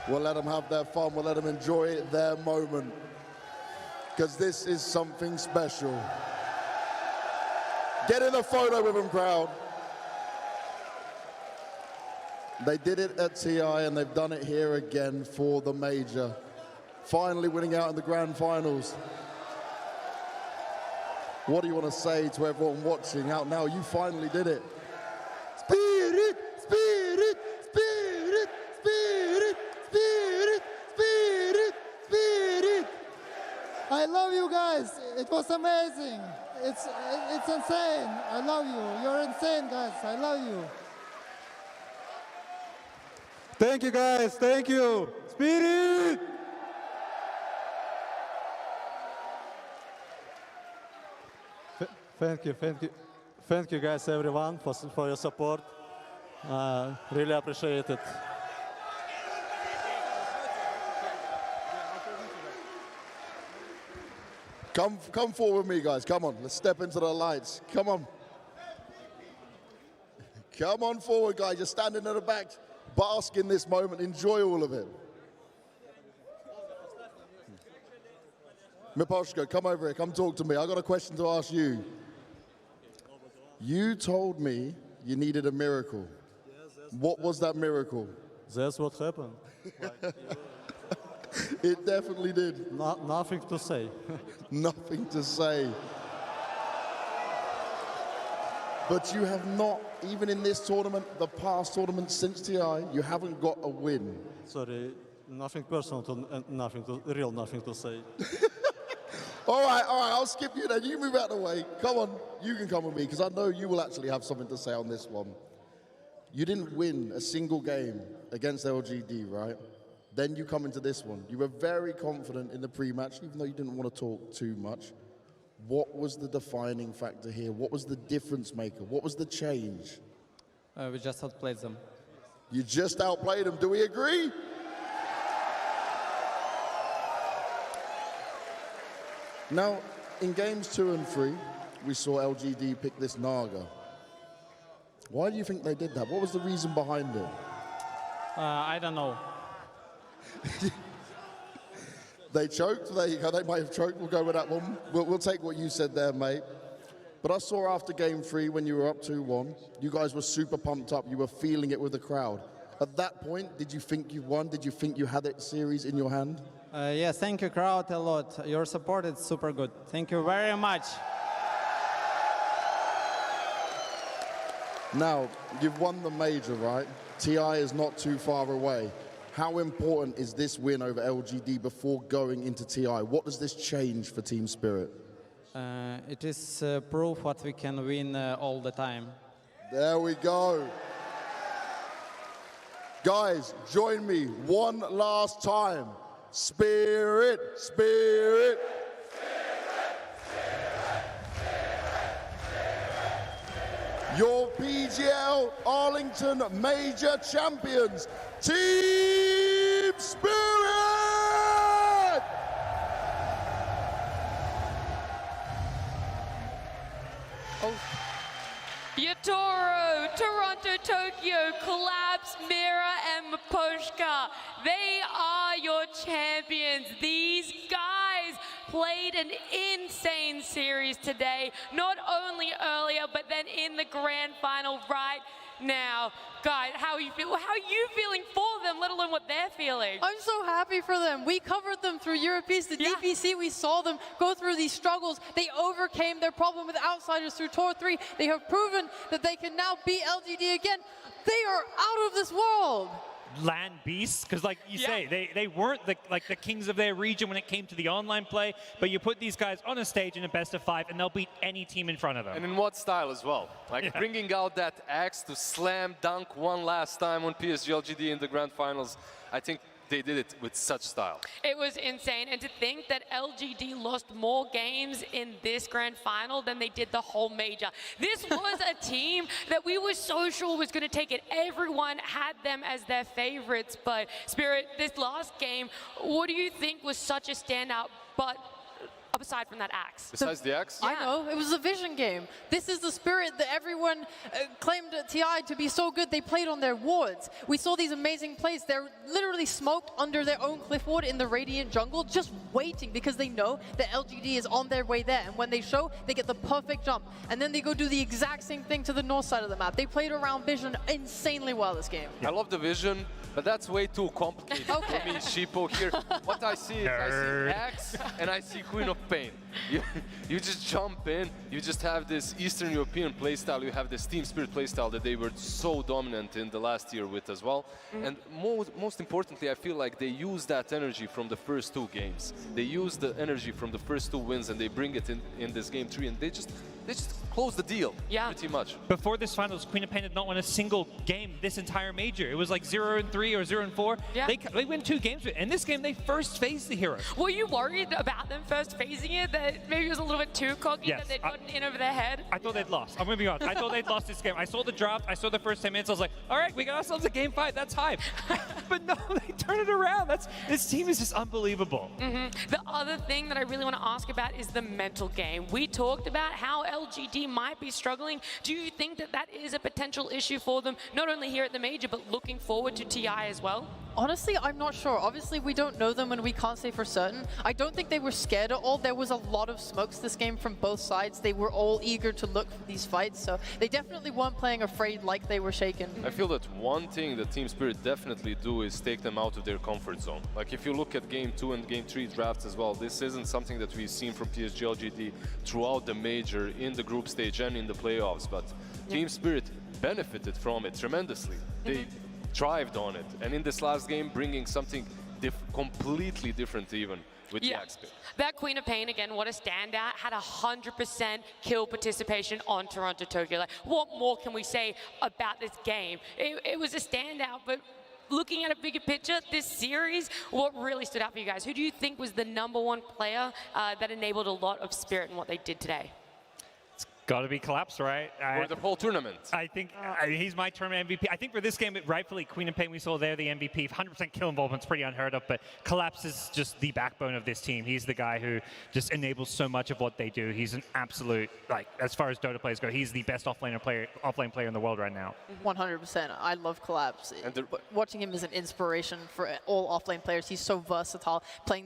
We'll let them have their fun, we'll let them enjoy their moment, because this is something special. Get in a photo with them, crowd. They did it at TI, and they've done it here again for the major. Finally winning out in the grand finals. What do you want to say to everyone watching out now? You finally did it. Spirit, spirit, spirit, spirit, spirit, spirit, spirit. I love you guys. It was amazing. It's insane. I love you. You're insane, guys. I love you. Thank you, guys. Thank you. Spirit! Thank you, guys, everyone, for your support. Really appreciate it. Come forward with me, guys. Come on, let's step into the lights. Come on. Come on forward, guys. You're standing at the back. Bask in this moment. Enjoy all of it. Miposhka, come over here. Come talk to me. I got a question to ask you. You told me you needed a miracle. What was that miracle? That's what happened. It definitely did. Nothing to say. Nothing to say. But you have not, even in this tournament, the past tournament since TI, you haven't got a win. Sorry, nothing personal, nothing to say. All right, I'll skip you then. You move out of the way. Come on, you can come with me, because I know you will actually have something to say on this one. You didn't win a single game against LGD, right? Then you come into this one. You were very confident in the pre-match, even though you didn't want to talk too much. What was the defining factor here? What was the difference maker? What was the change? We just outplayed them. You just outplayed them. Do we agree? Now, in games 2 and 3, we saw LGD pick this Naga. Why do you think they did that? What was the reason behind it? I don't know. They choked. There you go. They might have choked. We'll go with that one. We'll take what you said there, mate. But I saw after game 3 when you were up 2-1, you guys were super pumped up. You were feeling it with the crowd. At that point, did you think you won? Did you think you had that series in your hand? Yes, thank you, crowd, a lot. Your support is super good. Thank you very much. Now, you've won the major, right? TI is not too far away. How important is this win over LGD before going into TI? What does this change for Team Spirit? It is proof what we can win all the time. There we go. Guys, join me one last time. Spirit, Spirit. Your PGL Arlington Major Champions, Team Spirit! Yatoro, Toronto, Tokyo, Collapse, Mira, and Miposhka. They are your champions. These guys played an insane series today, not only earlier, but then in the grand final right now. Guys, how are you feeling for them, let alone what they're feeling? I'm so happy for them. We covered them through Europeans, the DPC. We saw them go through these struggles. They overcame their problem with outsiders through Tour 3. They have proven that they can now beat LGD again. They are out of this world. land beasts, because like you say, they weren't the kings of their region when it came to the online play, but you put these guys on a stage in a best of 5 and they'll beat any team in front of them. And in what style as well? Like bringing out that axe to slam dunk one last time on PSG.LGD in the grand finals. I think they did it with such style. It was insane, and to think that LGD lost more games in this grand final than they did the whole major. This was a team that we were so sure was going to take it. Everyone had them as their favorites, but Spirit, this last game, what do you think was such a standout, but aside from that axe? Besides the axe? I know, it was a vision game. This is the Spirit that everyone claimed TI to be so good they played on their wards. We saw these amazing plays. They're literally smoked under their own cliff ward in the Radiant jungle, just waiting because they know that LGD is on their way there. And when they show, they get the perfect jump. And then they go do the exact same thing to the north side of the map. They played around vision insanely well this game. I love the vision, but that's way too complicated for me, Sheepo here. What I see is I see axe and I see Queen of Pain. You just jump in, you just have this Eastern European playstyle, you have this Team Spirit playstyle that they were so dominant in the last year with as well. And most importantly, I feel like they use that energy from the first 2 games. They use the energy from the first 2 wins and they bring it in this game 3, and they just close the deal pretty much. Before this finals, Queen of Pain did not win a single game this entire major. It was like 0-3 or 0-4. Yeah. They win 2 games, and this game they first phased the hero. Were you worried about them first phasing it, that maybe it was a little bit too cocky, that they'd gotten in over their head? I thought they'd lost. I'm going to be honest. I thought they'd lost this game. I saw the draft. I saw the first 10 minutes. I was like, all right, we got ourselves a game 5. That's hype. But no, they turn it around. This team is just unbelievable. The other thing that I really want to ask about is the mental game. We talked about how LGD might be struggling. Do you think that that is a potential issue for them, not only here at the major, but looking forward to TI as well? Honestly, I'm not sure. Obviously, we don't know them and we can't say for certain. I don't think they were scared at all. There was a lot of smokes this game from both sides. They were all eager to look for these fights, so they definitely weren't playing afraid like they were shaken. I feel that one thing that Team Spirit definitely do is take them out of their comfort zone. Like if you look at Game 2 and Game 3 drafts as well, this isn't something that we've seen from PSG.LGD throughout the major, in the group stage and in the playoffs, but Team Spirit benefited from it tremendously. They thrived on it, and in this last game bringing something completely different even with the axe pick. That Queen of Pain, again, what a standout, had 100% kill participation on Toronto Tokyo. Like, what more can we say about this game? It was a standout, but looking at a bigger picture, this series, what really stood out for you guys? Who do you think was the #1 player that enabled a lot of Spirit in what they did today? Got to be Collapse, right? Or the whole tournament. I think he's my tournament MVP. I think for this game, rightfully, Queen of Pain, we saw there the MVP. 100% kill involvement's pretty unheard of, but Collapse is just the backbone of this team. He's the guy who just enables so much of what they do. He's an absolute, like, as far as Dota players go, he's the best offlane player in the world right now. 100%. I love Collapse. And watching him is an inspiration for all offlane players. He's so versatile, playing